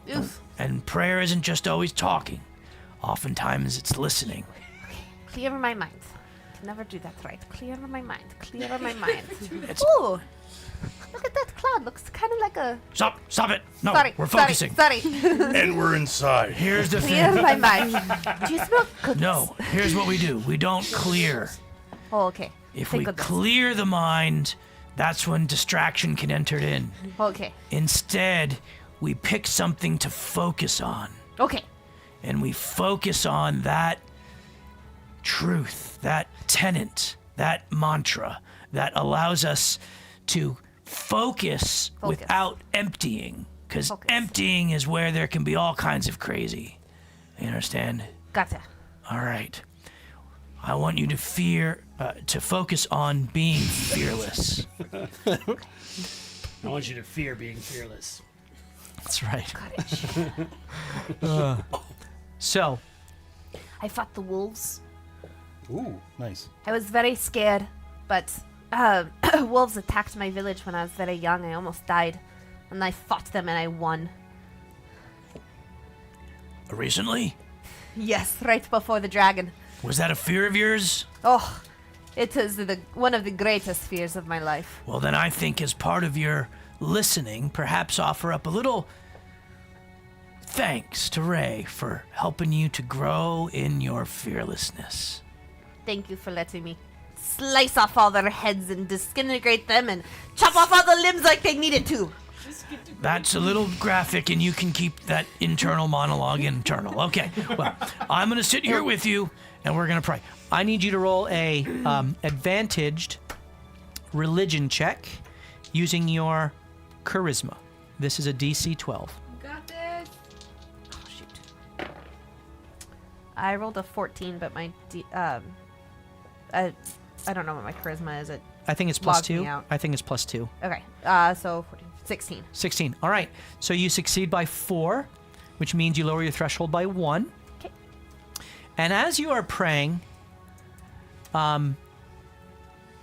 oof. And prayer isn't just always talking. Oftentimes it's listening. Clear my mind. Can never do that right. Clear my mind. Clear my mind. It's- Ooh, look at that cloud. Looks kind of like a... Stop it. No, Sorry, we're focusing. Sorry. And we're inside. Here's the Clear thing. my mind. Do you smell cookies? No, here's what we do. We don't clear. Oh, okay. If Thank we goodness. clear the mind, that's when distraction can enter in. Okay. Instead, we pick something to focus on. Okay. And we focus on that truth, that tenet, that mantra that allows us to focus. Without emptying. Because emptying is where there can be all kinds of crazy. You understand? Gotcha. All right. I want you to focus on being fearless. I want you to fear being fearless. that's right. Courage. So, I fought the wolves. Ooh, nice. I was very scared, but wolves attacked my village when I was very young. I almost died. And I fought them and I won. Recently? Yes, right before the dragon. Was that a fear of yours? Oh, it is one of the greatest fears of my life. Well, then I think as part of your listening, perhaps offer up a little thanks to Ray for helping you to grow in your fearlessness. Thank you for letting me slice off all their heads and disintegrate them and chop off all the limbs like they needed to. That's a little graphic, and you can keep that internal monologue internal. Okay, well, I'm going to sit here with you, and we're going to pray. I need you to roll a advantaged religion check using your charisma. This is a DC 12. Got this. Oh, shoot. I rolled a 14, but my... I don't know what my charisma is. It I think it's logged me +2. out. I think it's +2. Okay, so 14, 16. 16. All right. So you succeed by 4, which means you lower your threshold by 1. Okay. And as you are praying,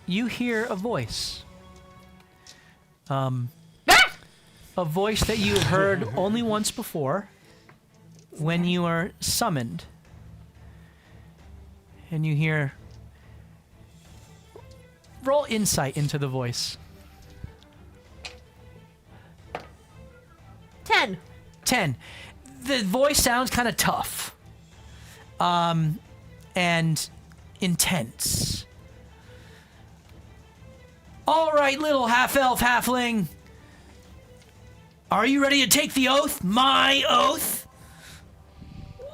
you hear a voice. A voice that you have heard only once before when you are summoned. And you hear... Roll insight into the voice. 10. 10. The voice sounds kind of tough. And intense. All right, little half-elf halfling. Are you ready to take the oath? My oath?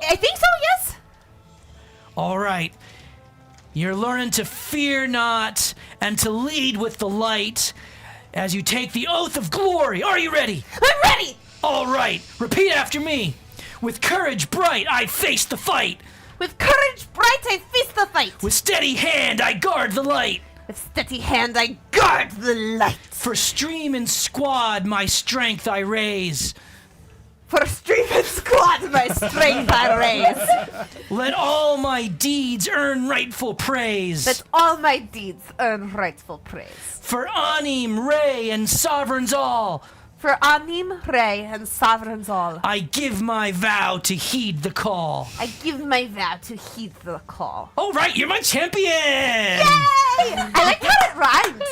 I think so, yes. All right. You're learning to fear not and to lead with the light as you take the oath of glory. Are you ready? I'm ready! All right. Repeat after me. With courage bright, I face the fight. With courage bright, I face the fight. With steady hand, I guard the light. With steady hand, I guard the light. For stream and squad, my strength I raise. For stream and squad, my strength I raise. Let all my deeds earn rightful praise. Let all my deeds earn rightful praise. For Anim, Ray, and sovereigns all, For Anim, Ray, and sovereigns all, I give my vow to heed the call. I give my vow to heed the call. All right, you're my champion! Yay! I like how it rhymed.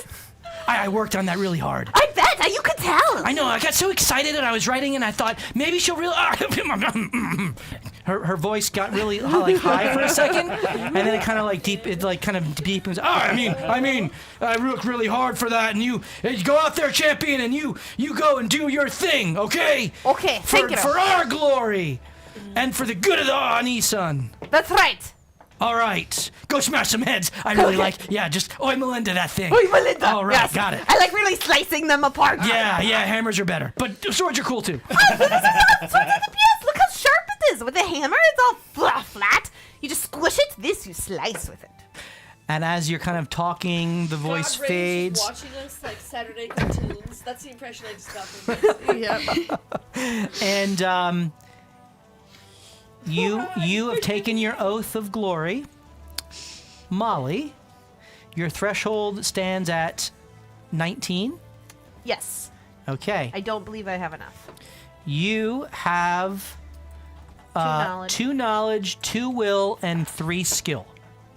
I worked on that really hard. I bet. You could tell. I know, I got so excited and I was writing and I thought, maybe she'll really... her voice got really like high for a second, and then it kind of like deepens. I worked really hard for that, and you go out there, champion, and you go and do your thing, okay? Okay, thank you. For our glory, and for the good of the Anisan. That's right. All right, go smash some heads. I really just Oi Melinda that thing. Oi, Melinda. All right, Yes. got it. I like really slicing them apart. Yeah, hammers are better, but swords are cool too. Swords are the best. Look how sharp it is. With a hammer, it's all flat. You just squish it. This, you slice with it. And as you're kind of talking, the voice God, Ray's fades. just watching us like Saturday cartoons. That's the impression I just got from this. And you have taken your oath of glory. Molly, your threshold stands at 19. Yes. Okay. I don't believe I have enough. You have knowledge. 2 knowledge, 2 will, and 3 skill.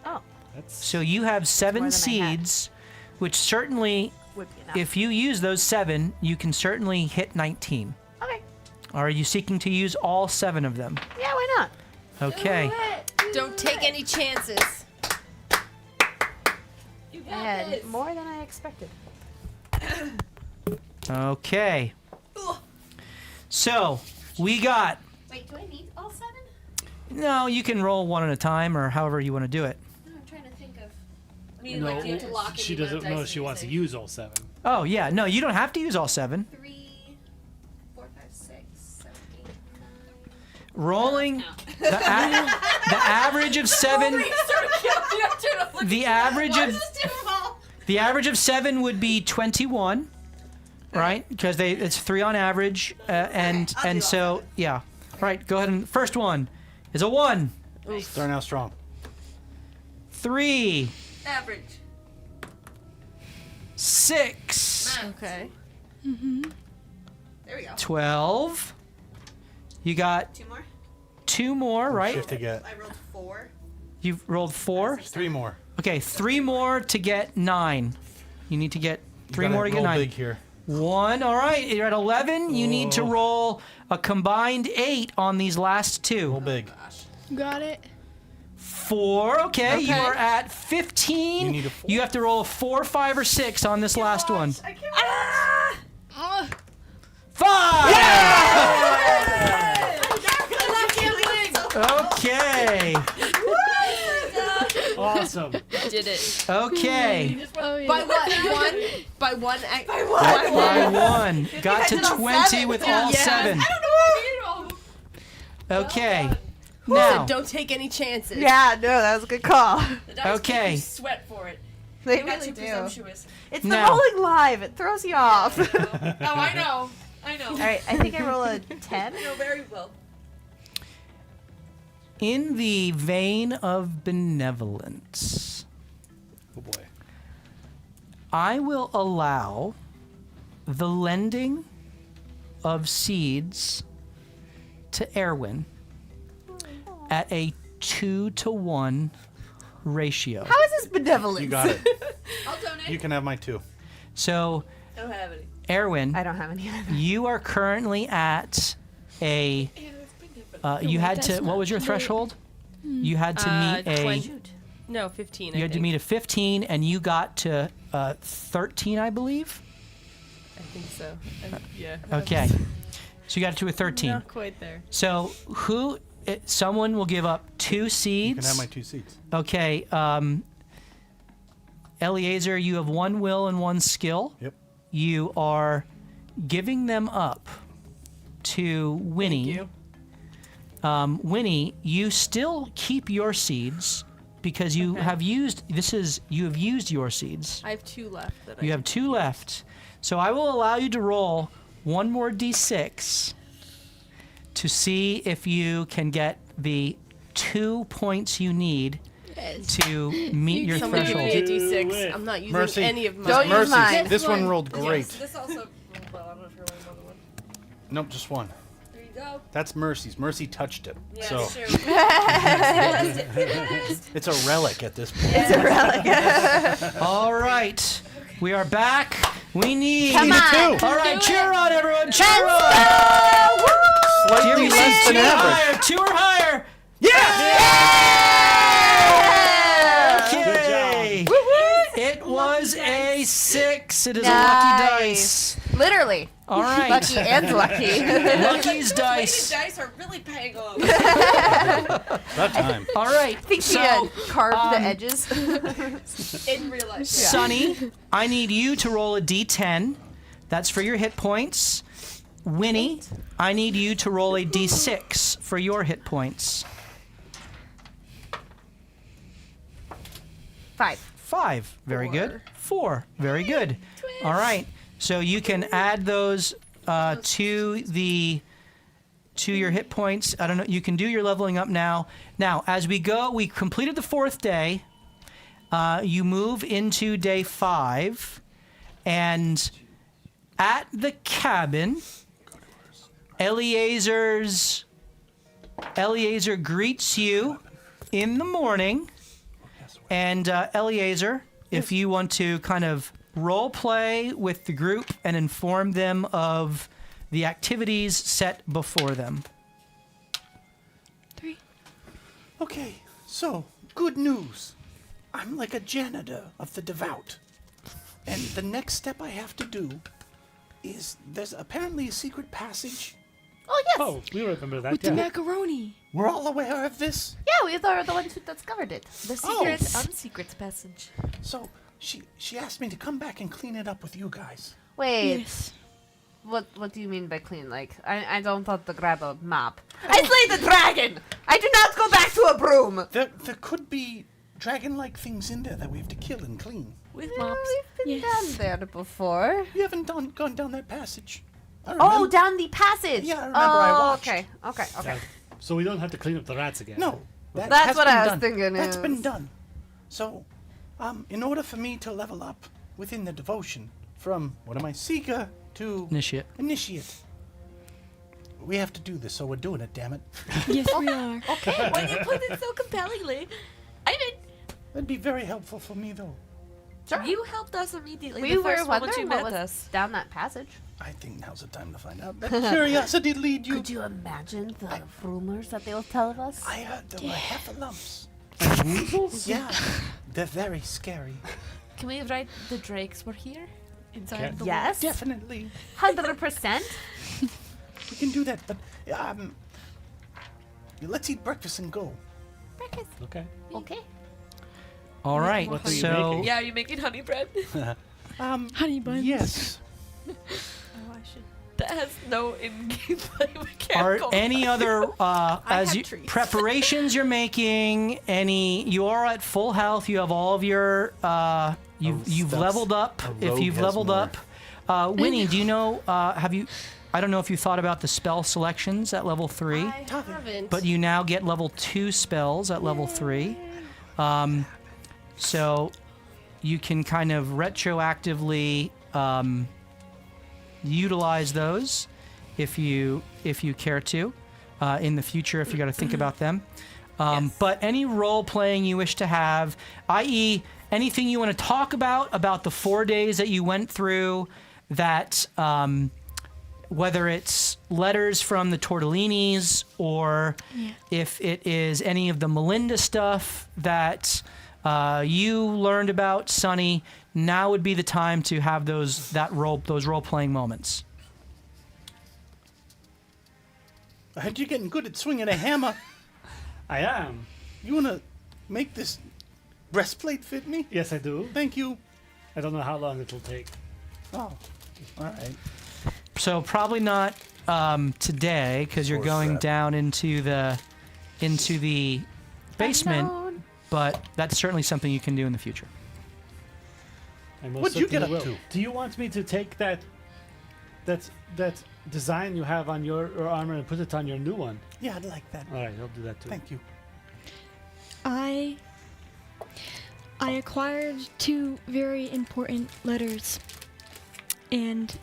Oh, So you have 7 more than I had. seeds, which certainly, would be enough. if you use those 7, you can certainly hit 19. Okay. Are you seeking to use all 7 of them? Yeah, why not? Okay. Don't take any chances. You I got had this. more than I expected. Okay. So, we got... Wait, do I need all 7? No, you can roll one at a time or however you want to do it. No, I'm trying to think of. I mean, like, do you have to lock in she the amount of doesn't know dice she you're wants to using? use all 7. Oh, yeah. No, you don't have to use all 7. 3, 4, 5, 6, 7, 8, 9. Rolling... The average of 7... The average of 7 would be 21, right? Because it's 3 on average, and so yeah. Right. Go ahead and first one is a 1. Starting out strong. 3, Average. 6, Okay. There we go. 12. You got 2 more. 2 more, right? Shift to get I rolled 4. You've rolled 4. 3 more. Okay, 3 more to get 9. You need to get 3 Gotta more to get roll 9. big here. 1. All right, you're at 11. You need to roll a combined 8 on these last 2. Roll big. Got it. 4. Okay, you are at 15. You need a 4. You have to roll a 4, 5, or 6 on this last one. I can't 5. Okay. Awesome. Did it. Okay. Oh, yeah. By what? One? By one? By 1. Got to 20 with all 7. Okay. Now. Don't take any chances. Yeah, no, that was a good call. The dice Okay. make you sweat for it. They You're not really too do. presumptuous. It's the Now. rolling live. It throws you off. Oh, I know. I know. All right, I think I roll a 10. I know very well. In the vein of benevolence, Oh boy. I will allow the lending of seeds to Erwin at a 2-to-1 ratio. How is this benevolent? You got it. I'll donate. You can have my 2. So, I don't have any. Erwin, I don't have any of them. you are currently at a. You had to. What was your threshold? You had to meet a. 20. No, 15. You had to meet a 15, and you got to 13, I believe. I think so. Yeah. Okay, so you got to a 13. Not quite there. So who someone will give up 2 seeds. You can have my 2 seats. Okay. Eleazar, you have 1 will and 1 skill. Yep. You are giving them up to Winnie. Thank you. Winnie, you still keep your seeds because you have used your seeds. I have 2 left. That You have 2 left. So I will allow you to roll 1 more d6 to see if you can get the 2 points you need to meet your Somebody give me a threshold. D6. I'm not using Mercy. any of Don't mine. use mine. This one rolled great. This also. Well, I don't know if you're rolling another one. Nope, just one. There you go. That's Mercy's. Mercy touched it. So Sure. it's a relic at this point. It's a relic. All right. We are back. We need. Come on. All right, cheer on, everyone. Cheer on. Slightly Give me less than 2 average. higher. 2 or higher. Okay. It was a 6. It is a lucky dice. Literally. All right. Lucky and lucky. Lucky's These dice. dice are really paying off. That time. All right. I think she So, had carved the edges. In real life. Sunny, I need you to roll a d10. That's for your hit points. Winnie, I need you to roll a d6 for your hit points. 5. 5. Very good. 4. Very good. All right. So you can add those to your hit points. I don't know. You can do your leveling up now. Now, as we go, we completed the 4th day. You move into day 5, and at the cabin, Eleazar greets you in the morning. And Eleazar, if you want to kind of role play with the group and inform them of the activities set before them. 3. Okay, so, good news. I'm like a janitor of the devout. And the next step I have to do is there's apparently a secret passage. Oh, yes. Oh, we remember that. With the macaroni. We're all aware of this. Yeah, we are the ones who discovered it. The secret, unsecret passage. So, she asked me to come back and clean it up with you guys. Wait. Yes. What do you mean by clean? Like, I don't want to grab a mop. I slay the dragon! I do not go back to a broom! There could be dragon-like things in there that we have to kill and clean. With Yeah, mops. we've been Yes. down there before. You haven't gone down that passage. I Oh, remember. down the passage! Yeah, I remember I Oh, watched. okay. So we don't have to clean up the rats again. No, that That's has what been I was done. thinking That's is- been done. So, in order for me to level up within the devotion from what am I, Seeker to Initiate. Initiate, we have to do this. So we're doing it. Damn it! Yes, we are. Okay, when you put it so compellingly, I mean, That'd be very helpful for me, though. you helped us immediately. We the were first moment you wondering what met was us. down that passage. I think now's the time to find out. Let curiosity lead you. Could you imagine the rumors that they will tell of us? I heard there were heffalumps. Yeah, they're very scary. Can we write the drakes were here? Inside Okay. the Yes. Definitely, 100%. we can do that. But let's eat breakfast and go. Okay. Okay. All right. What are you So making? Yeah, are you making honey bread? Honey buns. Yes. Oh, I should. That has no in-game play mechanical. are any other as have you, treats. preparations you're making? You are at full health. You have all of your you've stuffs. leveled up. A If rogue you've has leveled more. up, Winnie, do you know? Have you? I don't know if you thought about the spell selections at level 3, I haven't. but you now get level 2 spells at level 3. So you can kind of retroactively utilize those if you care to in the future if you got to think about them. But any role playing you wish to have, i.e., anything you want to talk about the 4 days that you went through, that whether it's letters from the Tortellinis or if it is any of the Melinda stuff that you learned about, Sunny, now would be the time to have those role playing moments. I heard you're getting good at swinging a hammer. I am. You wanna make this breastplate fit me? Yes, I do. Thank you. I don't know how long it'll take. Oh, all right. So probably not today because you're Or going that. down into the basement. Unknown. But that's certainly something you can do in the future. I most What'd you get certainly up will. to? Do you want me to take that design you have on your armor and put it on your new one? Yeah, I'd like that. All right, I'll do that too. Thank you. I acquired 2 very important letters, and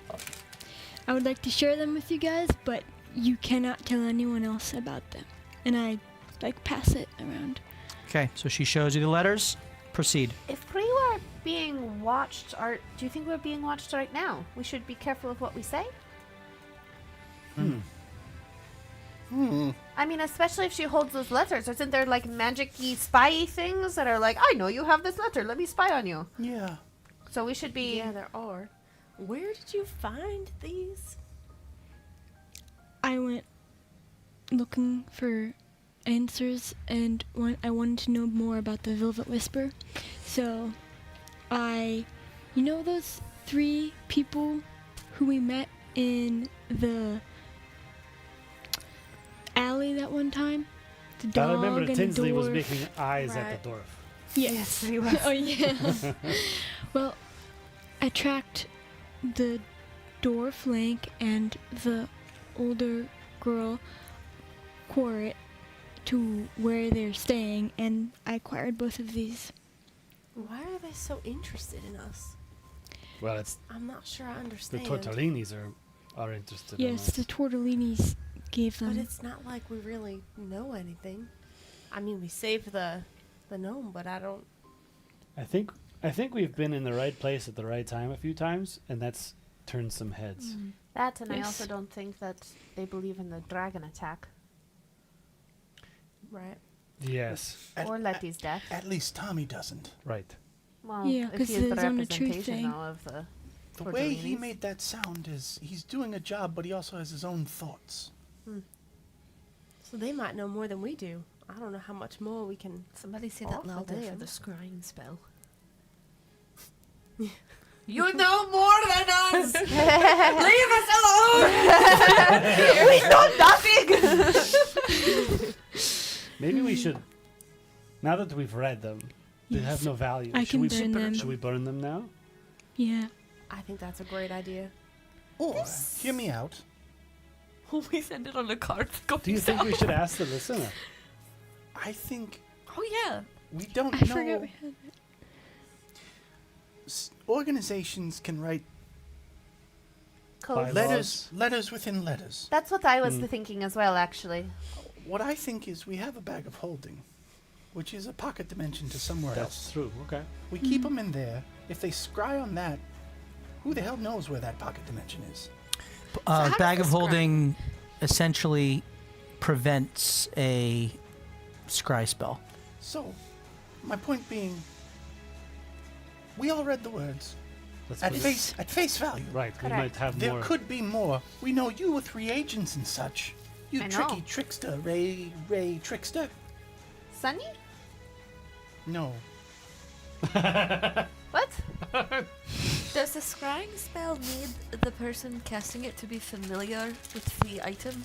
I would like to share them with you guys, but you cannot tell anyone else about them. And I pass it around. Okay, so she shows you the letters. Proceed. If we were being watched, do you think we're being watched right now? We should be careful of what we say. I mean, especially if she holds those letters. Isn't there like magic-y spy things that are like, I know you have this letter, let me spy on you. Yeah. So we should be. Yeah, there are. Where did you find these? I went looking for answers, and I wanted to know more about the Velvet Whisper. So you know those 3 people who we met in the alley that one time? The dog I remember and the Tinsley was dwarf. making eyes at Right. the dwarf. Yes. he was. Oh yeah. Well, I tracked the dwarf Link and the older girl Quarit to where they're staying, and I acquired both of these. Why are they so interested in us? Well, it's I'm not sure I the understand. tortellinis are interested in Yes, us. the tortellinis gave them. But it's not like we really know anything. I mean, we saved the gnome, but I don't. I think we've been in the right place at the right time a few times, and that's turned some heads. That, and I Yes. also don't think that they believe in the dragon attack Right. Yes, or Letty's death. At least Tommy doesn't. right. Well, Yeah, if 'cause he is the it's on the truth representation thing. though of the. The way he tortellinis. made that sound is he's doing a job, but he also has his own thoughts. So they might know more than we do. I don't know how much more we can. Somebody say Offer that louder for them. the scrying spell. You know more than us! Leave us alone! We know nothing. Maybe we should. Now that we've read them, they have no value. I should can we burn them. Should we burn them now? Yeah. I think that's a great idea. Or, hear me out, We send it on a card. Go Do you think we should ask the listener? I think Oh yeah. we don't I forgot know. we had that. Organizations can write Codes. letters within letters. That's what I was thinking as well, actually. What I think is we have a bag of holding, which is a pocket dimension to somewhere That's else. true. Okay. We keep them in there. If they scry on that, who the hell knows where that pocket dimension is? how does Bag of this scry- holding essentially prevents a scry spell. So, my point being, we all read the words Let's at put it- face value. Right. We Correct. might have There more. could be more. We know you with reagents and such. You I tricky know. trickster, Ray trickster. Sunny? No. What? Does the scrying spell need the person casting it to be familiar with the item?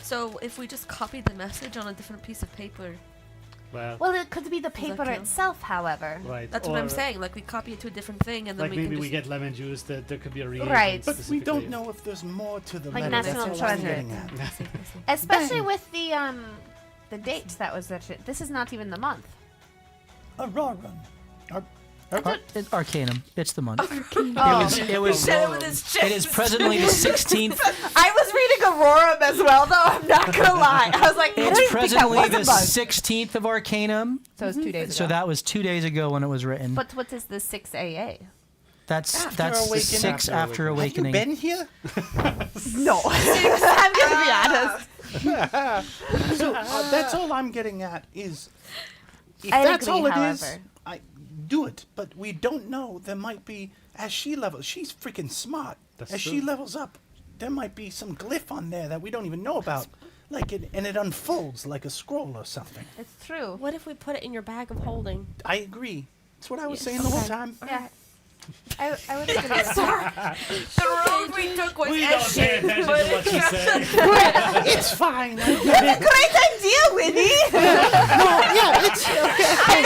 So if we just copy the message on a different piece of paper, Well, it could be the that paper count? itself, however. right. that's what I'm or, saying. Like we copy it to a different thing, and then Like we maybe can we just get lemon juice. That there could be a reagent. Right. But we don't specifically. know if there's more to the Like letter. National That's all I'm Treasure. getting at. Especially with the date that was written. This is not even the month. A raw run. It's Arcanum. It's the month. Oh. It was. Said it with his chest. It is presently the 16th. I was reading Aurorum as well, though. I'm not gonna lie. I was like, I It's didn't think that presently was the a month. 16th of Arcanum. So it's 2 days ago. So that was 2 days ago when it was written. But what is the 6 AA? That's After the awakening. 6 after Have you awakening. been here? No. I'm gonna be honest. So that's all I'm getting at is, if I that's agree, all it is, however. I do it. But we don't know. There might be, as she levels, she's freaking smart. That's as true. she levels up, there might be some glyph on there that we don't even know about. and it unfolds like a scroll or something. It's true. What if we put it in your bag of holding? I agree. That's what I was saying the whole time. Yeah. I would agree with that. The road we took was We don't pay attention to what you say. It's fine. I get it. Great idea, Winnie! Yeah, it's okay.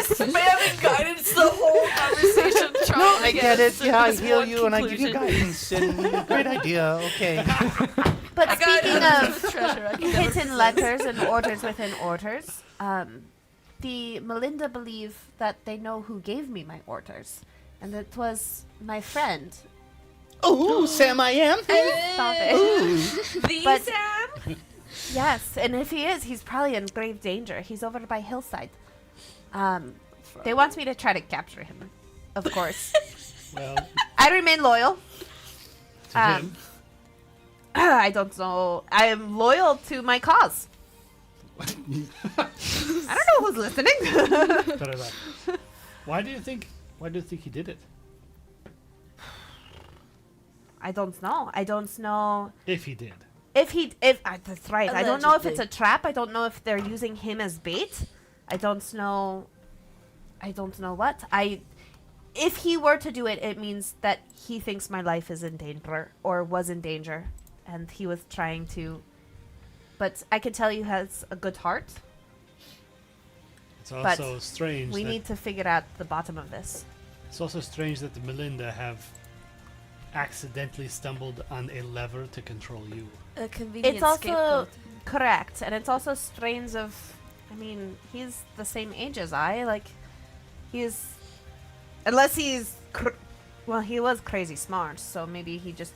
spamming guidance the whole conversation. No, I get it. Yeah, I heal you and I give you guidance. And great idea. Okay. But I got speaking it. of Treasure. I can never hidden letters and orders within orders, the Melinda believe that they know who gave me my orders, and it was my friend. Oh, Sam, I am. Stop it. The But- Sam? Yes, and if he is, he's probably in grave danger. He's over by Hillside. They want me to try to capture him, of course. Well, I remain loyal. to him. I don't know. I am loyal to my cause. I don't know who's listening. Why do you think he did it? I don't know. I don't know If he did. if that's right. I don't know if it's Allegedly. a trap. I don't know if they're using him as bait. I don't know what. If he were to do it, it means that he thinks my life is in danger or was in danger, and he was trying to. But I can tell you, he has a good heart. It's also strange. We that need to figure out the bottom of this. It's also strange that the Melinda have accidentally stumbled on a lever to control you. A convenient It's also scapegoat. correct, and it's also strange of. I mean, he's the same age as I. Like, he's unless he's well, he was crazy smart, so maybe he just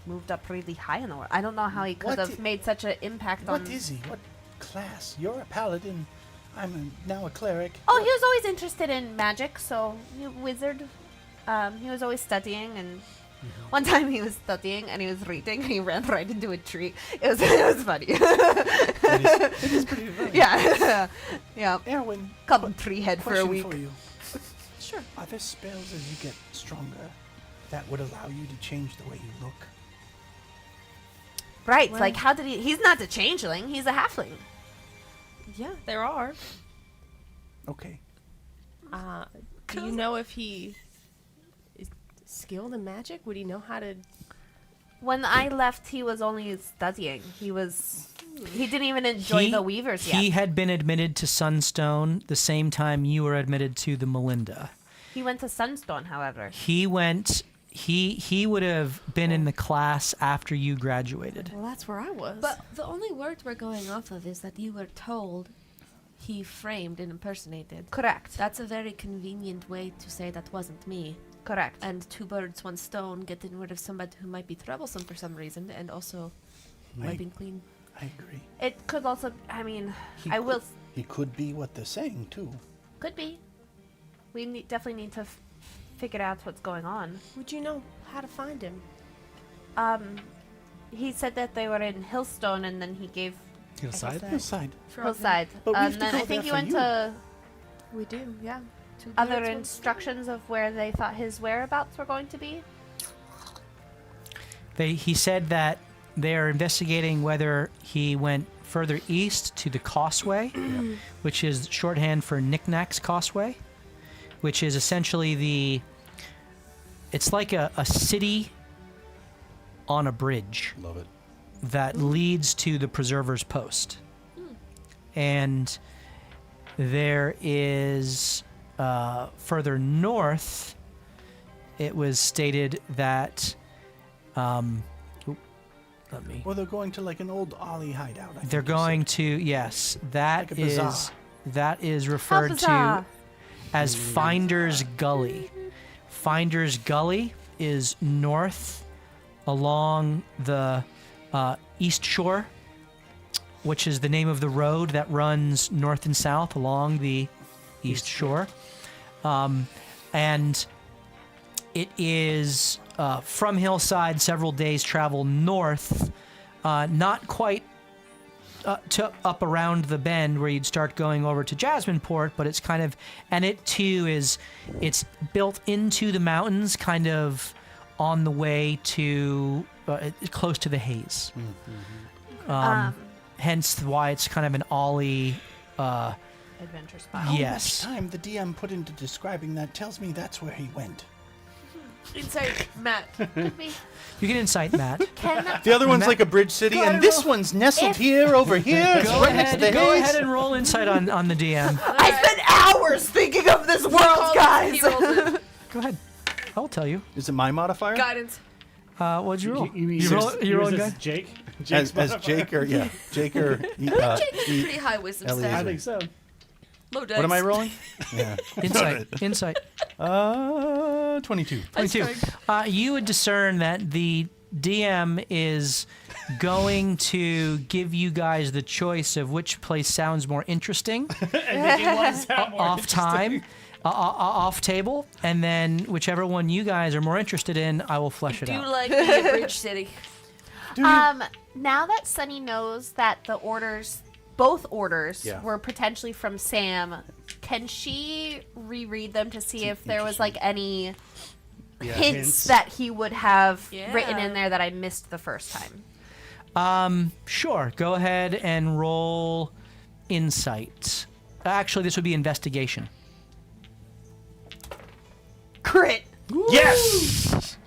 moved up really high in the world. I don't know how he could What have made such an impact on. What is he? What class? You're a paladin. I'm now a cleric. Oh, he was always interested in magic, so wizard. He was always studying, and one time he was studying and he was reading and he ran right into a tree. It was funny. It is pretty funny. Yeah, yeah. Erwin, Called him tree head for a question week. for you. Sure. Are there spells as you get stronger that would allow you to change the way you look? Right, Well- like how did he? He's not a changeling. He's a halfling. Yeah, there are. Okay. Do you know if he is skilled in magic? Would he know how to? When I left, he was only studying. He didn't even enjoy the Weavers yet. He had been admitted to Sunstone the same time you were admitted to the Melinda. He went to Sunstone, however. He would have been in the class after you graduated. Well, that's where I was. But the only word we're going off of is that you were told he framed and impersonated. Correct. That's a very convenient way to say that wasn't me. Correct. And two birds, one stone, getting rid of somebody who might be troublesome for some reason, and also I- wiping clean. I agree. It could also. I mean, He I will. He could be what they're saying too. Could be. We definitely need to figure out what's going on. would you know how to find him? He said that they were in Hillstone, and then he gave Hillside? Hillside. Hillside. But we have And to then go I think there he for went you. to We do, yeah. Two other birds, one instructions of where they thought his whereabouts were going to be. He said that they're investigating whether he went further east to the Causeway, which is shorthand for Knickknacks Causeway, which is essentially it's like a city on a bridge Love it. that leads to the Preserver's Post. And there is further north, it was stated that let me Or they're going to like an old Ollie hideout. I think they're you going said. to, yes, that Like a bazaar. is referred to bazaar? as Finder's Gully. Finder's Gully is north along the east shore, which is the name of the road that runs north and south along the east shore. And it is from Hillside, several days travel north, not quite to up around the bend where you'd start going over to Jasmineport, but it's kind of, and it too it's built into the mountains, kind of on the way to close to the haze. Hence why it's kind of an ollie. Adventure spot. How Yes. much time the DM put into describing that tells me that's where he went. Insight, Matt. You can insight Matt. The other one's Matt- like a bridge city, and this one's nestled here, over here. It's Go right next to the ahead. Go haze. ahead and roll insight on the DM. I spent hours thinking of this world, guys. He rolled it. Go ahead. I'll tell you. Is it my modifier? Guidance. What'd you roll? You mean You roll. You roll, guy. Jake? As Jake or Jake or Jake has pretty high wisdom Eleazar. I stat. think so. Low dice. What am I rolling? Yeah. Insight. Insight. 22. 22. You would discern that the DM is going to give you guys the choice of which place sounds more interesting And making one sound more off interesting. time, off table, and then whichever one you guys are more interested in, I will flesh it Do you out. like the Bridge City? Now that Sunny knows that both orders Yeah. were potentially from Sam, can she reread them to see if there was like any hints that he would have written in there that I missed the first time? Sure. Go ahead and roll insight. Actually, this would be investigation. Crit. Yes!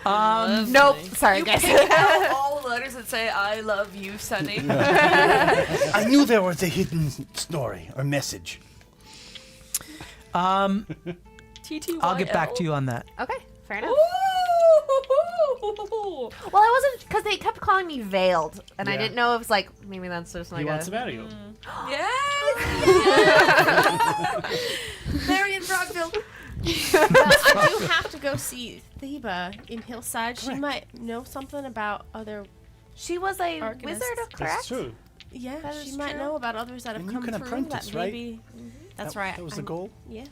Nope. Sorry, guys. Pick out all the letters that say "I love you, Sunny." I knew there was a hidden story or message. TTYL. I'll get back to you on that. Okay, fair enough. Ooh. Well, I wasn't because they kept calling me veiled, and I Yeah. didn't know if it was like maybe that's just like He a. wants to marry you. Yes. Marion Brockville. I do have to go see Theba in Hillside. She might know something about other. She was a Arcanist. wizard, correct? That's true. Yeah, That she is might true. know about others that have And you come can through. apprentice, that right? maybe. That's right. That was the goal. Yeah.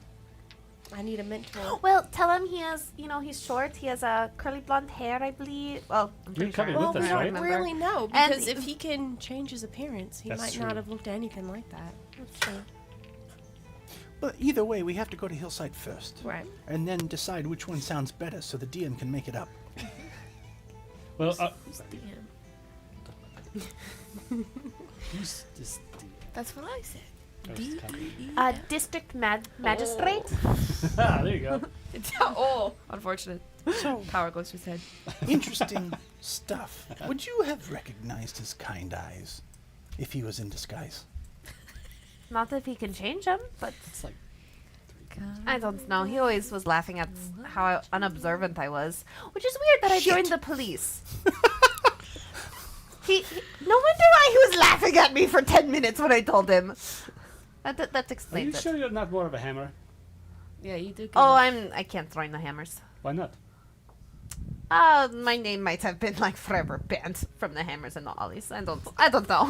I need a mentor. Well, tell him he has, he's short. He has curly blonde hair, I believe. Well, I'm pretty coming sure. with Well, us, we don't right? remember. really know And- because if he can change his appearance, he That's might true. not have looked anything like that. That's true. But either way, we have to go to Hillside first. Right. And then decide which one sounds better so the DM can make it up. Well, Who's DM? who's this? That's what I said. District magistrate. Ah, there you go. Oh, unfortunate. So, Power goes to his head. interesting stuff. Would you have recognized his kind eyes if he was in disguise? Not if he can change them, but It's like I don't know. He always was laughing at how unobservant I was, which is weird that I joined the police. No wonder why he was laughing at me for 10 minutes when I told him. That Are you explains it. sure you're not more of a hammer? Yeah, you do. Oh, I can't throw in the hammers. Why not? My name might have been like forever banned from the hammers and the ollies. I don't know.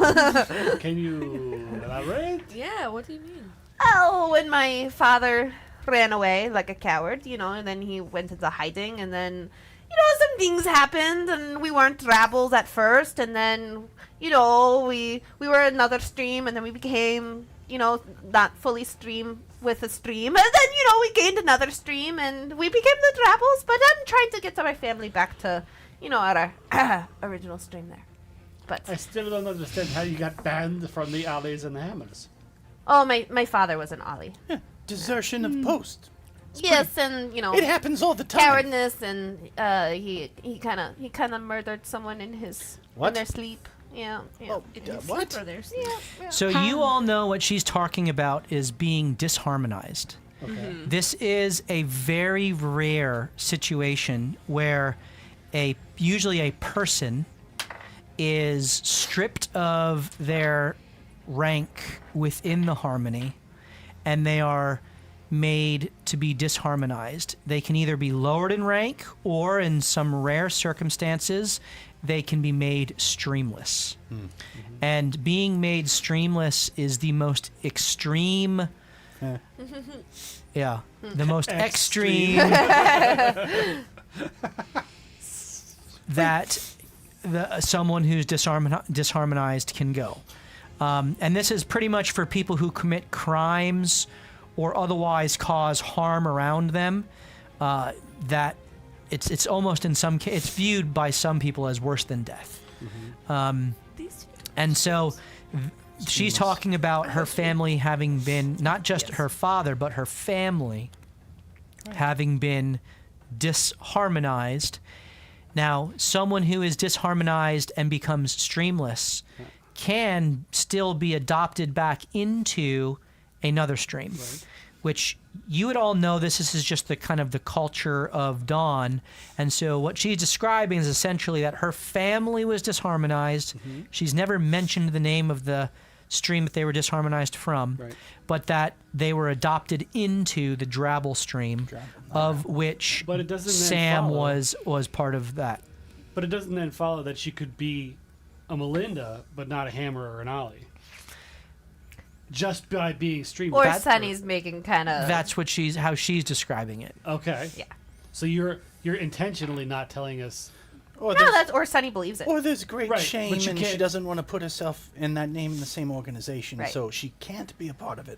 Can you elaborate? Yeah, what do you mean? Oh, when my father ran away like a coward, and then he went into hiding, and then, some things happened, and we weren't rabbles at first, and then, we were another stream, and then we became, not fully stream with a stream, and then, we gained another stream, and we became the rabbles, but I'm trying to get my family back to, our original stream there. But I still don't understand how you got banned from the alleys and the hammers. oh, my father was an ollie. Desertion of post. Yes, and It happens all the time. cowardness, and he kind of murdered someone in What? their sleep. Yeah. Oh, what? So you all know what she's talking about is being disharmonized. Okay. This is a very rare situation where usually a person is stripped of their rank within the harmony, and they are made to be disharmonized. They can either be lowered in rank, or in some rare circumstances, they can be made streamless. And being made streamless is the most extreme. Yeah, the most extreme that someone who's disharmonized can go. And this is pretty much for people who commit crimes or otherwise cause harm around them that it's almost in some it's viewed by some people as worse than death. And so she's talking about her family having been, not just her father, but her family having been disharmonized. Now, someone who is disharmonized and becomes streamless can still be adopted back into another stream, which you would all know this is just the kind of the culture of Dawn. And so what she's describing is essentially that her family was disharmonized. She's never mentioned the name of the stream that they were disharmonized from, but that they were adopted into the Drabble stream, of which But it doesn't then Sam follow- was part of that. But it doesn't then follow that she could be a Melinda, but not a Hammer or an Ollie. Just by being streamed. Or Sunny's making kind of. That's what how she's describing it. Okay. Yeah. So you're intentionally not telling us. Or No, that's or Sunny believes it. Or there's great Right, shame, but you and she can't- doesn't want to put herself in that name in the same organization, Right. so she can't be a part of it.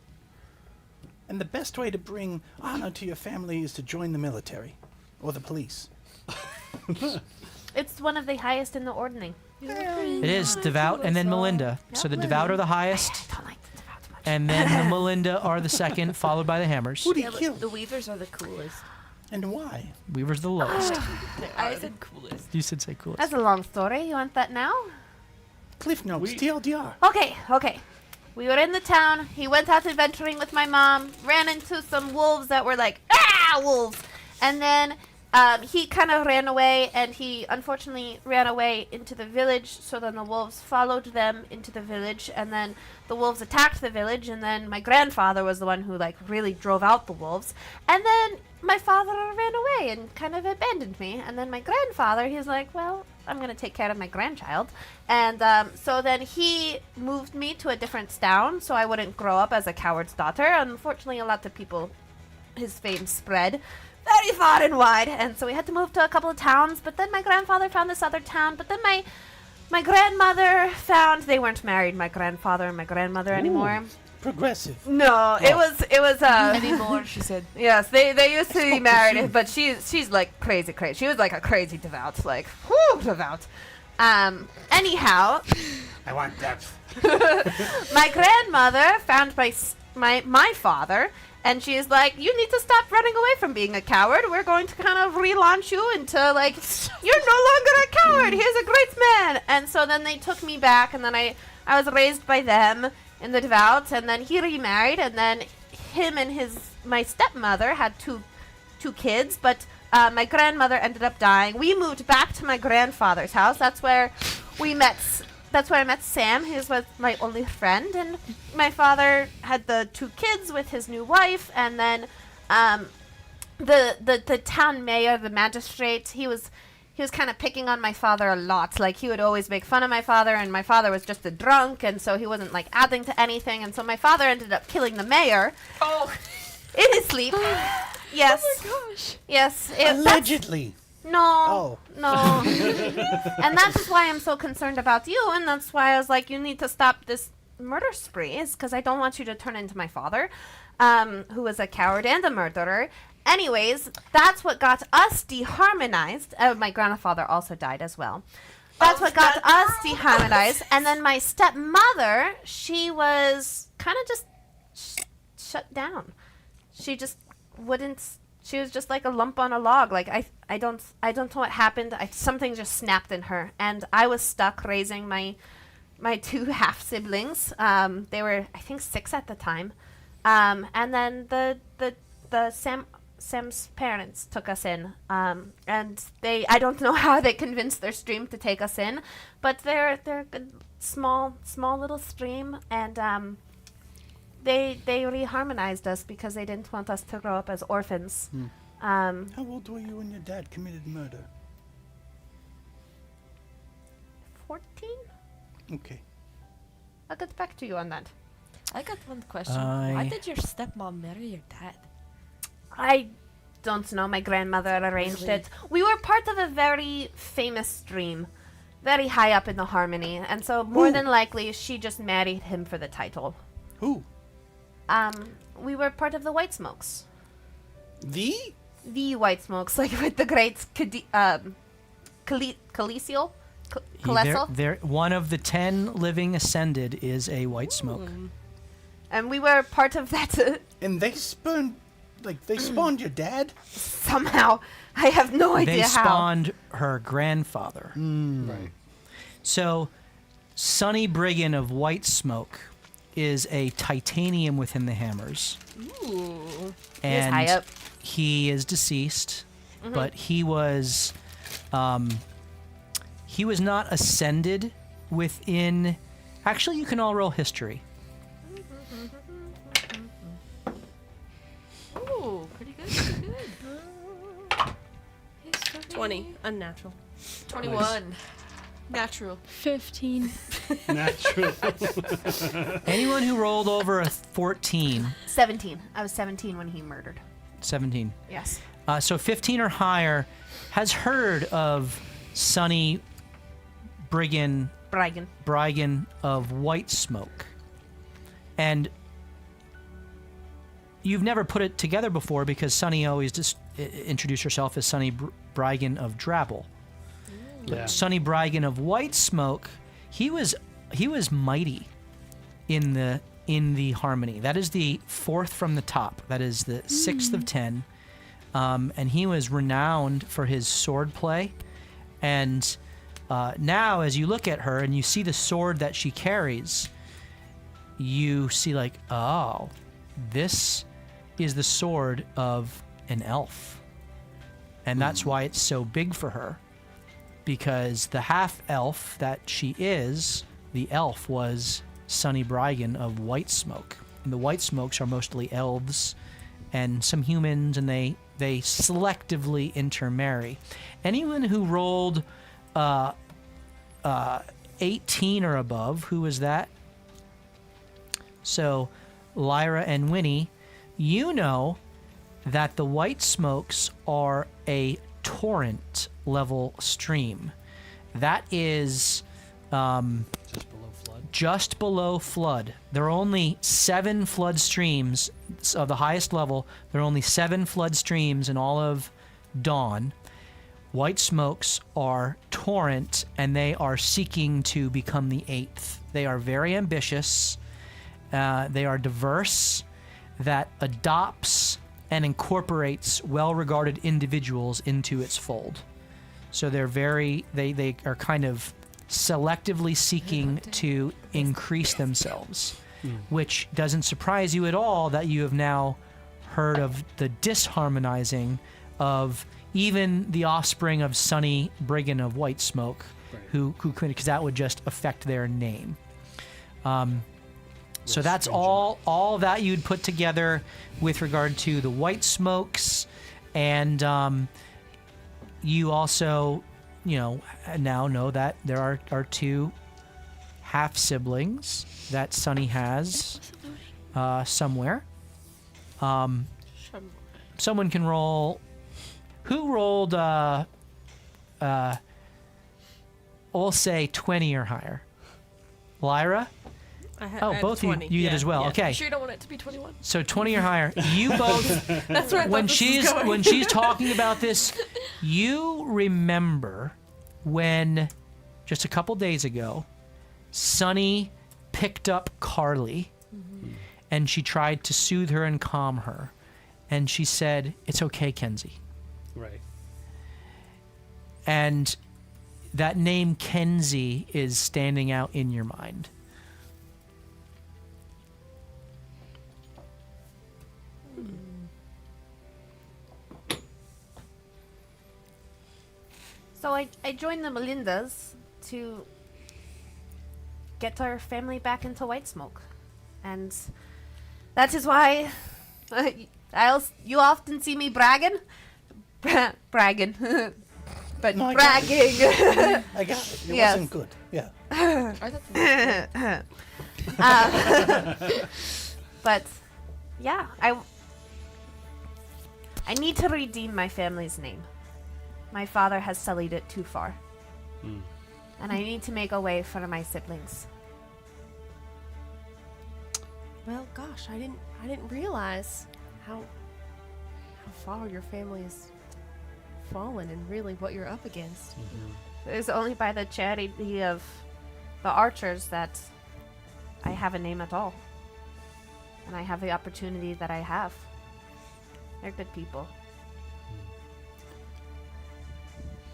And the best way to bring honor to your family is to join the military or the police. It's one of the highest in the ordering. It is Devout and then Melinda. So the Devout are the highest, I don't like the Devout much. and then the Melinda are the second, followed by the Hammers. Who do you Yeah, but kill? the Weavers are the coolest. And why? Weaver's the lowest. I said coolest. You should say coolest. That's a long story. You want that now? Cliff Notes, We- TLDR. Okay. We were in the town. He went out adventuring with my mom, ran into some wolves that were like, wolves. And then he kind of ran away, and he unfortunately ran away into the village. So then the wolves followed them into the village, and then the wolves attacked the village, and then my grandfather was the one who like really drove out the wolves. And then my father ran away and kind of abandoned me. And then my grandfather, he's like, well, I'm going to take care of my grandchild. And so then he moved me to a different town so I wouldn't grow up as a coward's daughter. Unfortunately, a lot of people, his fame spread very far and wide. And so we had to move to a couple of towns. But then my grandfather found this other town. But then my grandmother found, they weren't married, my grandfather and my grandmother anymore. Progressive. No, it was Anymore, she said. yes, they used to be married, but she's like crazy. She was like a crazy devout, like whoo devout. Anyhow, I want depth. my grandmother found my father, and she is like, you need to stop running away from being a coward. We're going to kind of relaunch you into like, you're no longer a coward. Here's a great man. And so then they took me back, and then I was raised by them in the devout, and then he remarried, and then him and my stepmother had two kids, but my grandmother ended up dying. We moved back to my grandfather's house. That's where we met. That's where I met Sam. He was my only friend, and my father had the two kids with his new wife, and then the town mayor, the magistrate, he was kind of picking on my father a lot. Like, he would always make fun of my father, and my father was just a drunk, and so he wasn't, like, adding to anything. And so my father ended up killing the mayor. Oh. In his sleep. Yes. Oh my gosh. Yes. Allegedly. No. No. And that's why I'm so concerned about you, and that's why I was like, you need to stop this murder spree, is because I don't want you to turn into my father, who was a coward and a murderer. Anyways, that's what got us deharmonized. My grandfather also died as well. That's what got us deharmonized. And then my stepmother, she was kind of just shut down. She just wouldn't. She was just like a lump on a log. Like I don't know what happened. Something just snapped in her, and I was stuck raising my two half siblings. They were, I think, 6 at the time. And then the Sam's parents took us in, and I don't know how they convinced their stream to take us in, but they're a good small little stream, and they reharmonized us because they didn't want us to grow up as orphans. How old were you when your dad committed murder? 14? Okay. I'll get back to you on that. I got one question. I- Why did your stepmom marry your dad? I don't know. My grandmother arranged Really? it. We were part of a very famous stream, very high up in the harmony, and so more Who? than likely she just married him for the title. Who? We were part of the White Smokes. The? the white smokes, like with the great Calisiel? They're one of the 10 living ascended is a white smoke. And we were part of that And they spawned your dad? somehow. I have no idea They how. spawned her grandfather. Right. So, Sonny Brigand of White Smoke is a titanium within the hammers. Ooh. And high up. he is deceased, but he was not ascended within. Actually, you can all roll history. Ooh, pretty good, pretty good. 20. Unnatural. 21. Natural. 15. Natural. Anyone who rolled over a 14, 17. I was 17 when he murdered. 17. Yes. So 15 or higher has heard of Sonny Brigand of White Smoke. And you've never put it together before because Sonny always just introduced herself as Sonny Brigand of Drabble. Yeah. Sonny Brigand of White Smoke, he was mighty in the harmony. That is the fourth from the top. That is the sixth of 10. And he was renowned for his sword play. And now, as you look at her and you see the sword that she carries, you see like, oh, this is the sword of an elf. And that's why it's so big for her. Because the half-elf that she is, the elf was Sonny Brigand of White Smoke. And the White Smokes are mostly elves and some humans, and they selectively intermarry. Anyone who rolled 18 or above, who was that? So, Lyra and Winnie, you know that the White Smokes are a torrent level stream. That is just below flood. There are only 7 flood streams of the highest level. There are only 7 flood streams in all of Dawn. White Smokes are torrent, and they are seeking to become the 8th. They are very ambitious. They are diverse, that adopts and incorporates well-regarded individuals into its fold. So they're they are kind of selectively seeking to increase themselves, which doesn't surprise you at all that you have now heard of the disharmonizing of even the offspring of Sonny Brigand of White Smoke, who because that would just affect their name. So that's all that you'd put together with regard to the White Smokes, and you also, now know that there are 2 half siblings that Sonny has somewhere. Someone can roll. Who rolled? We'll say 20 or higher. Lyra. I had Both 20. you did as well. Yeah. Okay. Sure you don't want it to be 21? So 20 or higher. You both, That's where I when thought this was going. when she's talking about this, you remember when just a couple days ago, Sonny picked up Carly, and she tried to soothe her and calm her, and she said, "It's okay, Kenzie." Right. And that name Kenzie is standing out in your mind. So I joined the Melindas to get our family back into White Smoke. And that is why you often see me bragging. Bragging. But No, I got bragging. I got it. It Yes. wasn't good. Yeah. I thought But yeah, I need to redeem my family's name. My father has sullied it too far. And I need to make a way for my siblings. Well, gosh, I didn't realize how how far your family has fallen and really what you're up against. It is only by the charity of the archers that I have a name at all. And I have the opportunity that I have. They're good people.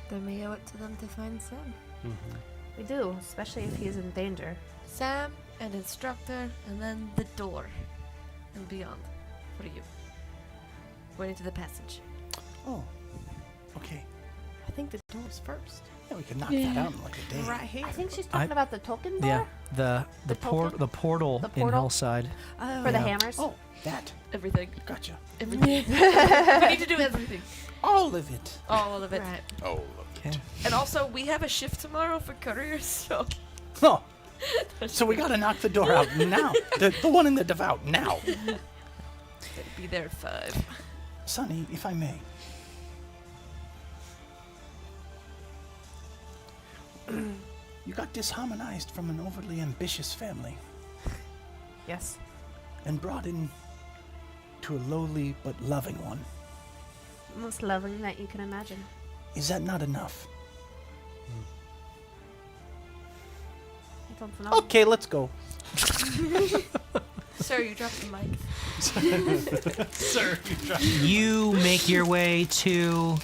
Then we owe it to them to find Sam. We do, especially if he's in danger. Sam, an instructor, and then the door. And beyond. What are you? Going into the passage. Oh. Okay. I think the door's first. Yeah, we could knock that out in like a day. Right here. I think she's talking about the token door Yeah, the The token? portal The in portal? Hillside. Oh, for the Yeah. hammers. Oh, that. Everything. Gotcha. Everything. We need to do everything. All of it. All of it. right. All of it. Okay. And also, we have a shift tomorrow for couriers, so. Oh. So we gotta knock the door out now. The one in the devout now. Be there at 5. Sonny, if I may. You got disharmonized from an overly ambitious family Yes. and brought in to a lowly but loving one. Most loving that you can imagine. Is that not enough? I don't know. Okay, let's go. Sir, you dropped the mic. Sir, you dropped You make your way to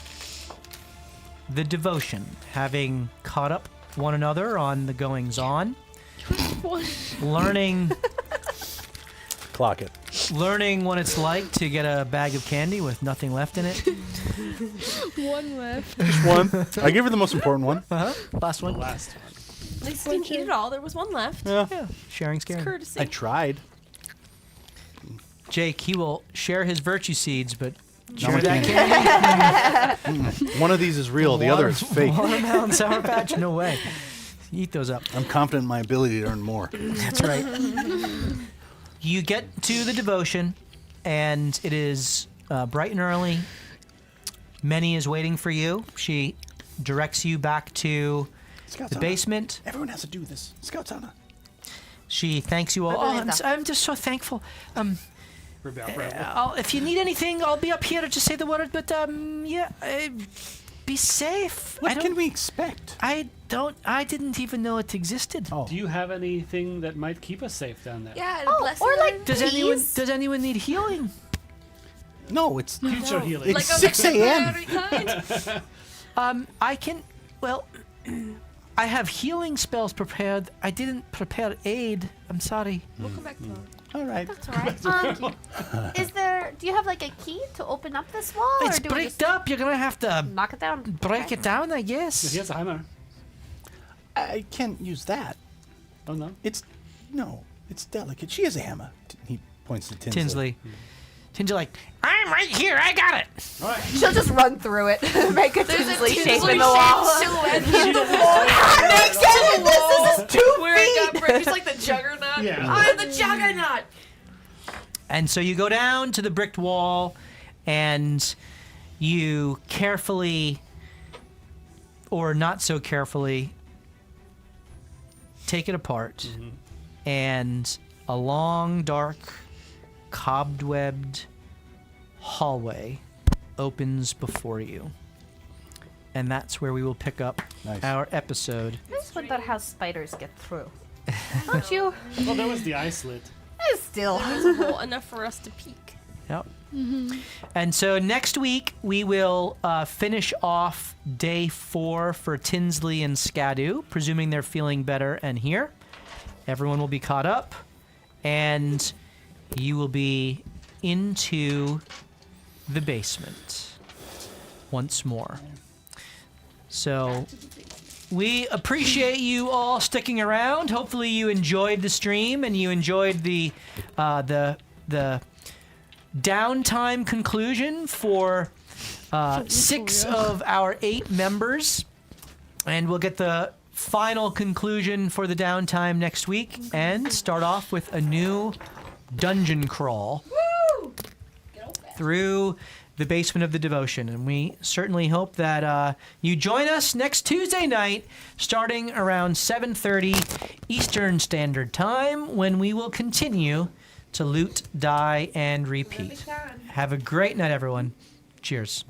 the devotion, having caught up one another on the goings on, learning Clock it. what it's like to get a bag of candy with nothing left in it. One left. Just one. I gave her the most important one. Last one. Last one. At least you didn't eat it all. There was one left. Yeah. Yeah, sharing's caring. Courtesy. I tried. Jake, he will share his virtue seeds, but Not share with that candy. One of these is real. The other is fake. Watermelon Sour Patch? No way. Eat those up. I'm confident in my ability to earn more. That's right. You get to the devotion, and it is bright and early. Minnie is waiting for you. She directs you back to Scouts the Honor. basement. Everyone has to do this. Scouts Honor. She thanks you all. I Oh, believe that. I'm just so thankful. If you need anything, I'll be up here to just say the word. But be safe. What can we expect? I didn't even know it existed. Oh. Do you have anything that might keep us safe down there? Yeah, Oh, bless or you. like Does anyone need healing? No, it's Future healing. it's 6 a.m. I can. Well, I have healing spells prepared. I didn't prepare aid. I'm sorry. We'll come back tomorrow. All right. That's alright. Do you have like a key to open up this wall? It's or do we bricked just up. You're gonna have to knock it down? break Okay. it down, I guess. Here's a hammer. I can't use that. Oh no. It's delicate. She has a hammer. He points to Tinsley. Tinsley. Tinsley, like, I'm right here. I got it. She'll just run through it. Make a Tinsley shape Tinsley in the wall. silhouette. Makes sense. This is 2 Where it got He's like the juggernaut. Yeah. I'm the juggernaut. And so you go down to the bricked wall, and you carefully, or not so carefully, take it apart, and a long, dark, cobwebbed hallway opens before you. And that's where we will pick up Nice. our episode. I just wonder how spiders get through. Don't you? Well, there was the eye slit. Still. There's a hole enough for us to peek. Yep. And so next week we will finish off day 4 for Tinsley and Skadu, presuming they're feeling better and here. Everyone will be caught up, and you will be into the basement once more. So we appreciate you all sticking around. Hopefully you enjoyed the stream and you enjoyed the downtime conclusion for 6 of our 8 members. And we'll get the final conclusion for the downtime next week and start off with a new dungeon crawl through the basement of the devotion. And we certainly hope that you join us next Tuesday night starting around 7:30 Eastern Standard Time, when we will continue to loot, die, and repeat. Have a great night, everyone. Cheers.